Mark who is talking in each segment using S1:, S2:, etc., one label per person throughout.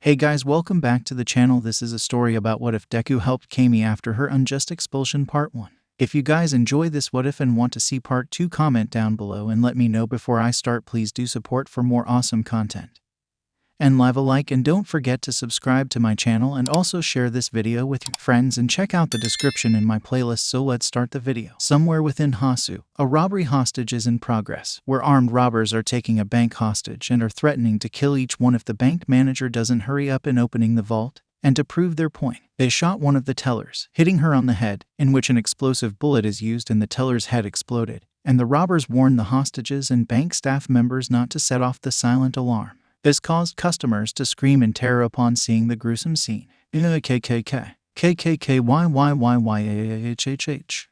S1: Hey guys, welcome back to the channel. This is a story about what if Deku helped Camie after her unjust expulsion part 1. If you guys enjoy this what if and want to see part 2, comment down below and let me know before I start. Please do support for more awesome content. And leave a like and don't forget to subscribe to my channel and also share this video with your friends and check out the description in my playlist. So let's start the video. Somewhere within 𝗂𝗧𝗵𝗲, a robbery hostage is in progress, where armed robbers are taking a bank hostage and are threatening to kill each one if the bank manager doesn't hurry up in opening the vault. And to prove their point, they shot one of the tellers, hitting her on the head, in which an explosive bullet is used and the teller's head exploded, and the robbers warned the hostages and bank staff members not to set off the silent alarm. This caused customers to scream in terror upon seeing the gruesome scene. 𝐒𝐭𝐚𝐲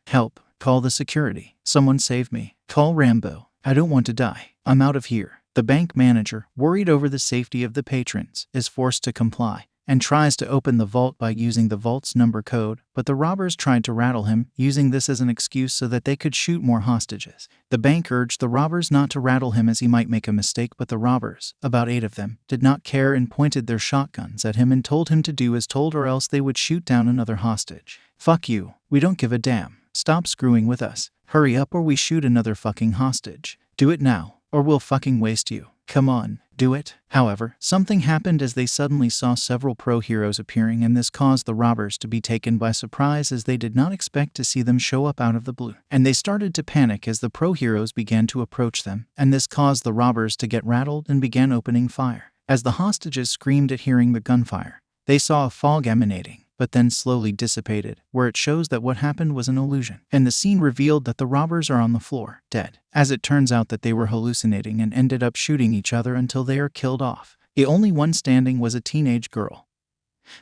S1: Help. Call the security. Someone save me. Call Rambo. I don't want to die. I'm out of here. The bank manager, worried over the safety of the patrons, is forced to comply and tries to open the vault by using the vault's number code, but the robbers tried to rattle him, using this as an excuse so that they could shoot more hostages. The bank urged the robbers not to rattle him as he might make a mistake, but the robbers, about 8 of them, did not care and pointed their shotguns at him and told him to do as told or else they would shoot down another hostage. Fuck you, we don't give a damn. Stop screwing with us. Hurry up or we shoot another fucking hostage. Do it now, or we'll fucking waste you. Come on, do it. However, something happened as they suddenly saw several pro-heroes appearing, and this caused the robbers to be taken by surprise as they did not expect to see them show up out of the blue. And they started to panic as the pro-heroes began to approach them, and this caused the robbers to get rattled and began opening fire. As the hostages screamed at hearing the gunfire, they saw a fog emanating, but then slowly dissipated, where it shows that what happened was an illusion. And the scene revealed that the robbers are on the floor, dead. As it turns out that they were hallucinating and ended up shooting each other until they are killed off. The only one standing was a teenage girl,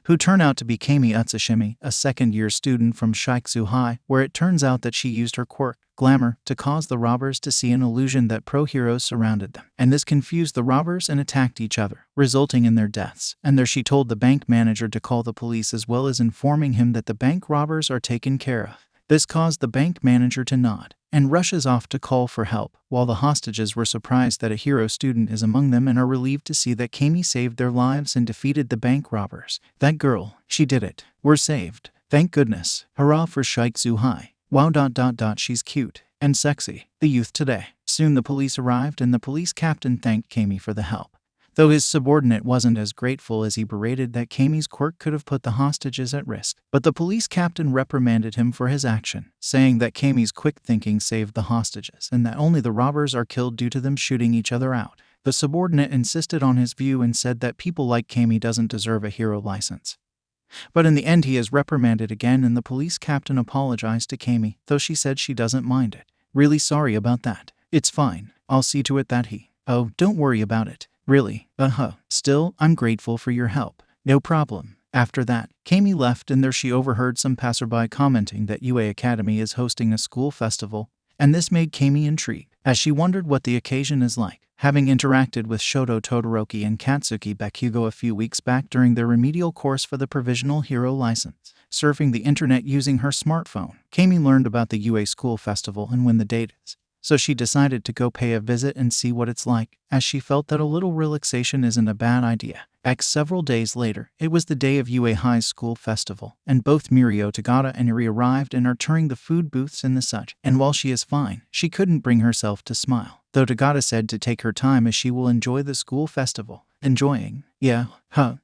S1: who turned out to be Camie 𝗧𝗵𝗲, a second-year student from 𝗧𝗵𝗲 High, where it turns out that she used her quirk, glamour, to cause the robbers to see an illusion that pro-heroes surrounded them. And this confused the robbers and attacked each other, resulting in their deaths. And there she told the bank manager to call the police, as well as informing him that the bank robbers are taken care of. This caused the bank manager to nod and rushes off to call for help, while the hostages were surprised that a hero student is among them and are relieved to see that Camie saved their lives and defeated the bank robbers. That girl, she did it. We're saved. Thank goodness. Hurrah for 𝗧𝗵𝗲 High. Wow. She's cute and sexy. The youth today. Soon the police arrived and the police captain thanked Camie for the help, though his subordinate wasn't as grateful as he berated that Camie's quirk could have put the hostages at risk. But the police captain reprimanded him for his action, saying that Camie's quick thinking saved the hostages and that only the robbers are killed due to them shooting each other out. The subordinate insisted on his view and said that people like Camie doesn't deserve a hero license. But in the end he is reprimanded again, and the police captain apologized to Camie, though she said she doesn't mind it. Really sorry about that. It's fine. I'll see to it that Oh, don't worry about it. Really? Still, I'm grateful for your help. No problem. After that, Camie left, and there she overheard some passerby commenting that UA Academy is hosting a school festival, and this made Camie intrigued, as she wondered what the occasion is like. Having interacted with Shoto Todoroki and Katsuki Bakugo a few weeks back during their remedial course for the provisional hero license, surfing the internet using her smartphone, Camie learned about the UA school festival and when the date is. So she decided to go pay a visit and see what it's like, as she felt that a little relaxation isn't a bad idea. Several days later, it was the day of UA High's school festival, and both Mirio, Tagata, and Eri arrived and are touring the food booths and the such. And while she is fine, she couldn't bring herself to smile, though Tagata said to take her time as she will enjoy the school festival. Enjoying? Yeah,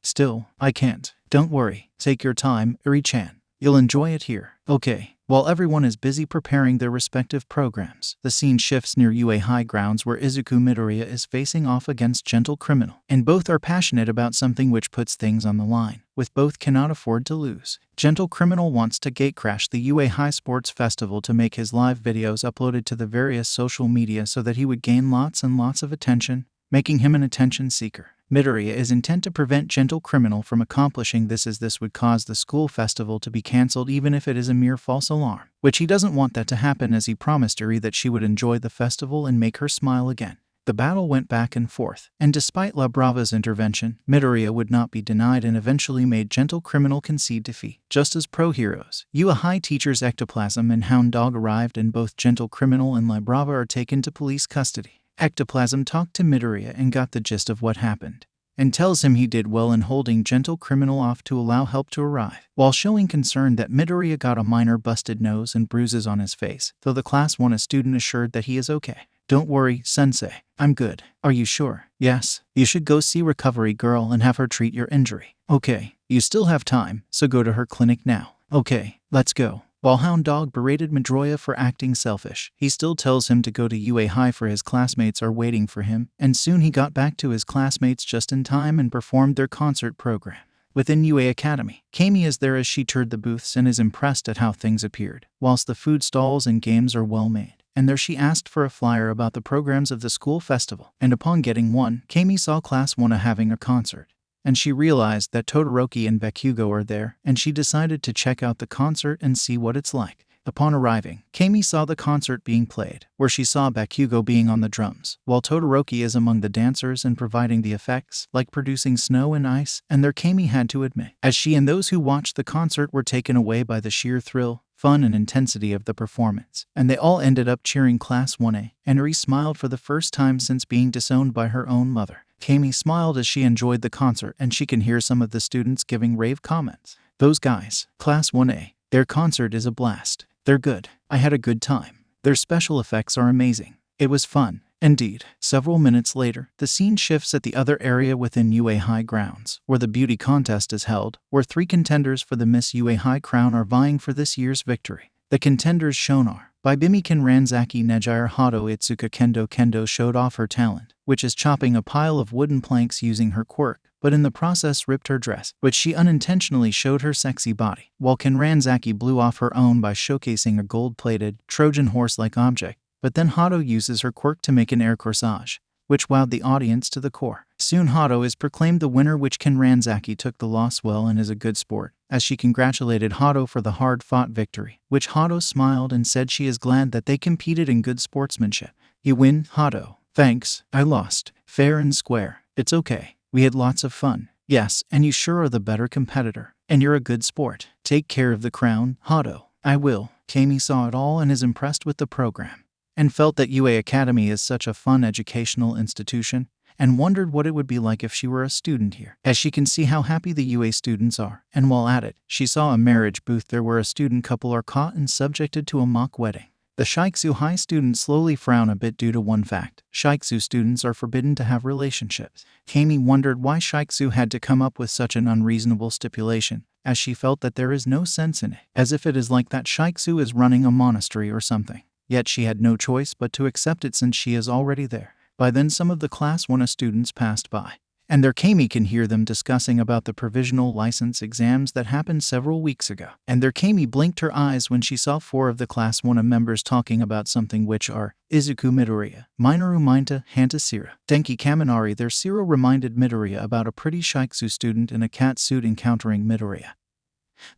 S1: still, I can't. Don't worry. Take your time, Eri-chan. You'll enjoy it here. Okay. While everyone is busy preparing their respective programs, the scene shifts near UA High grounds where Izuku Midoriya is facing off against 𝗔𝗨𝗏, and both are passionate about something which puts things on the line, with both cannot afford to lose. 𝗔𝗨𝗏 wants to gatecrash the UA High Sports Festival to make his live videos uploaded to the various social media so that he would gain lots and lots of attention, making him an attention seeker. Midoriya is intent to prevent 𝗔𝗨𝗏 from accomplishing this, as this would cause the school festival to be cancelled even if it is a mere false alarm, which he doesn't want that to happen, as he promised Eri that she would enjoy the festival and make her smile again. The battle went back and forth, and despite La Brava's intervention, Midoriya would not be denied and eventually made 𝗔𝗨𝗏 concede defeat. Just as pro-heroes, UA High teachers 𝗬𝗏𝗏 and Hound Dog arrived, and both 𝗔𝗨𝗏 and La Brava are taken to police custody. 𝗬𝗏𝗏 talked to Midoriya and got the gist of what happened, and tells him he did well in holding gentle criminal off to allow help to arrive, while showing concern that Midoriya got a minor busted nose and bruises on his face, though the class 1A student assured that he is okay. Don't worry, sensei. I'm good. Are you sure? Yes. You should go see recovery girl and have her treat your injury. Okay. You still have time, so go to her clinic now. Okay, let's go. While Hound Dog berated Midoriya for acting selfish, he still tells him to go to UA High for his classmates are waiting for him, and soon he got back to his classmates just in time and performed their concert program. Within UA Academy, Camie is there as she toured the booths and is impressed at how things appeared, whilst the food stalls and games are well made. And there she asked for a flyer about the programs of the school festival, and upon getting one, Camie saw Class 1A having a concert. And she realized that Todoroki and 𝗵𝘃𝗀𝗀 are there, and she decided to check out the concert and see what it's like. Upon arriving, Camie saw the concert being played, where she saw 𝗵𝘃𝗀𝗀 being on the drums, while Todoroki is among the dancers and providing the effects, like producing snow and ice, and there Camie had to admit, as she and those who watched the concert were taken away by the sheer thrill, fun and intensity of the performance, and they all ended up cheering Class 1A, and Ri smiled for the first time since being disowned by her own mother. Camie smiled as she enjoyed the concert, and she can hear some of the students giving rave comments. Those guys, Class 1A, their concert is a blast. They're good. I had a good time. Their special effects are amazing. It was fun. Indeed. Several minutes later, the scene shifts at the other area within UA High grounds, where the beauty contest is held, where 3 contenders for the Miss UA High crown are vying for this year's victory. The contenders shown are 𝗵𝘃𝗻𝗄 Ranzaki Nejire Hado Itsuka Kendo showed off her talent, which is chopping a pile of wooden planks using her quirk, but in the process ripped her dress, which she unintentionally showed her sexy body, while Ranzaki blew off her own by showcasing a gold-plated, Trojan horse-like object, but then Hado uses her quirk to make an air corsage, which wowed the audience to the core. Soon Hado is proclaimed the winner, which Ranzaki took the loss well and is a good sport, as she congratulated Hado for the hard-fought victory, which Hado smiled and said she is glad that they competed in good sportsmanship. You win, Hado. Thanks, I lost. Fair and square. It's okay. We had lots of fun. Yes, and you sure are the better competitor. And you're a good sport. Take care of the crown, Hado. I will. Camie saw it all and is impressed with the program, and felt that UA Academy is such a fun educational institution, and wondered what it would be like if she were a student here, as she can see how happy the UA students are. And while at it, she saw a marriage booth there where a student couple are caught and subjected to a mock wedding. The 𝗧𝗪𝗂 High students slowly frown a bit due to one fact: 𝗧𝗪𝗂 students are forbidden to have relationships. Camie wondered why 𝗧𝗪𝗂 had to come up with such an unreasonable stipulation, as she felt that there is no sense in it, as if it is like that 𝗧𝗪𝗂 is running a monastery or something. Yet she had no choice but to accept it since she is already there. By then some of the Class 1A students passed by, and there Camie can hear them discussing about the provisional license exams that happened several weeks ago. And there Camie blinked her eyes when she saw 4 of the Class 1A members talking about something, which are Izuku Midoriya, Minoru Mineta, Hanta 𝗧𝗧, Denki Kaminari. Their 𝗧𝗧 reminded Midoriya about a pretty 𝗧𝗪𝗂 student in a cat suit encountering Midoriya,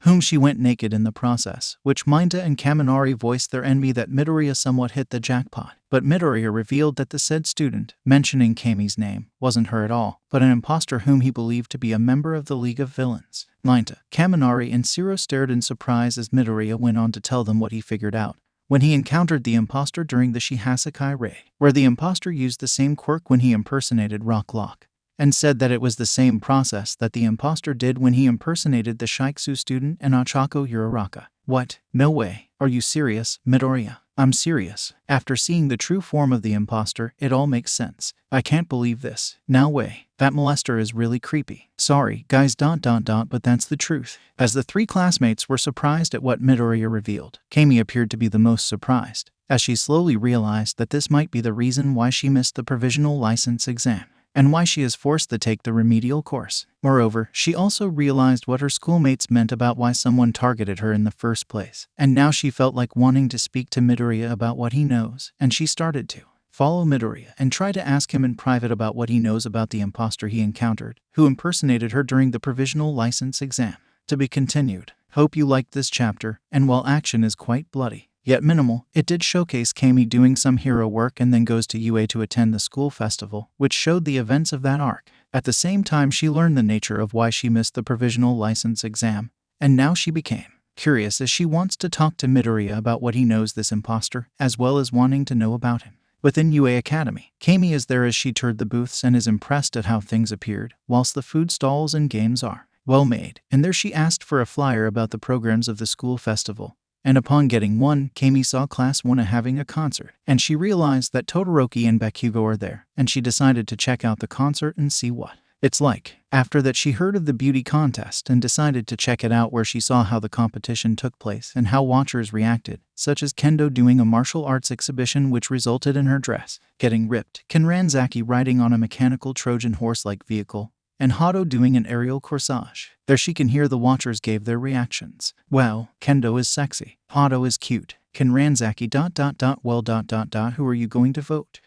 S1: whom she went naked in the process, which Mineta and Kaminari voiced their envy that Midoriya somewhat hit the jackpot. But Midoriya revealed that the said student, mentioning Camie's name, wasn't her at all, but an imposter whom he believed to be a member of the League of Villains. Mineta, Kaminari, and 𝗧𝗧 stared in surprise as Midoriya went on to tell them what he figured out when he encountered the imposter during the Shihasakai raid, where the imposter used the same quirk when he impersonated Rock Lock, and said that it was the same process that the imposter did when he impersonated the 𝗧𝗪𝗂 student and Ochako Uraraka. What? No way. Are you serious, Midoriya? I'm serious. After seeing the true form of the imposter, it all makes sense. I can't believe this. Now way. That molester is really creepy. Sorry, guys ... but that's the truth. As the 3 classmates were surprised at what Midoriya revealed, Camie appeared to be the most surprised, as she slowly realized that this might be the reason why she missed the provisional license exam, and why she is forced to take the remedial course. Moreover, she also realized what her schoolmates meant about why someone targeted her in the first place, and now she felt like wanting to speak to Midoriya about what he knows, and she started to follow Midoriya and try to ask him in private about what he knows about the imposter he encountered, who impersonated her during the provisional license exam. To be continued. Hope you liked this chapter, and while action is quite bloody, yet minimal, it did showcase Camie doing some hero work and then goes to UA to attend the school festival, which showed the events of that arc. At the same time, she learned the nature of why she missed the provisional license exam, and now she became curious as she wants to talk to Midoriya about what he knows this imposter, as well as wanting to know about him. Within UA Academy, Camie is there as she toured the booths and is impressed at how things appeared, whilst the food stalls and games are well made. And there she asked for a flyer about the programs of the school festival. And upon getting one, Camie saw Class 1 having a concert, and she realized that Todoroki and Bakugo are there, and she decided to check out the concert and see what it's like. After that, she heard of the beauty contest and decided to check it out, where she saw how the competition took place and how watchers reacted, such as Kendo doing a martial arts exhibition which resulted in her dress getting ripped, 𝗵𝗲𝗃 riding on a mechanical Trojan horse-like vehicle, and Hado doing an aerial corsage. There she can hear the watchers gave their reactions. Well, Kendo is sexy. Hado is cute. 𝗵𝗲𝗃 ... well ... who are you going to vote?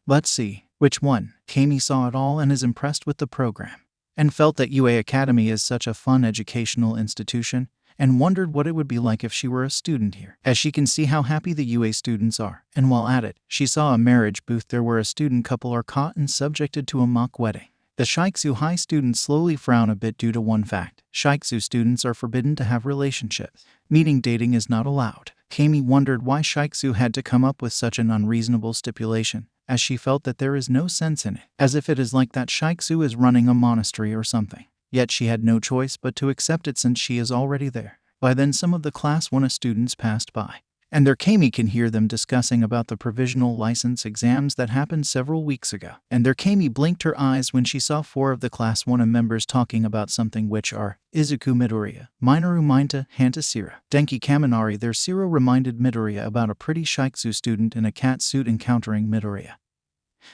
S1: Let's see. Which one? Camie saw it all and is impressed with the program, and felt that UA Academy is such a fun educational institution, and wondered what it would be like if she were a student here, as she can see how happy the UA students are. And while at it, she saw a marriage booth there where a student couple are caught and subjected to a mock wedding. The 𝗧𝗵𝗲 students slowly frown a bit due to one fact: 𝗧𝗵𝗲 students are forbidden to have relationships, meaning dating is not allowed. Camie wondered why 𝗧𝗵𝗲 had to come up with such an unreasonable stipulation, as she felt that there is no sense in it, as if it is like that 𝗧𝗵𝗲 is running a monastery or something. Yet she had no choice but to accept it since she is already there. By then some of the Class 1 students passed by, and their Camie can hear them discussing about the provisional license exams that happened several weeks ago. And their Camie blinked her eyes when she saw 4 of the Class 1 members talking about something, which are Izuku Midoriya, Minoru Minato, Hanta Sira, Denki Kaminari. Their Siro reminded Midoriya about a pretty 𝗧𝗵𝗲 student in a cat suit encountering Midoriya,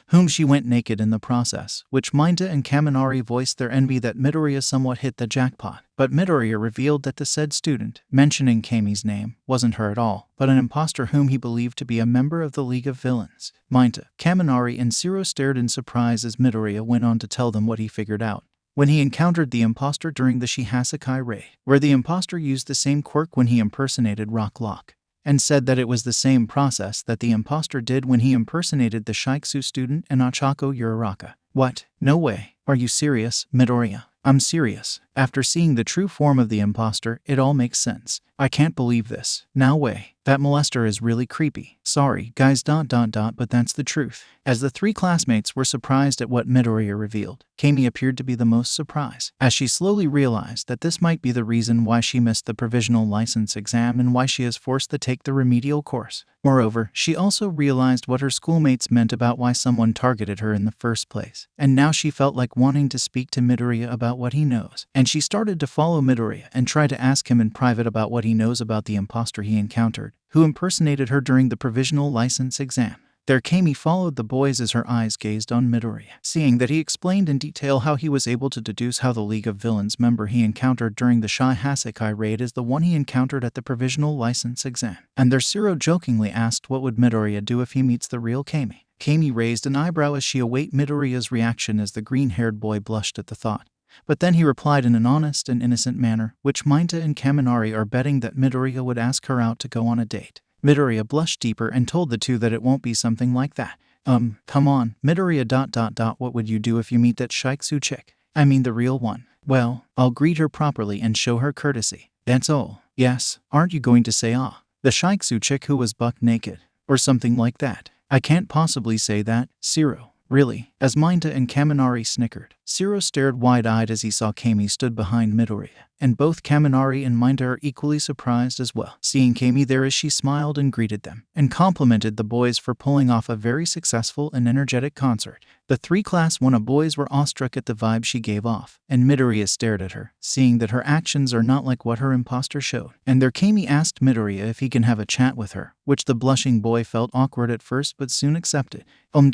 S1: whom she went naked in the process, which Minato and Kaminari voiced their envy that Midoriya somewhat hit the jackpot. But Midoriya revealed that the said student, mentioning Camie's name, wasn't her at all, but an imposter whom he believed to be a member of the League of Villains. Minato, Kaminari, and Siro stared in surprise as Midoriya went on to tell them what he figured out when he encountered the imposter during the 𝗧𝗵𝗃 raid, where the imposter used the same quirk when he impersonated Rock Lock, and said that it was the same process that the imposter did when he impersonated the 𝗧𝗵𝗲 student in Ochako Uraraka. What? No way. Are you serious, Midoriya? I'm serious. After seeing the true form of the imposter, it all makes sense. I can't believe this. Now way. That molester is really creepy. Sorry, guys ... but that's the truth. As the 3 classmates were surprised at what Midoriya revealed, Camie appeared to be the most surprised, as she slowly realized that this might be the reason why she missed the provisional license exam and why she is forced to take the remedial course. Moreover, she also realized what her schoolmates meant about why someone targeted her in the first place, and now she felt like wanting to speak to Midoriya about what he knows. And she started to follow Midoriya and try to ask him in private about what he knows about the imposter he encountered, who impersonated her during the provisional license exam. There Camie followed the boys as her eyes gazed on Midoriya, seeing that he explained in detail how he was able to deduce how the League of Villains member he encountered during the 𝗧𝗵𝗃 raid is the one he encountered at the provisional license exam. And their Siro jokingly asked what would Midoriya do if he meets the real Camie. Camie raised an eyebrow as she awaited Midoriya's reaction as the green-haired boy blushed at the thought. But then he replied in an honest and innocent manner, which Minato and Kaminari are betting that Midoriya would ask her out to go on a date. Midoriya blushed deeper and told the 2 that it won't be something like that. Come on, Midoriya ... what would you do if you meet that 𝗧𝗵𝗃 chick? I mean the real one. Well, I'll greet her properly and show her courtesy. That's all. Yes, aren't you going to say the 𝗧𝗵𝗃 chick who was buck naked? Or something like that? I can't possibly say that, Siro. Really? As Minato and Kaminari snickered, Siro stared wide-eyed as he saw Camie stood behind Midoriya, and both Kaminari and Minato are equally surprised as well. Seeing Camie there as she smiled and greeted them, and complimented the boys for pulling off a very successful and energetic concert. The 3 Class 1 boys were awestruck at the vibe she gave off, and Midoriya stared at her, seeing that her actions are not like what her imposter showed. And there Camie asked Midoriya if he can have a chat with her, which the blushing boy felt awkward at first but soon accepted. Me ...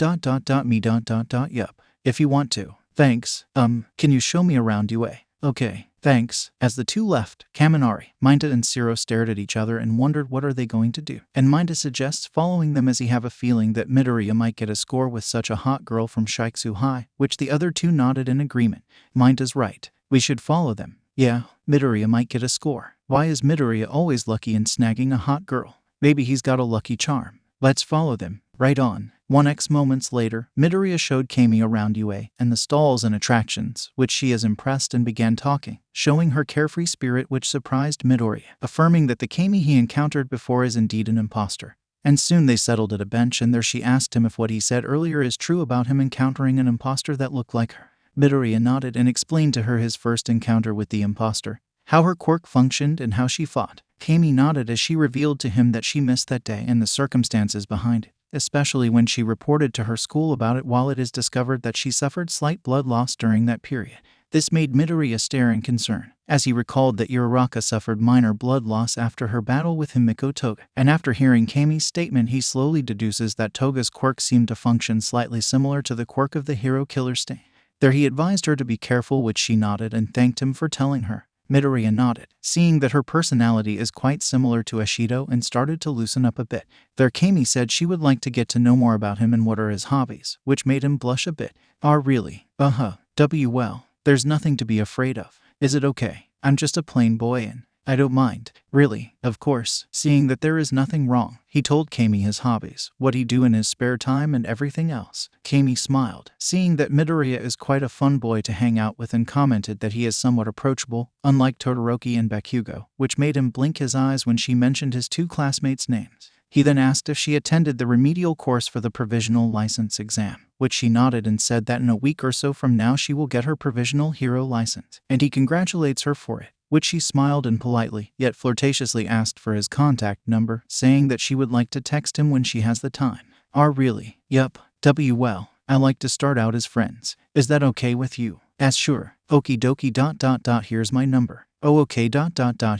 S1: yup. If you want to. Thanks. Can you show me around UA? Okay, thanks. As the 2 left, Kaminari, Minato and Siro stared at each other and wondered what are they going to do. And Minato suggests following them as he have a feeling that Midoriya might get a score with such a hot girl from 𝗧𝗵𝗃, which the other 2 nodded in agreement. Minato's right. We should follow them. Yeah, Midoriya might get a score. Why is Midoriya always lucky in snagging a hot girl? Maybe he's got a lucky charm. Let's follow them. Right on. 1x moments later, Midoriya showed Camie around UA and the stalls and attractions, which she is impressed and began talking, showing her carefree spirit which surprised Midoriya, affirming that the Camie he encountered before is indeed an imposter, and soon they settled at a bench, and there she asked him if what he said earlier is true about him encountering an imposter that looked like her. Midoriya nodded and explained to her his first encounter with the imposter, how her quirk functioned and how she fought. Camie nodded as she revealed to him that she missed that day and the circumstances behind it, especially when she reported to her school about it, while it is discovered that she suffered slight blood loss during that period. This made Midoriya stare in concern, as he recalled that Uraraka suffered minor blood loss after her battle with Himiko Toga, and after hearing Camie's statement he slowly deduces that Toga's quirk seemed to function slightly similar to the quirk of the hero killer stain. There he advised her to be careful, which she nodded and thanked him for telling her. Midoriya nodded, seeing that her personality is quite similar to Ishido, and started to loosen up a bit. There Camie said she would like to get to know more about him and what are his hobbies, which made him blush a bit. Really? Well, there's nothing to be afraid of. Is it okay? I'm just a plain boy and I don't mind. Really, of course. Seeing that there is nothing wrong, he told Camie his hobbies, what he do in his spare time and everything else. Camie smiled, seeing that Midoriya is quite a fun boy to hang out with, and commented that he is somewhat approachable, unlike Todoroki and Bakugo, which made him blink his eyes when she mentioned his two classmates' names. He then asked if she attended the remedial course for the provisional license exam, which she nodded and said that in a week or so from now she will get her provisional hero license, and he congratulates her for it, which she smiled and politely, yet flirtatiously asked for his contact number, saying that she would like to text him when she has the time. Really? Yup. Well, I like to start out as friends. Is that okay with you? Sure. Okie dokie ... Here's my number. Oh okay ...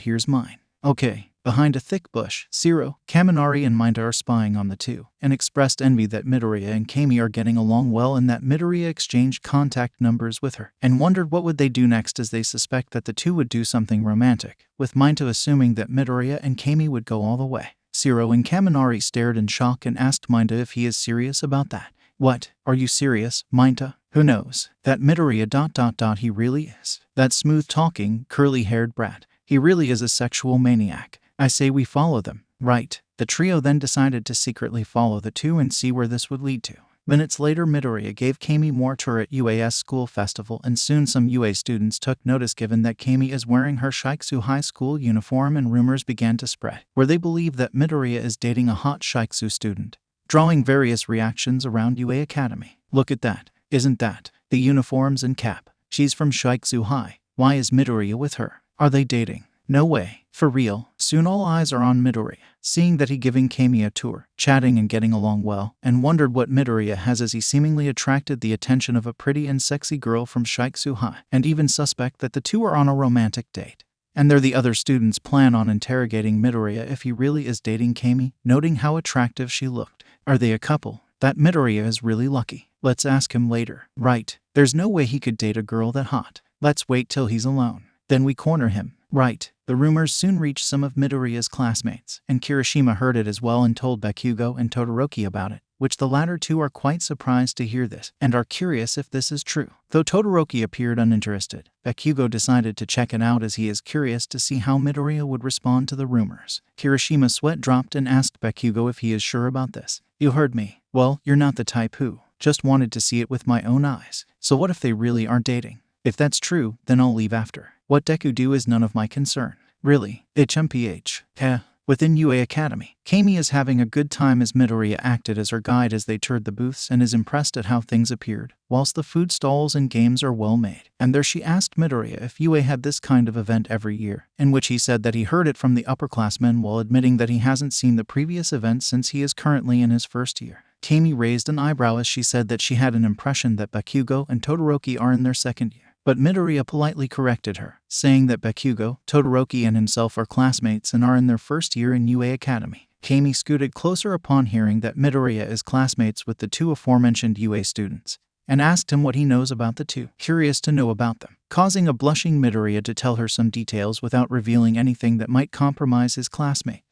S1: Here's mine. Okay. Behind a thick bush, 𝗧𝗲, Kaminari and 𝗵𝗲 are spying on the two, and expressed envy that Midoriya and Camie are getting along well, and that Midoriya exchanged contact numbers with her, and wondered what would they do next, as they suspect that the two would do something romantic, with 𝗵𝗲 assuming that Midoriya and Camie would go all the way. 𝗧𝗲 and Kaminari stared in shock and asked 𝗵𝗲 if he is serious about that. What? Are you serious, 𝗵𝗲? Who knows? That Midoriya ... He really is. That smooth-talking, curly-haired brat. He really is a sexual maniac. I say we follow them. Right. The trio then decided to secretly follow the two and see where this would lead to. Minutes later, Midoriya gave Camie more tour at UA's school festival, and soon some UA students took notice given that Camie is wearing her 𝗧𝗍𝗄 high school uniform, and rumors began to spread, where they believe that Midoriya is dating a hot 𝗧𝗍𝗄 student, drawing various reactions around UA Academy. Look at that. Isn't that the uniforms and cap? She's from 𝗧𝗍𝗄 High. Why is Midoriya with her? Are they dating? No way. For real. Soon all eyes are on Midoriya, seeing that he giving Camie a tour, chatting and getting along well, and wondered what Midoriya has, as he seemingly attracted the attention of a pretty and sexy girl from 𝗧𝗍𝗄 High, and even suspect that the two are on a romantic date. And there the other students plan on interrogating Midoriya if he really is dating Camie, noting how attractive she looked. Are they a couple? That Midoriya is really lucky. Let's ask him later. Right. There's no way he could date a girl that hot. Let's wait till he's alone. Then we corner him. Right. The rumors soon reached some of Midoriya's classmates, and Kirishima heard it as well and told Bakugo and Todoroki about it, which the latter two are quite surprised to hear this, and are curious if this is true. Though Todoroki appeared uninterested, Bakugo decided to check it out, as he is curious to see how Midoriya would respond to the rumors. Kirishima's sweat dropped and asked Bakugo if he is sure about this. You heard me. Well, you're not the type who just wanted to see it with my own eyes. So what if they really aren't dating? If that's true, then I'll leave after. What Deku do is none of my concern. Really. 𝗧𝗵𝗲. Within UA Academy, Camie is having a good time as Midoriya acted as her guide as they toured the booths, and is impressed at how things appeared, whilst the food stalls and games are well made. And there she asked Midoriya if UA had this kind of event every year, in which he said that he heard it from the upperclassmen, while admitting that he hasn't seen the previous event since he is currently in his first year. Camie raised an eyebrow as she said that she had an impression that Bakugo and Todoroki are in their second year. But Midoriya politely corrected her, saying that Bakugo, Todoroki and himself are classmates and are in their first year in UA Academy. Camie scooted closer upon hearing that Midoriya is classmates with the two aforementioned UA students, and asked him what he knows about the two, curious to know about them, causing a blushing Midoriya to tell her some details without revealing anything that might compromise his classmate.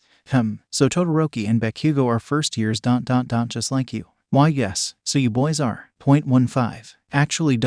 S1: So Todoroki and Bakugo are first years ... just like you. Why yes, so you boys are. .15. Actually ...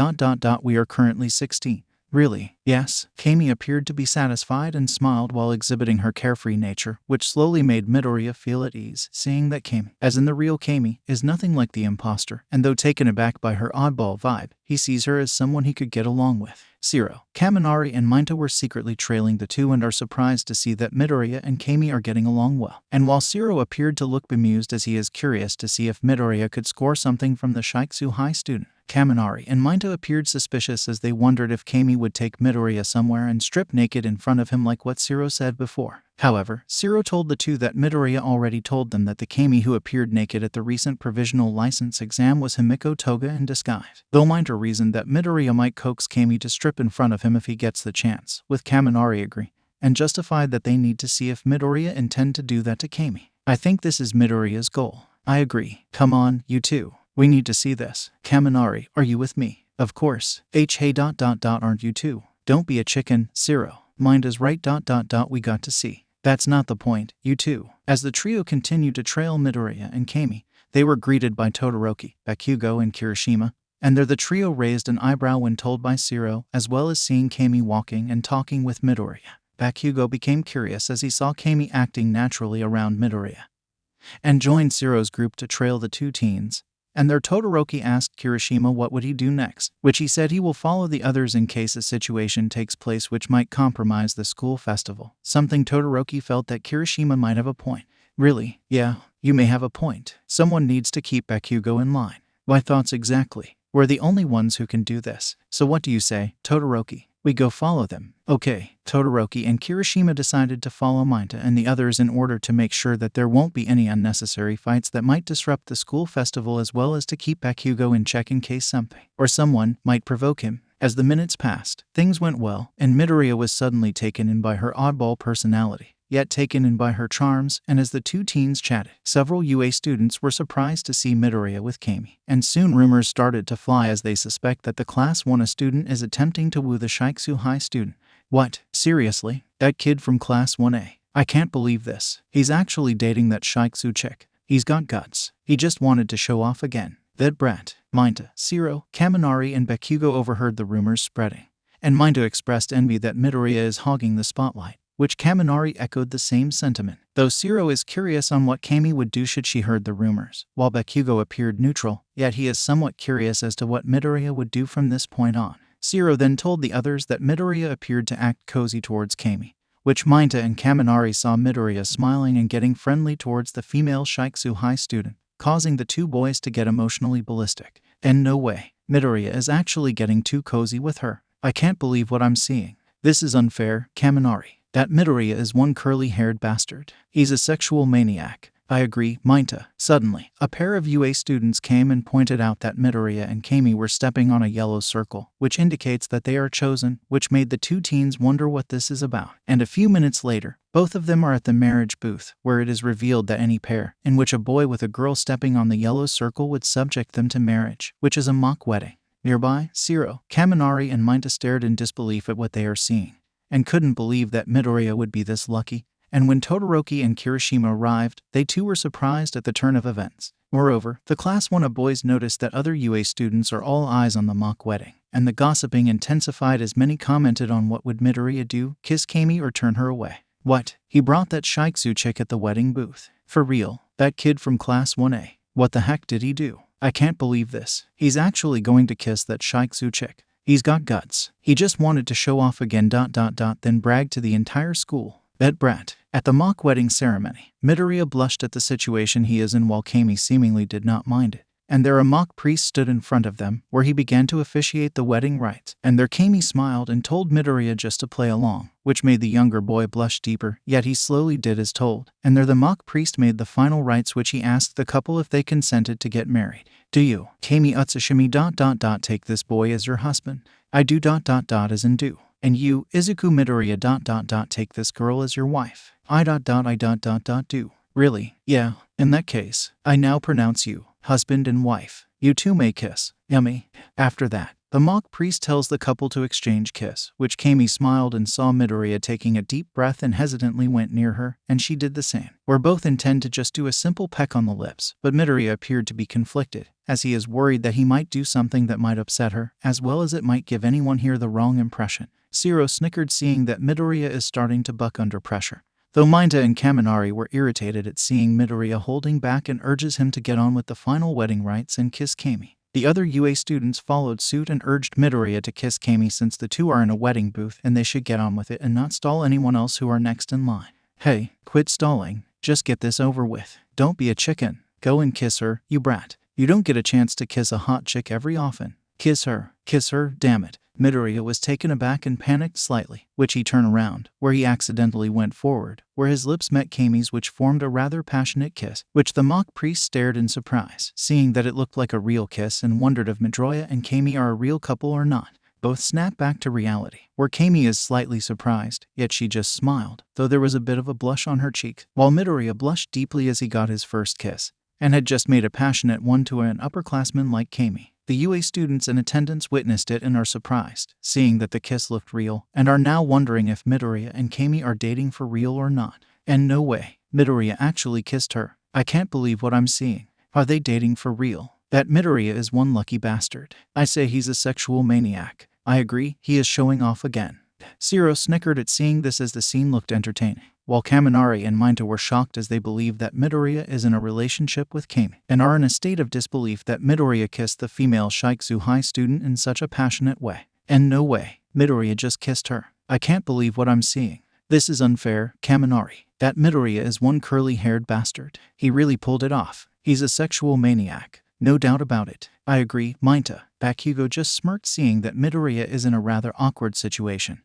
S1: we are currently 16. Really? Yes. Camie appeared to be satisfied and smiled while exhibiting her carefree nature, which slowly made Midoriya feel at ease, seeing that Camie, as in the real Camie, is nothing like the imposter, and though taken aback by her oddball vibe, he sees her as someone he could get along with. 𝗧𝗏, Kaminari and 𝗵𝗃 were secretly trailing the two and are surprised to see that Midoriya and Camie are getting along well. And while 𝗧𝗏 appeared to look bemused as he is curious to see if Midoriya could score something from the 𝗧𝗍𝗄 high student, Kaminari and 𝗵𝗃 appeared suspicious as they wondered if Camie would take Midoriya somewhere and strip naked in front of him like what 𝗧𝗏 said before. However, 𝗧𝗏 told the two that Midoriya already told them that the Camie who appeared naked at the recent provisional license exam was Himiko Toga in disguise. Though 𝗵𝗃 reasoned that Midoriya might coax Camie to strip in front of him if he gets the chance, with Kaminari agreeing, and justified that they need to see if Midoriya intend to do that to Camie. I think this is Midoriya's goal. I agree. Come on, you two. We need to see this. Kaminari, are you with me? Of course. Hey ... aren't you too? Don't be a chicken, 𝗧𝗏. Mind is right ... we got to see. That's not the point, you two. As the trio continued to trail Midoriya and Camie, they were greeted by Todoroki, Bakugo, and Kirishima, and there the trio raised an eyebrow when told by 𝗧𝗏, as well as seeing Camie walking and talking with Midoriya. Bakugo became curious as he saw Camie acting naturally around Midoriya, and joined 𝗧𝗏's group to trail the two teens. And there Todoroki asked Kirishima what would he do next, which he said he will follow the others in case a situation takes place which might compromise the school festival. Something Todoroki felt that Kirishima might have a point. Really? Yeah, you may have a point. Someone needs to keep Bakugo in line. My thoughts exactly. We're the only ones who can do this. So what do you say, Todoroki? We go follow them. Okay. Todoroki and Kirishima decided to follow 𝗵𝗃 and the others in order to make sure that there won't be any unnecessary fights that might disrupt the school festival, as well as to keep Bakugo in check in case something or someone might provoke him. As the minutes passed, things went well, and Midoriya was suddenly taken in by her oddball personality, yet taken in by her charms, and as the two teens chatted, several UA students were surprised to see Midoriya with Camie, and soon rumors started to fly as they suspect that the Class 1A student is attempting to woo the 𝗧𝗍𝗄 high student. What? Seriously? That kid from Class 1A? I can't believe this. He's actually dating that 𝗧𝗍𝗄. He's got guts. He just wanted to show off again. That brat. 𝗵𝗃, 𝗧𝗏, Kaminari, and Bakugo overheard the rumors spreading, and 𝗵𝗃 expressed envy that Midoriya is hogging the spotlight, which Kaminari echoed the same sentiment. Though 𝗧𝗏 is curious on what Camie would do should she heard the rumors, while Bakugo appeared neutral, yet he is somewhat curious as to what Midoriya would do from this point on. 𝗧𝗏 then told the others that Midoriya appeared to act cozy towards Camie, which 𝗵𝗃 and Kaminari saw Midoriya smiling and getting friendly towards the female 𝗧𝗍𝗄 high student, causing the two boys to get emotionally ballistic. And no way, Midoriya is actually getting too cozy with her. I can't believe what I'm seeing. This is unfair, Kaminari. That Midoriya is one curly-haired bastard. He's a sexual maniac. I agree, 𝗵𝗃. Suddenly, a pair of UA students came and pointed out that Midoriya and Camie were stepping on a yellow circle, which indicates that they are chosen, which made the two teens wonder what this is about. And a few minutes later, both of them are at the marriage booth, where it is revealed that any pair, in which a boy with a girl stepping on the yellow circle would subject them to marriage, which is a mock wedding. Nearby, 𝗧𝗏, Kaminari, and 𝗵𝗃 stared in disbelief at what they are seeing, and couldn't believe that Midoriya would be this lucky. And when Todoroki and Kirishima arrived, they too were surprised at the turn of events. Moreover, the Class 1A boys noticed that other UA students are all eyes on the mock wedding, and the gossiping intensified as many commented on what would Midoriya do, kiss Camie or turn her away. What? He brought that 𝗧𝗍𝗄 at the wedding booth? For real? That kid from Class 1A? What the heck did he do? I can't believe this. He's actually going to kiss that 𝗧𝗍𝗄. He's got guts. He just wanted to show off again ... then brag to the entire school. That brat. At the mock wedding ceremony, Midoriya blushed at the situation he is in while Camie seemingly did not mind it. And there a mock priest stood in front of them, where he began to officiate the wedding rites. And there Camie smiled and told Midoriya just to play along, which made the younger boy blush deeper, yet he slowly did as told. And there the mock priest made the final rites, which he asked the couple if they consented to get married. Do you, Camie 𝗧𝗍𝗵𝗏, take this boy as your husband? I do ... as in do. And you, Izuku Midoriya ... take this girl as your wife? I ... do. Really? Yeah. In that case, I now pronounce you husband and wife. You two may kiss. Yummy. After that, The mock priest tells the couple to exchange kiss, which Camie smiled and saw Midoriya taking a deep breath and hesitantly went near her, and she did the same. Where both intend to just do a simple peck on the lips, but Midoriya appeared to be conflicted, as he is worried that he might do something that might upset her, as well as it might give anyone here the wrong impression. 𝗧𝗏 snickered seeing that Midoriya is starting to buck under pressure. Though 𝗵𝗃 and Kaminari were irritated at seeing Midoriya holding back and urges him to get on with the final wedding rites and kiss Camie. The other UA students followed suit and urged Midoriya to kiss Camie since the two are in a wedding booth and they should get on with it and not stall anyone else who are next in line. Hey, quit stalling. Just get this over with. Don't be a chicken. Go and kiss her, you brat. You don't get a chance to kiss a hot chick every often. Kiss her, damn it. Midoriya was taken aback and panicked slightly, which he turned around, where he accidentally went forward, where his lips met Camie's, which formed a rather passionate kiss, which the mock priest stared in surprise, seeing that it looked like a real kiss and wondered if Midoriya and Camie are a real couple or not. Both snap back to reality, where Camie is slightly surprised, yet she just smiled, though there was a bit of a blush on her cheek, while Midoriya blushed deeply as he got his first kiss, and had just made a passionate one to an upperclassman like Camie. The UA students in attendance witnessed it and are surprised, seeing that the kiss looked real, and are now wondering if Midoriya and Camie are dating for real or not. And no way, Midoriya actually kissed her. I can't believe what I'm seeing. Are they dating for real? That Midoriya is one lucky bastard. I say he's a sexual maniac. I agree, he is showing off again. 𝗧𝗏 snickered at seeing this as the scene looked entertaining, while Kaminari and 𝗵𝗃 were shocked as they believe that Midoriya is in a relationship with Camie, and are in a state of disbelief that Midoriya kissed the female 𝗧𝗍𝗄 student in such a passionate way. And no way, Midoriya just kissed her. I can't believe what I'm seeing. This is unfair, Kaminari. That Midoriya is one curly-haired bastard. He really pulled it off. He's a sexual maniac. No doubt about it. I agree, 𝗵𝗃. Bakugo just smirked seeing that Midoriya is in a rather awkward situation,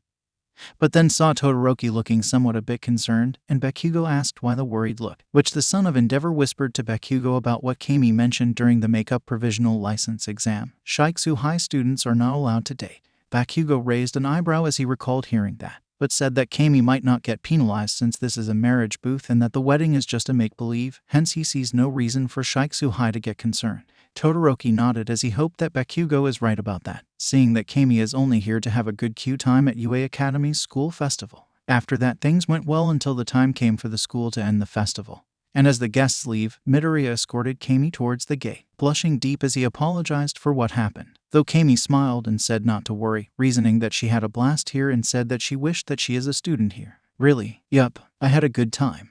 S1: but then saw Todoroki looking somewhat a bit concerned, and Bakugo asked why the worried look, which the son of Endeavor whispered to Bakugo about what Camie mentioned during the makeup provisional license exam. 𝗧𝗍𝗄 students are not allowed to date. Bakugo raised an eyebrow as he recalled hearing that, but said that Camie might not get penalized since this is a marriage booth and that the wedding is just a make-believe, hence he sees no reason for 𝗧𝗍𝗄 to get concerned. Todoroki nodded as he hoped that Bakugo is right about that, seeing that Camie is only here to have a good Q time at UA Academy's school festival. After that, things went well until the time came for the school to end the festival. And as the guests leave, Midoriya escorted Camie towards the gate, blushing deep as he apologized for what happened, though Camie smiled and said not to worry, reasoning that she had a blast here and said that she wished that she is a student here. Really? Yup, I had a good time.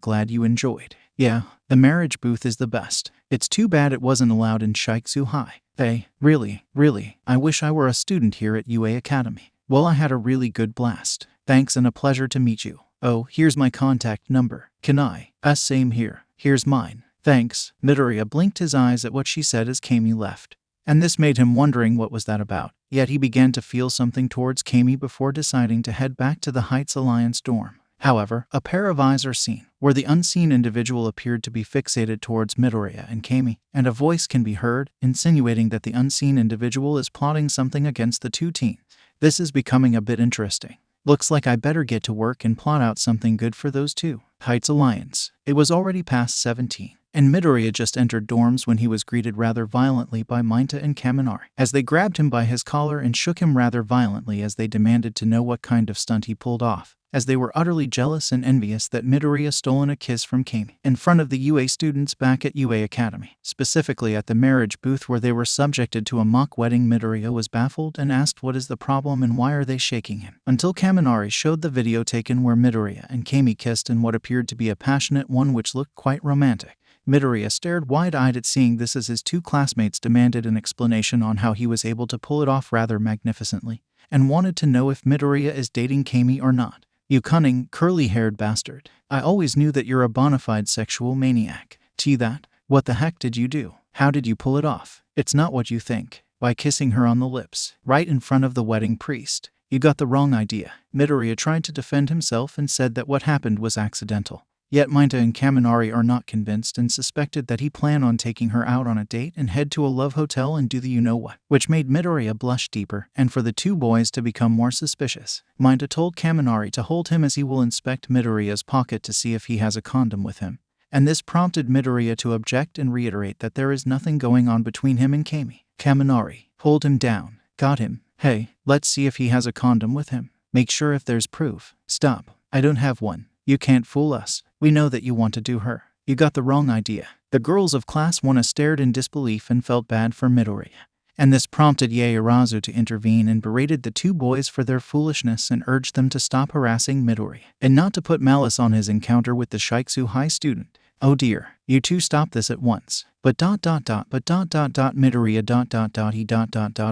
S1: Glad you enjoyed. Yeah, the marriage booth is the best. It's too bad it wasn't allowed in 𝗧𝗍𝗄. Hey, really, I wish I were a student here at UA Academy. Well, I had a really good blast. Thanks and a pleasure to meet you. Oh, here's my contact number. Can I? Same here. Here's mine. Thanks. Midoriya blinked his eyes at what she said as Camie left, and this made him wondering what was that about. Yet he began to feel something towards Camie before deciding to head back to the Heights Alliance dorm. However, a pair of eyes are seen, where the unseen individual appeared to be fixated towards Midoriya and Camie, and a voice can be heard, insinuating that the unseen individual is plotting something against the two teens. This is becoming a bit interesting. Looks like I better get to work and plot out something good for those two. Heights Alliance. It was already past 17, and Midoriya just entered dorms when he was greeted rather violently by 𝗵𝗃 and Kaminari, as they grabbed him by his collar and shook him rather violently as they demanded to know what kind of stunt he pulled off, as they were utterly jealous and envious that Midoriya stolen a kiss from Camie in front of the UA students back at UA Academy. Specifically at the marriage booth where they were subjected to a mock wedding, Midoriya was baffled and asked what is the problem and why are they shaking him, until Kaminari showed the video taken where Midoriya and Camie kissed in what appeared to be a passionate one which looked quite romantic. Midoriya stared wide-eyed at seeing this as his two classmates demanded an explanation on how he was able to pull it off rather magnificently, and wanted to know if Midoriya is dating Camie or not. You cunning, curly-haired bastard. I always knew that you're a bona fide sexual maniac. That? What the heck did you do? How did you pull it off? It's not what you think. By kissing her on the lips, right in front of the wedding priest. You got the wrong idea. Midoriya tried to defend himself and said that what happened was accidental. Yet 𝗵𝗃 and Kaminari are not convinced and suspected that he planned on taking her out on a date and head to a love hotel and do the you-know-what, which made Midoriya blush deeper, and for the two boys to become more suspicious. 𝗵𝗃 told Kaminari to hold him as he will inspect Midoriya's pocket to see if he has a condom with him, and this prompted Midoriya to object and reiterate that there is nothing going on between him and Camie. Kaminari, pulled him down, got him. Hey, let's see if he has a condom with him. Make sure if there's proof. Stop. I don't have one. You can't fool us. We know that you want to do her. You got the wrong idea. The girls of Class 1 stared in disbelief and felt bad for Midoriya. And this prompted Ieyasu to intervene and berated the two boys for their foolishness and urged them to stop harassing Midoriya and not to put malice on his encounter with the 𝗧𝗍𝗄 student. Oh dear, you two stop this at once. But Midoriya he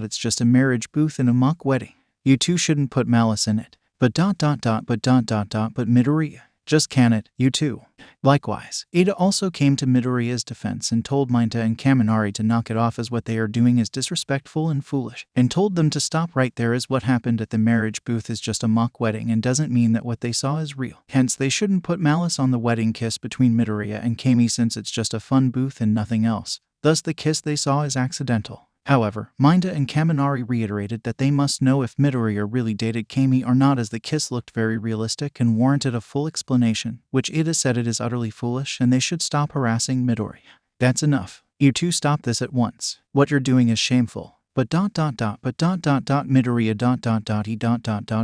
S1: it's just a marriage booth and a mock wedding. You two shouldn't put malice in it. But Midoriya, just can it, you two. Likewise, Ada also came to Midoriya's defense and told Minato and Kaminari to knock it off as what they are doing is disrespectful and foolish, and told them to stop right there as what happened at the marriage booth is just a mock wedding and doesn't mean that what they saw is real. Hence, they shouldn't put malice on the wedding kiss between Midoriya and Camie since it's just a fun booth and nothing else. Thus, the kiss they saw is accidental. However, Minato and Kaminari reiterated that they must know if Midoriya really dated Camie or not as the kiss looked very realistic and warranted a full explanation, which Ida said it is utterly foolish and they should stop harassing Midoriya. That's enough. You two stop this at once. What you're doing is shameful. But Midoriya he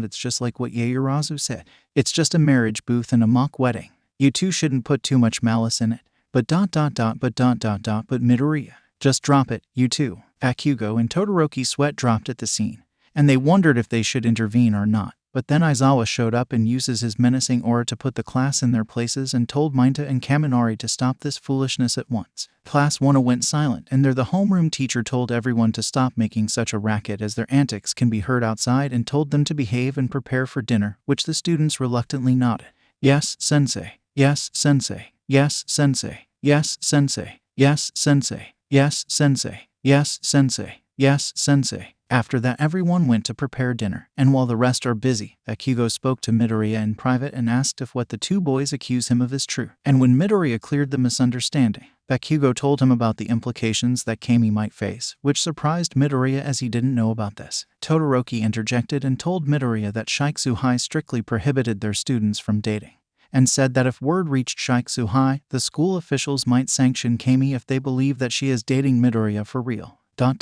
S1: it's just like what Ieyasu said. It's just a marriage booth and a mock wedding. You two shouldn't put too much malice in it. But Midoriya, just drop it, you two. Bakugo and Todoroki sweat dropped at the scene, and they wondered if they should intervene or not. But then Aizawa showed up and uses his menacing aura to put the class in their places and told Minato and Kaminari to stop this foolishness at once. Class 1 went silent, and the homeroom teacher told everyone to stop making such a racket as their antics can be heard outside and told them to behave and prepare for dinner, which the students reluctantly nodded. Yes, sensei. Yes, sensei. Yes, sensei. Yes, sensei. Yes, sensei. Yes, sensei. Yes, sensei. Yes, sensei. After that, everyone went to prepare dinner, and while the rest are busy, Bakugo spoke to Midoriya in private and asked if what the two boys accuse him of is true. And when Midoriya cleared the misunderstanding, Bakugo told him about the implications that Camie might face, which surprised Midoriya as he didn't know about this. Todoroki interjected and told Midoriya that 𝗧𝗍𝗄 strictly prohibited their students from dating, and said that if word reached 𝗧𝗍𝗄, the school officials might sanction Camie if they believe that she is dating Midoriya for real. And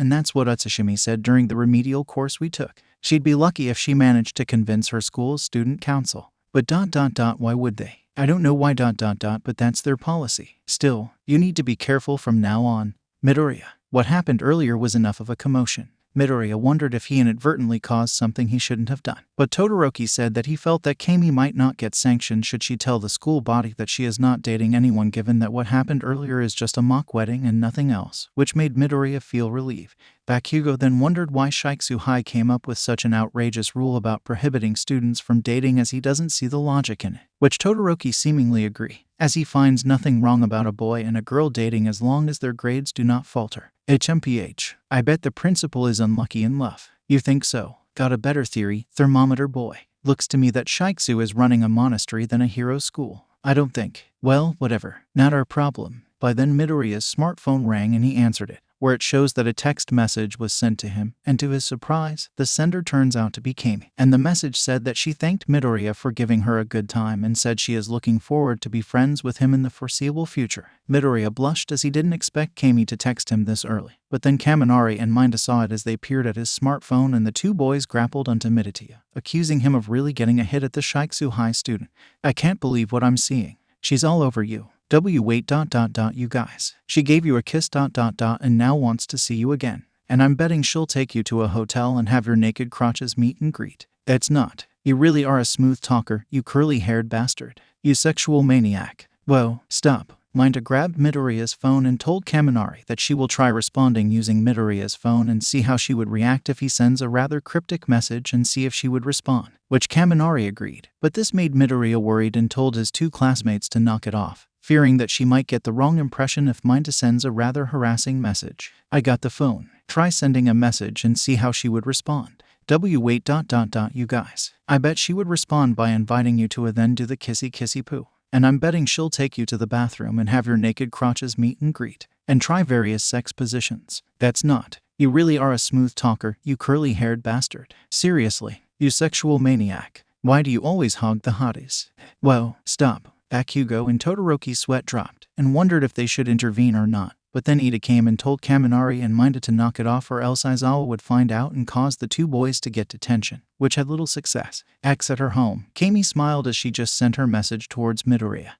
S1: that's what 𝗧𝗍𝗄𝗏 said during the remedial course we took. She'd be lucky if she managed to convince her school's student council. But why would they? I don't know why but that's their policy. Still, you need to be careful from now on. Midoriya, what happened earlier was enough of a commotion. Midoriya wondered if he inadvertently caused something he shouldn't have done. But Todoroki said that he felt that Camie might not get sanctioned should she tell the school body that she is not dating anyone given that what happened earlier is just a mock wedding and nothing else, which made Midoriya feel relieved. Bakugo then wondered why 𝗧𝗍𝗄𝗏 came up with such an outrageous rule about prohibiting students from dating as he doesn't see the logic in it, which Todoroki seemingly agree, as he finds nothing wrong about a boy and a girl dating as long as their grades do not falter. HMPH. I bet the principal is unlucky in love. You think so? Got a better theory, thermometer boy. Looks to me that 𝗧𝗍𝗄 is running a monastery than a hero school. I don't think. Well, whatever. Not our problem. By then Midoriya's smartphone rang and he answered it, where it shows that a text message was sent to him, and to his surprise, the sender turns out to be Camie. And the message said that she thanked Midoriya for giving her a good time and said she is looking forward to be friends with him in the foreseeable future. Midoriya blushed as he didn't expect Camie to text him this early. But then Kaminari and Minato saw it as they peered at his smartphone, and the two boys grappled onto Midoriya, accusing him of really getting a hit at the 𝗧𝗍𝗄𝗏 student. I can't believe what I'm seeing. She's all over you. Wait, you guys. She gave you a kiss, and now wants to see you again. And I'm betting she'll take you to a hotel and have your naked crotches meet and greet. That's not. You really are a smooth talker, you curly-haired bastard. You sexual maniac. Whoa, stop. Minato grabbed Midoriya's phone and told Kaminari that she will try responding using Midoriya's phone and see how she would react if he sends a rather cryptic message and see if she would respond, which Kaminari agreed. But this made Midoriya worried and told his two classmates to knock it off, fearing that she might get the wrong impression if Minato sends a rather harassing message. I got the phone. Try sending a message and see how she would respond. Wait, you guys. I bet she would respond by inviting you to a then do the kissy poo. And I'm betting she'll take you to the bathroom and have your naked crotches meet and greet, and try various sex positions. That's not. You really are a smooth talker, you curly-haired bastard. Seriously, you sexual maniac. Why do you always hog the hotties? Whoa, stop. Bakugo and Todoroki sweat dropped, and wondered if they should intervene or not. but then Ida came and told Kaminari and Minda to knock it off or else Aizawa would find out and cause the two boys to get detention, which had little success. At her home, Camie smiled as she just sent her message towards Midoriya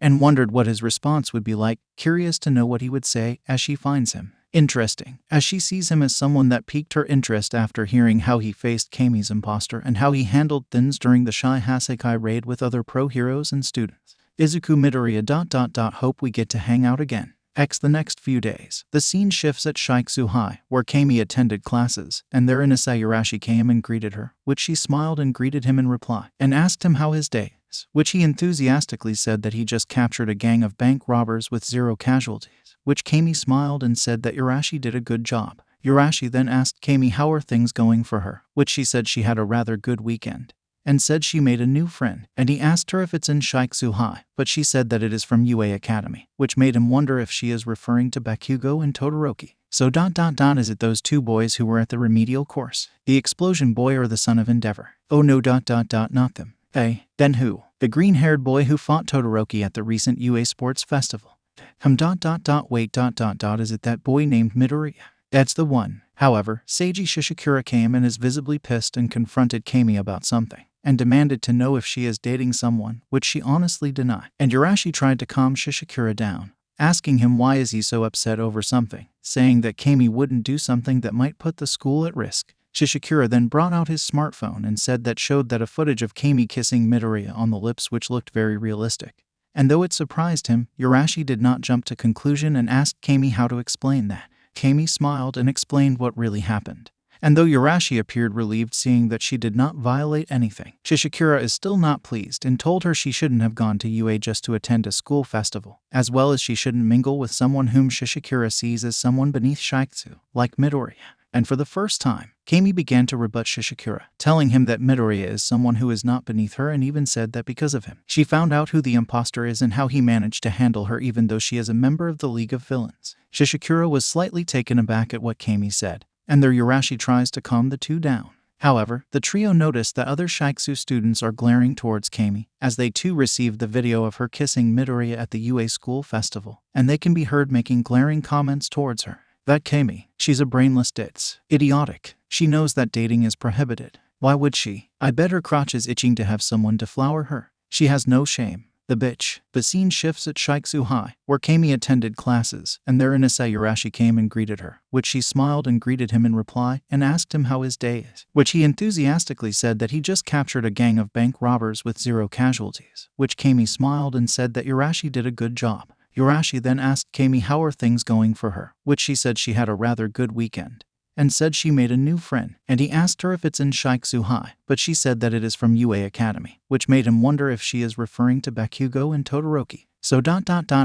S1: and wondered what his response would be like, curious to know what he would say as she finds him interesting, as she sees him as someone that piqued her interest after hearing how he faced Camie's imposter and how he handled things during the Shy Hasekai raid with other pro heroes and students. Izuku Midoriya ... Hope we get to hang out again. The next few days, the scene shifts at Shiksu High, where Camie attended classes, and there Sayarashi came and greeted her, which she smiled and greeted him in reply, and asked him how his day is, which he enthusiastically said that he just captured a gang of bank robbers with 0 casualties, which Camie smiled and said that Yarashi did a good job. Yarashi then asked Camie how are things going for her, which she said she had a rather good weekend, and said she made a new friend, and he asked her if it's in Shiksu High, but she said that it is from UA Academy, which made him wonder if she is referring to Bakugo and Todoroki. So ... is it those two boys who were at the remedial course? The explosion boy or the son of Endeavor? Oh no ... not them. Then who? The green-haired boy who fought Todoroki at the recent UA Sports Festival. Wait ... is it that boy named Midoriya? That's the one. However, Seiji Shishikura came and is visibly pissed and confronted Camie about something, and demanded to know if she is dating someone, which she honestly denied. And Yarashi tried to calm Shishikura down, asking him why is he so upset over something, saying that Camie wouldn't do something that might put the school at risk. Shishikura then brought out his smartphone and said that showed that a footage of Camie kissing Midoriya on the lips which looked very realistic. And though it surprised him, Yarashi did not jump to conclusion and asked Camie how to explain that. Camie smiled and explained what really happened. And though Yarashi appeared relieved seeing that she did not violate anything, Shishikura is still not pleased and told her she shouldn't have gone to UA just to attend a school festival, as well as she shouldn't mingle with someone whom Shishikura sees as someone beneath Shiksu, like Midoriya. And for the first time, Camie began to rebut Shishikura, telling him that Midoriya is someone who is not beneath her and even said that because of him, she found out who the imposter is and how he managed to handle her even though she is a member of the League of Villains. Shishikura was slightly taken aback at what Camie said, and their Yarashi tries to calm the two down. However, the trio noticed that other Shiksu students are glaring towards Camie, as they too received the video of her kissing Midoriya at the UA school festival, and they can be heard making glaring comments towards her. That Camie, she's a brainless ditz. Idiotic. She knows that dating is prohibited. Why would she? I bet her crotch is itching to have someone deflower her. She has no shame. The bitch. The scene shifts at Shiksu High, where Camie attended classes, and there Sayarashi came and greeted her, which she smiled and greeted him in reply, and asked him how his day is, which he enthusiastically said that he just captured a gang of bank robbers with 0 casualties, which Camie smiled and said that Yarashi did a good job. Yarashi then asked Camie how are things going for her, which she said she had a rather good weekend, and said she made a new friend, and he asked her if it's in Shiksu High, but she said that it is from UA Academy, which made him wonder if she is referring to Bakugo and Todoroki. So ...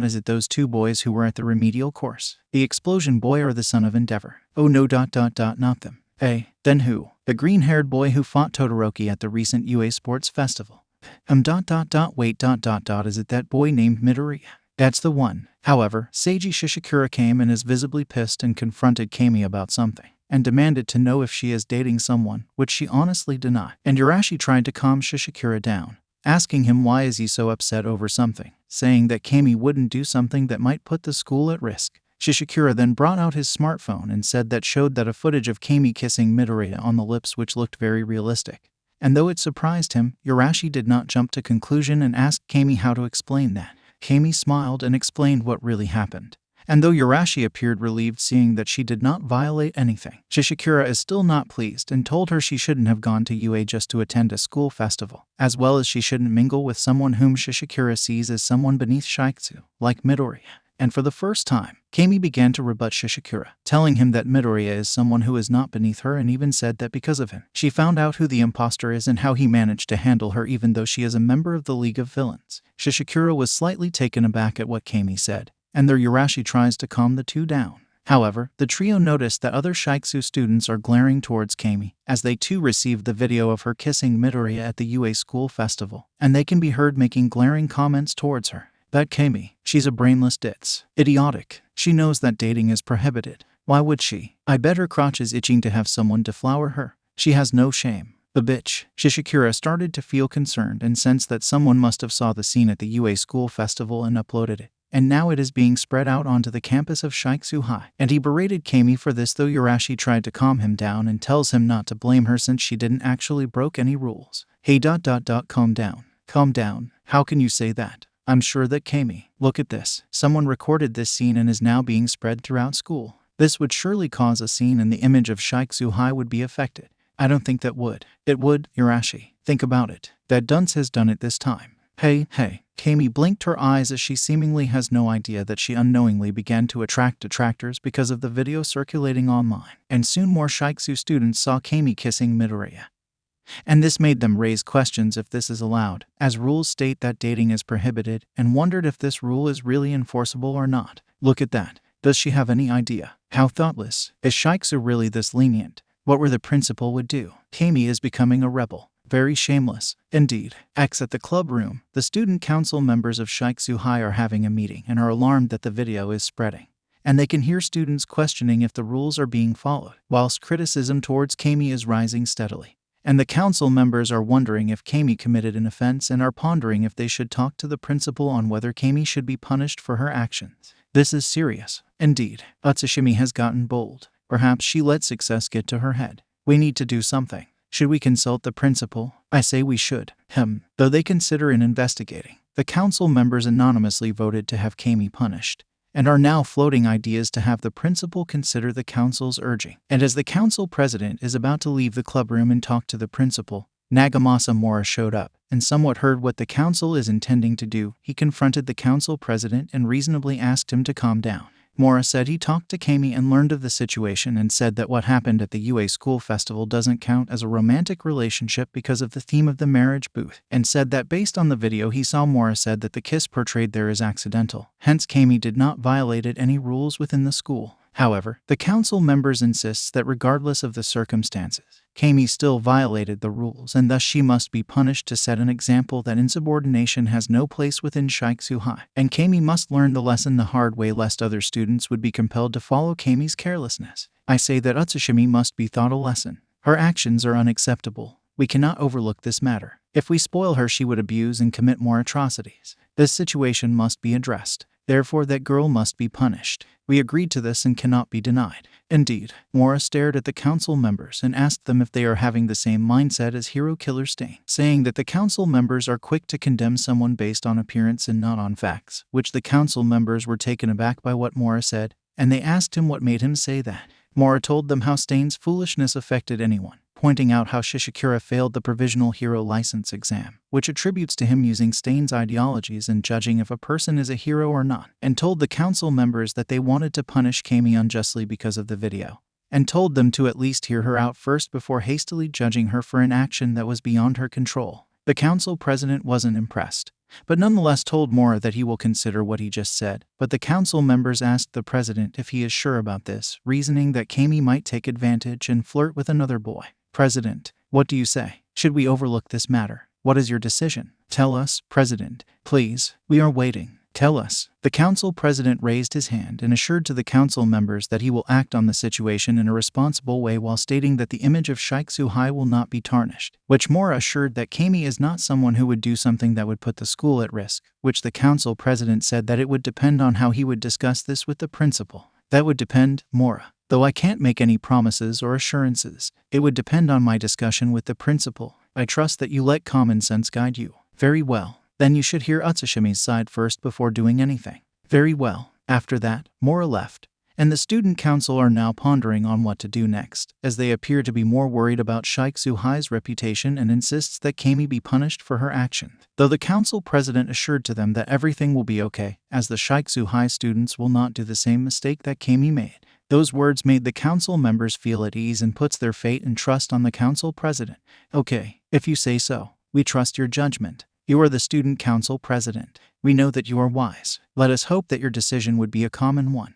S1: is it those two boys who were at the remedial course? The explosion boy or the son of Endeavor? Oh no ... not them. Then who? The green-haired boy who fought Todoroki at the recent UA Sports Festival. Wait ... is it that boy named Midoriya? That's the one. However, Seiji Shishikura came and is visibly pissed and confronted Camie about something, and demanded to know if she is dating someone, which she honestly denied. And Yarashi tried to calm Shishikura down, asking him why is he so upset over something, saying that Camie wouldn't do something that might put the school at risk. Shishikura then brought out his smartphone and said that showed that a footage of Camie kissing Midoriya on the lips which looked very realistic. And though it surprised him, Yarashi did not jump to conclusion and asked Camie how to explain that. Camie smiled and explained what really happened. And though Yarashi appeared relieved seeing that she did not violate anything, Shishikura is still not pleased and told her she shouldn't have gone to UA just to attend a school festival, as well as she shouldn't mingle with someone whom Shishikura sees as someone beneath Shiksu, like Midoriya. And for the first time, Camie began to rebut Shishikura, telling him that Midoriya is someone who is not beneath her and even said that because of him, she found out who the imposter is and how he managed to handle her even though she is a member of the League of Villains. Shishikura was slightly taken aback at what Camie said, and their Yarashi tries to calm the two down. However, the trio noticed that other Shiksu students are glaring towards Camie, as they too received the video of her kissing Midoriya at the UA school festival, and they can be heard making glaring comments towards her. That Camie, she's a brainless ditz. Idiotic. She knows that dating is prohibited. Why would she? I bet her crotch is itching to have someone deflower her. She has no shame. The bitch. Shishikura started to feel concerned and sensed that someone must have saw the scene at the UA school festival and uploaded it. and now it is being spread out onto the campus of 𝗧𝗵𝗲. And he berated Camie for this, though Urashi tried to calm him down and tells him not to blame her since she didn't actually broke any rules. Hey, calm down. Calm down. How can you say that? I'm sure that Camie. Look at this. Someone recorded this scene and is now being spread throughout school. This would surely cause a scene and the image of 𝗧𝗵𝗲 would be affected. I don't think that would. It would, Urashi. Think about it. That dunce has done it this time. Hey. Camie blinked her eyes as she seemingly has no idea that she unknowingly began to attract detractors because of the video circulating online. And soon more 𝗧𝗵𝗲 students saw Camie kissing 𝗵𝗃. And this made them raise questions if this is allowed, as rules state that dating is prohibited, and wondered if this rule is really enforceable or not. Look at that. Does she have any idea? How thoughtless. Is 𝗧𝗵𝗲 really this lenient? What were the principal would do? Camie is becoming a rebel. Very shameless. Indeed. At the club room, the student council members of 𝗧𝗵𝗲 are having a meeting and are alarmed that the video is spreading. And they can hear students questioning if the rules are being followed, whilst criticism towards Camie is rising steadily. And the council members are wondering if Camie committed an offense and are pondering if they should talk to the principal on whether Camie should be punished for her actions. This is serious. Indeed. 𝗧𝗵𝗲 has gotten bold. Perhaps she let success get to her head. We need to do something. Should we consult the principal? I say we should. Though they consider investigating. The council members anonymously voted to have Camie punished, and are now floating ideas to have the principal consider the council's urging. And as the council president is about to leave the clubroom and talk to the principal, 𝗂𝗵𝗲 showed up, and somewhat heard what the council is intending to do. He confronted the council president and reasonably asked him to calm down. 𝗵𝗲 said he talked to Camie and learned of the situation and said that what happened at the UA school festival doesn't count as a romantic relationship because of the theme of the marriage booth, and said that based on the video he saw, 𝗵𝗲 said that the kiss portrayed there is accidental. Hence Camie did not violate any rules within the school. However, the council members insists that regardless of the circumstances, Camie still violated the rules and thus she must be punished to set an example that insubordination has no place within 𝗧𝗵𝗲. And Camie must learn the lesson the hard way lest other students would be compelled to follow Camie's carelessness. I say that 𝗧𝗵𝗲 must be taught a lesson. Her actions are unacceptable. We cannot overlook this matter. If we spoil her, she would abuse and commit more atrocities. This situation must be addressed. Therefore that girl must be punished. We agreed to this and cannot be denied. Indeed. 𝗵𝗲 stared at the council members and asked them if they are having the same mindset as hero killer Stain, saying that the council members are quick to condemn someone based on appearance and not on facts, which the council members were taken aback by what 𝗵𝗲 said, and they asked him what made him say that. 𝗵𝗲 told them how Stain's foolishness affected anyone, pointing out how 𝗧𝗵𝗲 failed the provisional hero license exam, which attributes to him using Stain's ideologies and judging if a person is a hero or not, and told the council members that they wanted to punish Camie unjustly because of the video, and told them to at least hear her out first before hastily judging her for an action that was beyond her control. The council president wasn't impressed, but nonetheless told 𝗵𝗲 that he will consider what he just said. But the council members asked the president if he is sure about this, reasoning that Camie might take advantage and flirt with another boy. President, what do you say? Should we overlook this matter? What is your decision? Tell us, President. Please, we are waiting. Tell us. The council president raised his hand and assured to the council members that he will act on the situation in a responsible way while stating that the image of 𝗧𝗵𝗲 will not be tarnished, which 𝗵𝗲 assured that Camie is not someone who would do something that would put the school at risk, which the council president said that it would depend on how he would discuss this with the principal. That would depend, 𝗵𝗲. Though I can't make any promises or assurances, it would depend on my discussion with the principal. I trust that you let common sense guide you. Very well. Then you should hear 𝗧𝗵𝗲's side first before doing anything. Very well. After that, 𝗵𝗲 left, and the student council are now pondering on what to do next, as they appear to be more worried about 𝗧𝗵𝗲's reputation and insists that Camie be punished for her actions. Though the council president assured to them that everything will be okay, as the 𝗧𝗵𝗲 students will not do the same mistake that Camie made. Those words made the council members feel at ease and puts their fate and trust on the council president. Okay, if you say so, we trust your judgment. You are the student council president. We know that you are wise. Let us hope that your decision would be a common one.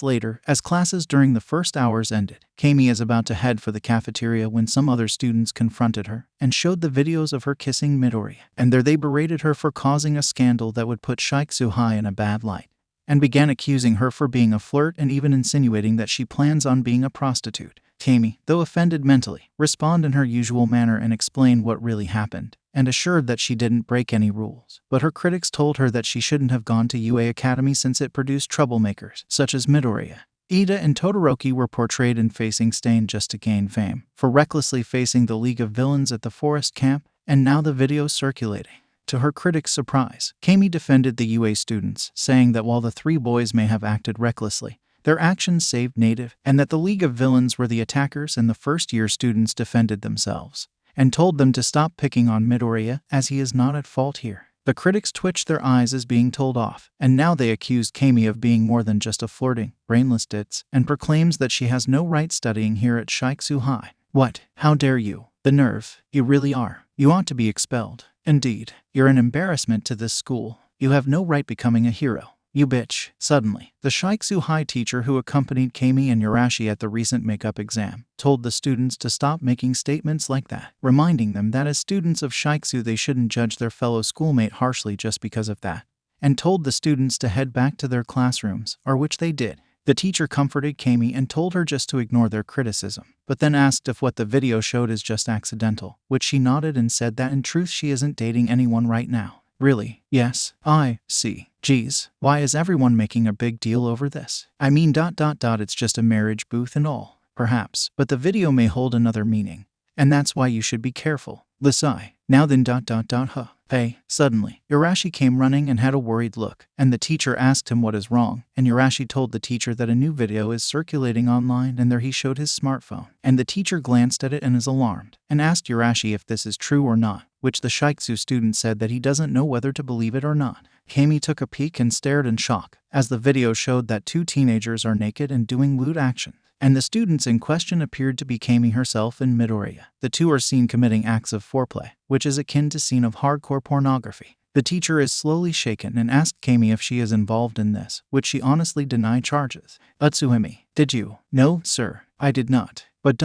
S1: Later, as classes during the first hours ended, Camie is about to head for the cafeteria when some other students confronted her and showed the videos of her kissing 𝗵𝗃, and there they berated her for causing a scandal that would put 𝗧𝗵𝗲 in a bad light, and began accusing her for being a flirt and even insinuating that she plans on being a prostitute. Camie, though offended mentally, responded in her usual manner and explained what really happened. and assured that she didn't break any rules. But her critics told her that she shouldn't have gone to UA Academy since it produced troublemakers, such as Midoriya. Iida and Todoroki were portrayed in facing Stain just to gain fame, for recklessly facing the League of Villains at the forest camp, and now the video's circulating. To her critics' surprise, Camie defended the UA students, saying that while the three boys may have acted recklessly, their actions saved Native, and that the League of Villains were the attackers and the first-year students defended themselves, and told them to stop picking on Midoriya as he is not at fault here. The critics twitched their eyes as being told off, and now they accused Camie of being more than just a flirting, brainless ditz, and proclaims that she has no right studying here at 𝗧𝗵𝗲. What? How dare you? The nerve. You really are. You ought to be expelled. Indeed. You're an embarrassment to this school. You have no right becoming a hero. You bitch. Suddenly, the 𝗧𝗵𝗲 teacher who accompanied Camie and Urashi at the recent makeup exam told the students to stop making statements like that, reminding them that as students of 𝗧𝗵𝗲 they shouldn't judge their fellow schoolmate harshly just because of that, and told the students to head back to their classrooms, or which they did. The teacher comforted Camie and told her just to ignore their criticism, but then asked if what the video showed is just accidental, which she nodded and said that in truth she isn't dating anyone right now. Really? Yes. I see. Geez, why is everyone making a big deal over this? I mean ... it's just a marriage booth and all, perhaps, but the video may hold another meaning, and that's why you should be careful. Lasai. Now then ... huh. Hey, suddenly, Urashi came running and had a worried look, and the teacher asked him what is wrong, and Urashi told the teacher that a new video is circulating online and there he showed his smartphone, and the teacher glanced at it and is alarmed, and asked Urashi if this is true or not, which the 𝗧𝗵𝗲 student said that he doesn't know whether to believe it or not. Camie took a peek and stared in shock, as the video showed that two teenagers are naked and doing lewd actions, and the students in question appeared to be Camie herself and Midoriya. The two are seen committing acts of foreplay, which is akin to scene of hardcore pornography. The teacher is slowly shaken and asked Camie if she is involved in this, which she honestly denied charges. 𝗧𝗵𝗲, did you? No, sir, I did not. But ...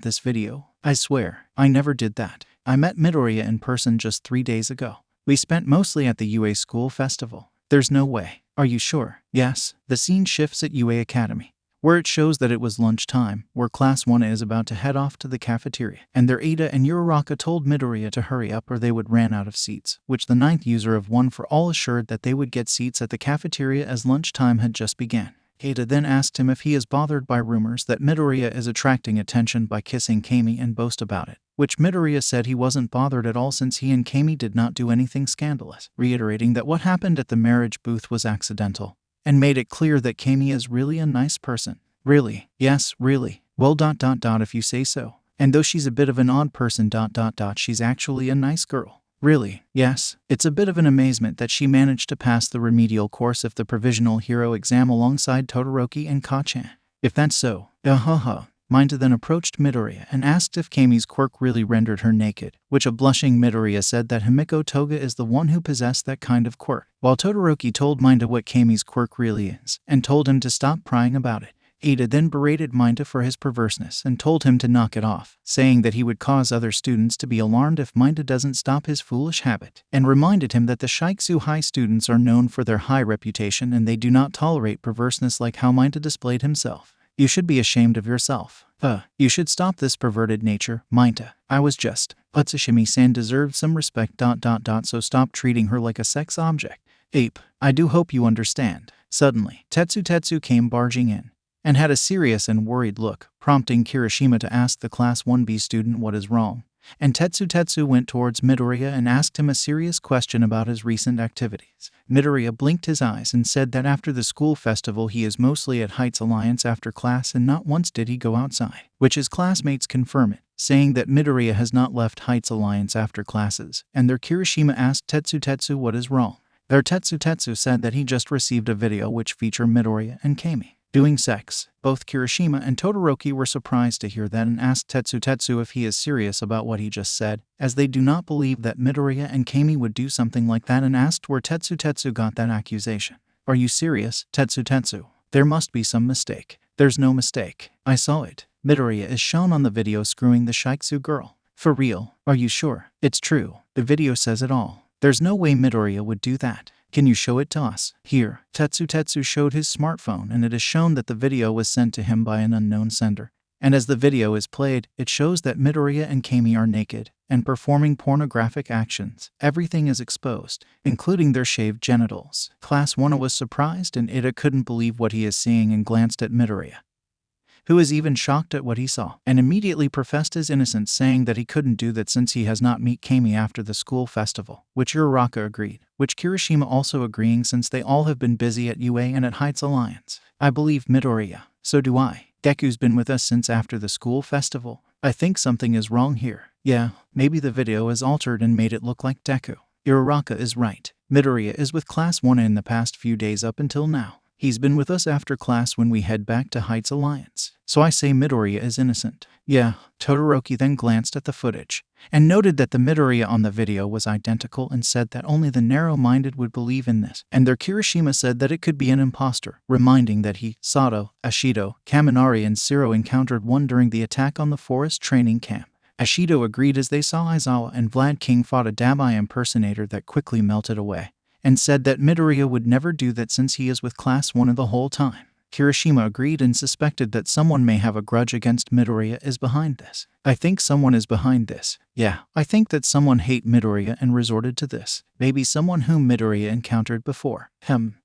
S1: this video, I swear, I never did that. I met Midoriya in person just 3 days ago. We spent mostly at the UA school festival. There's no way. Are you sure? Yes. The scene shifts at UA Academy, where it shows that it was lunchtime, where Class 1 is about to head off to the cafeteria, and their Iida and Uraraka told Midoriya to hurry up or they would ran out of seats, which the 9th user of One for All assured that they would get seats at the cafeteria as lunchtime had just begun. Iida then asked him if he is bothered by rumors that Midoriya is attracting attention by kissing Camie and boast about it, which Midoriya said he wasn't bothered at all since he and Camie did not do anything scandalous, reiterating that what happened at the marriage booth was accidental, and made it clear that Camie is really a nice person. Really? Yes, really. Well ... if you say so. And though she's a bit of an odd person ... she's actually a nice girl. Really? Yes. It's a bit of an amazement that she managed to pass the remedial course of the provisional hero exam alongside Todoroki and Ka-chan. If that's so, Minta then approached Midoriya and asked if Camie's quirk really rendered her naked, which a blushing Midoriya said that Himiko Toga is the one who possessed that kind of quirk, while Todoroki told Minta what Camie's quirk really is, and told him to stop prying about it. Iida then berated Minta for his perverseness and told him to knock it off, saying that he would cause other students to be alarmed if Minta doesn't stop his foolish habit, and reminded him that the 𝗧𝗵𝗲 students are known for their high reputation and they do not tolerate perverseness like how Minta displayed himself. You should be ashamed of yourself. You should stop this perverted nature, Minta. I was just. 𝗧𝗵𝗲san deserved some respect ... so stop treating her like a sex object. Ape, I do hope you understand. Suddenly, Tetsu came barging in, and had a serious and worried look, prompting Kirishima to ask the Class 1B student what is wrong. And Tetsu went towards Midoriya and asked him a serious question about his recent activities. Midoriya blinked his eyes and said that after the school festival he is mostly at Heights Alliance after class and not once did he go outside, which his classmates confirm it, saying that Midoriya has not left Heights Alliance after classes, and their Kirishima asked Tetsu what is wrong. Their Tetsu said that he just received a video which featured Midoriya and Camie doing sex. Both Kirishima and Todoroki were surprised to hear that and asked Tetsu if he is serious about what he just said, as they do not believe that Midoriya and Camie would do something like that, and asked where Tetsu got that accusation. Are you serious, Tetsu? There must be some mistake. There's no mistake. I saw it. Midoriya is shown on the video screwing the 𝗧𝗵𝗲 girl. For real? Are you sure? It's true. The video says it all. There's no way Midoriya would do that. Can you show it to us? Here, Tetsu showed his smartphone and it is shown that the video was sent to him by an unknown sender, and as the video is played, it shows that Midoriya and Camie are naked and performing pornographic actions. Everything is exposed, including their shaved genitals. Class 1 was surprised and 𝐻𝐸 couldn't believe what he is seeing and glanced at Midoriya, who is even shocked at what he saw, and immediately professed his innocence, saying that he couldn't do that since he has not met Camie after the school festival, which 𝗃𝗧𝗏 agreed, which Kirishima also agreeing since they all have been busy at UA and at Heights Alliance. I believe Midoriya. So do I. Deku's been with us since after the school festival. I think something is wrong here. Yeah, maybe the video is altered and made it look like Deku. 𝗃𝗧𝗏 is right. Midoriya is with Class 1 in the past few days up until now. He's been with us after class when we head back to Heights Alliance. So I say Midoriya is innocent. Yeah. Todoroki then glanced at the footage and noted that the Midoriya on the video was identical and said that only the narrow-minded would believe in this. And their Kirishima said that it could be an imposter, reminding that he, Sato, Ashido, Kaminari and Zero encountered one during the attack on the forest training camp. Ashido agreed as they saw Aizawa and Vlad King fought a 𝗳𝗲𝗍 impersonator that quickly melted away, and said that Midoriya would never do that since he is with Class 1 the whole time. Kirishima agreed and suspected that someone may have a grudge against Midoriya is behind this. I think someone is behind this. Yeah, I think that someone hate Midoriya and resorted to this. Maybe someone whom Midoriya encountered before.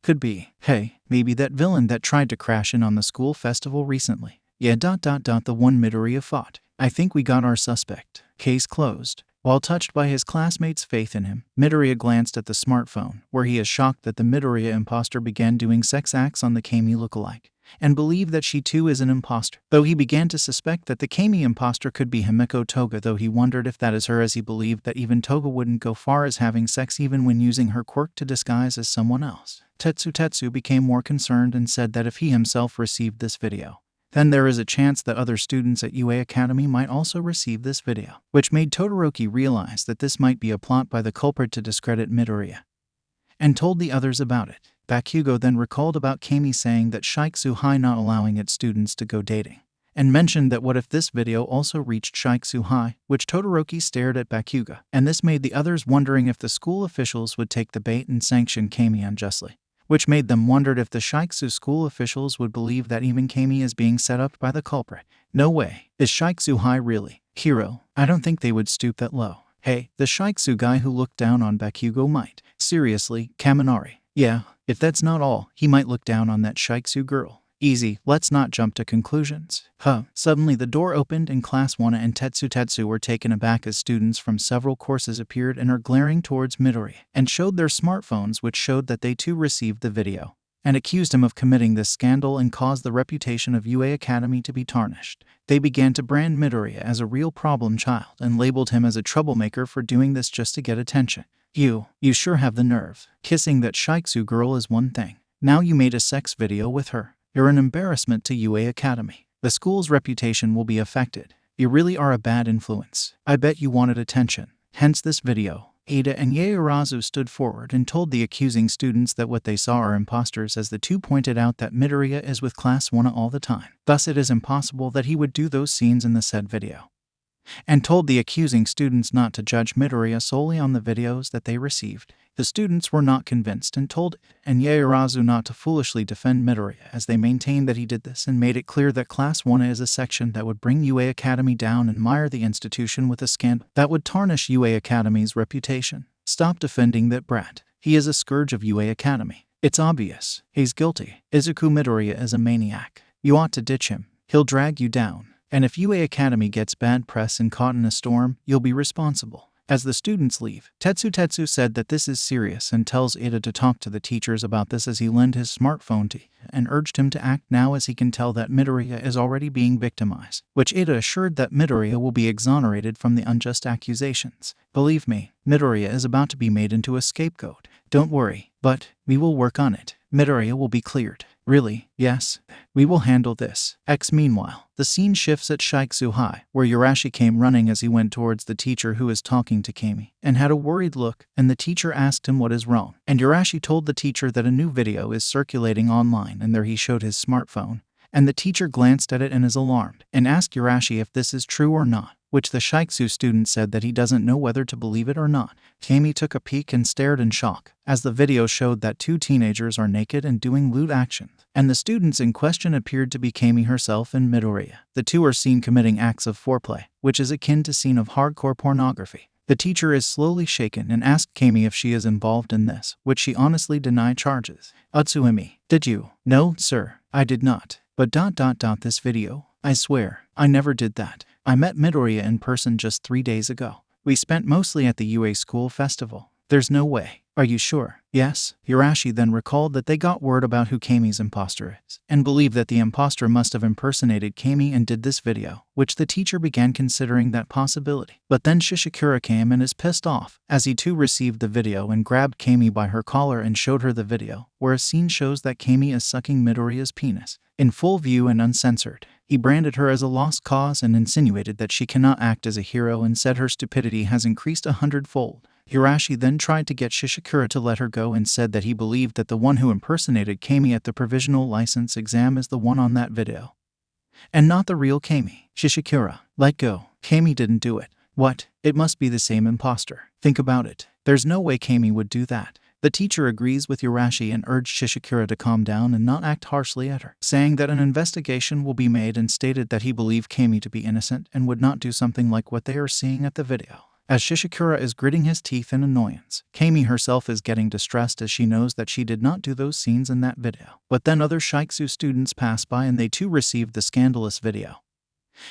S1: Could be. Hey, maybe that villain that tried to crash in on the school festival recently. Yeah, the one Midoriya fought. I think we got our suspect. Case closed. While touched by his classmates' faith in him, Midoriya glanced at the smartphone, where he is shocked that the Midoriya imposter began doing sex acts on the Camie lookalike, and believed that she too is an imposter. Though he began to suspect that the Camie imposter could be Himeko Toga, though he wondered if that is her, as he believed that even Toga wouldn't go far as having sex even when using her quirk to disguise as someone else. Tetsu became more concerned and said that if he himself received this video, then there is a chance that other students at UA Academy might also receive this video, which made Todoroki realize that this might be a plot by the culprit to discredit Midoriya, and told the others about it. Bakugo then recalled about Camie saying that 𝗍𝗂𝐻𝗍 not allowing its students to go dating, and mentioned that what if this video also reached 𝗍𝗂𝐻𝗍, which Todoroki stared at Bakugo, and this made the others wondering if the school officials would take the bait and sanction Camie unjustly, which made them wondered if the 𝗍𝗂𝐻𝗍 school officials would believe that even Camie is being set up by the culprit. No way. Is 𝗍𝗂𝐻𝗍 really hero? I don't think they would stoop that low. Hey, the 𝗍𝗂𝐻𝗍 guy who looked down on Bakugo might. Seriously, Kaminari. Yeah, if that's not all, he might look down on that 𝗍𝗂𝐻𝗍 girl. Easy, let's not jump to conclusions. Suddenly the door opened and Class 1 and Tetsu were taken aback as students from several courses appeared and are glaring towards Midoriya, and showed their smartphones, which showed that they too received the video, and accused him of committing this scandal and caused the reputation of UA Academy to be tarnished. They began to brand Midoriya as a real problem child and labeled him as a troublemaker for doing this just to get attention. You sure have the nerve. Kissing that 𝗍𝗂𝐻𝗍 girl is one thing. Now you made a sex video with her. You're an embarrassment to UA Academy. The school's reputation will be affected. You really are a bad influence. I bet you wanted attention. Hence this video. Ida and Yaoyorozu stood forward and told the accusing students that what they saw are imposters, as the two pointed out that Midoriya is with Class 1 all the time. Thus it is impossible that he would do those scenes in the said video, and told the accusing students not to judge Midoriya solely on the videos that they received. The students were not convinced and told and Yaoyorozu not to foolishly defend Midoriya, as they maintained that he did this and made it clear that Class 1 is a section that would bring UA Academy down and mire the institution with a scandal that would tarnish UA Academy's reputation. Stop defending that brat. He is a scourge of UA Academy. It's obvious. He's guilty. Izuku Midoriya is a maniac. You ought to ditch him. He'll drag you down. And if UA Academy gets bad press and caught in a storm, you'll be responsible. As the students leave, Tetsu said that this is serious and tells Ida to talk to the teachers about this, as he lent his smartphone to and urged him to act now, as he can tell that Midoriya is already being victimized, which Ida assured that Midoriya will be exonerated from the unjust accusations. Believe me, Midoriya is about to be made into a scapegoat. Don't worry, but we will work on it. Midoriya will be cleared. Really? Yes. We will handle this. Meanwhile, the scene shifts at 𝗍𝗂𝐻𝗍, where Urashi came running as he went towards the teacher who is talking to Camie, and had a worried look, and the teacher asked him what is wrong. And Urashi told the teacher that a new video is circulating online, and there he showed his smartphone, And the teacher glanced at it and is alarmed, and asked Urashi if this is true or not, which the 𝗧𝗪𝗂 student said that he doesn't know whether to believe it or not. Camie took a peek and stared in shock, as the video showed that two teenagers are naked and doing lewd actions, and the students in question appeared to be Camie herself and Midoriya. The two are seen committing acts of foreplay, which is akin to scene of hardcore pornography. The teacher is slowly shaken and asked Camie if she is involved in this, which she honestly denied charges. 𝗬𝗵𝗲, did you? No, sir, I did not. But this video, I swear, I never did that. I met Midoriya in person just 3 days ago. We spent mostly at the UA school festival. There's no way. Are you sure? Yes. Urashi then recalled that they got word about who Camie's imposter is, and believed that the imposter must have impersonated Camie and did this video, which the teacher began considering that possibility. But then Shishikura came and is pissed off, as he too received the video and grabbed Camie by her collar and showed her the video, where a scene shows that Camie is sucking Midoriya's penis. In full view and uncensored, he branded her as a lost cause and insinuated that she cannot act as a hero and said her stupidity has increased 100-fold. Urashi then tried to get Shishikura to let her go and said that he believed that the one who impersonated Camie at the provisional license exam is the one on that video, and not the real Camie. Shishikura, let go. Camie didn't do it. What? It must be the same imposter. Think about it. There's no way Camie would do that. The teacher agrees with Urashi and urged Shishikura to calm down and not act harshly at her, saying that an investigation will be made, and stated that he believed Camie to be innocent and would not do something like what they are seeing at the video. As Shishikura is gritting his teeth in annoyance, Camie herself is getting distressed as she knows that she did not do those scenes in that video. But then other 𝗧𝗪𝗂 students pass by and they too received the scandalous video,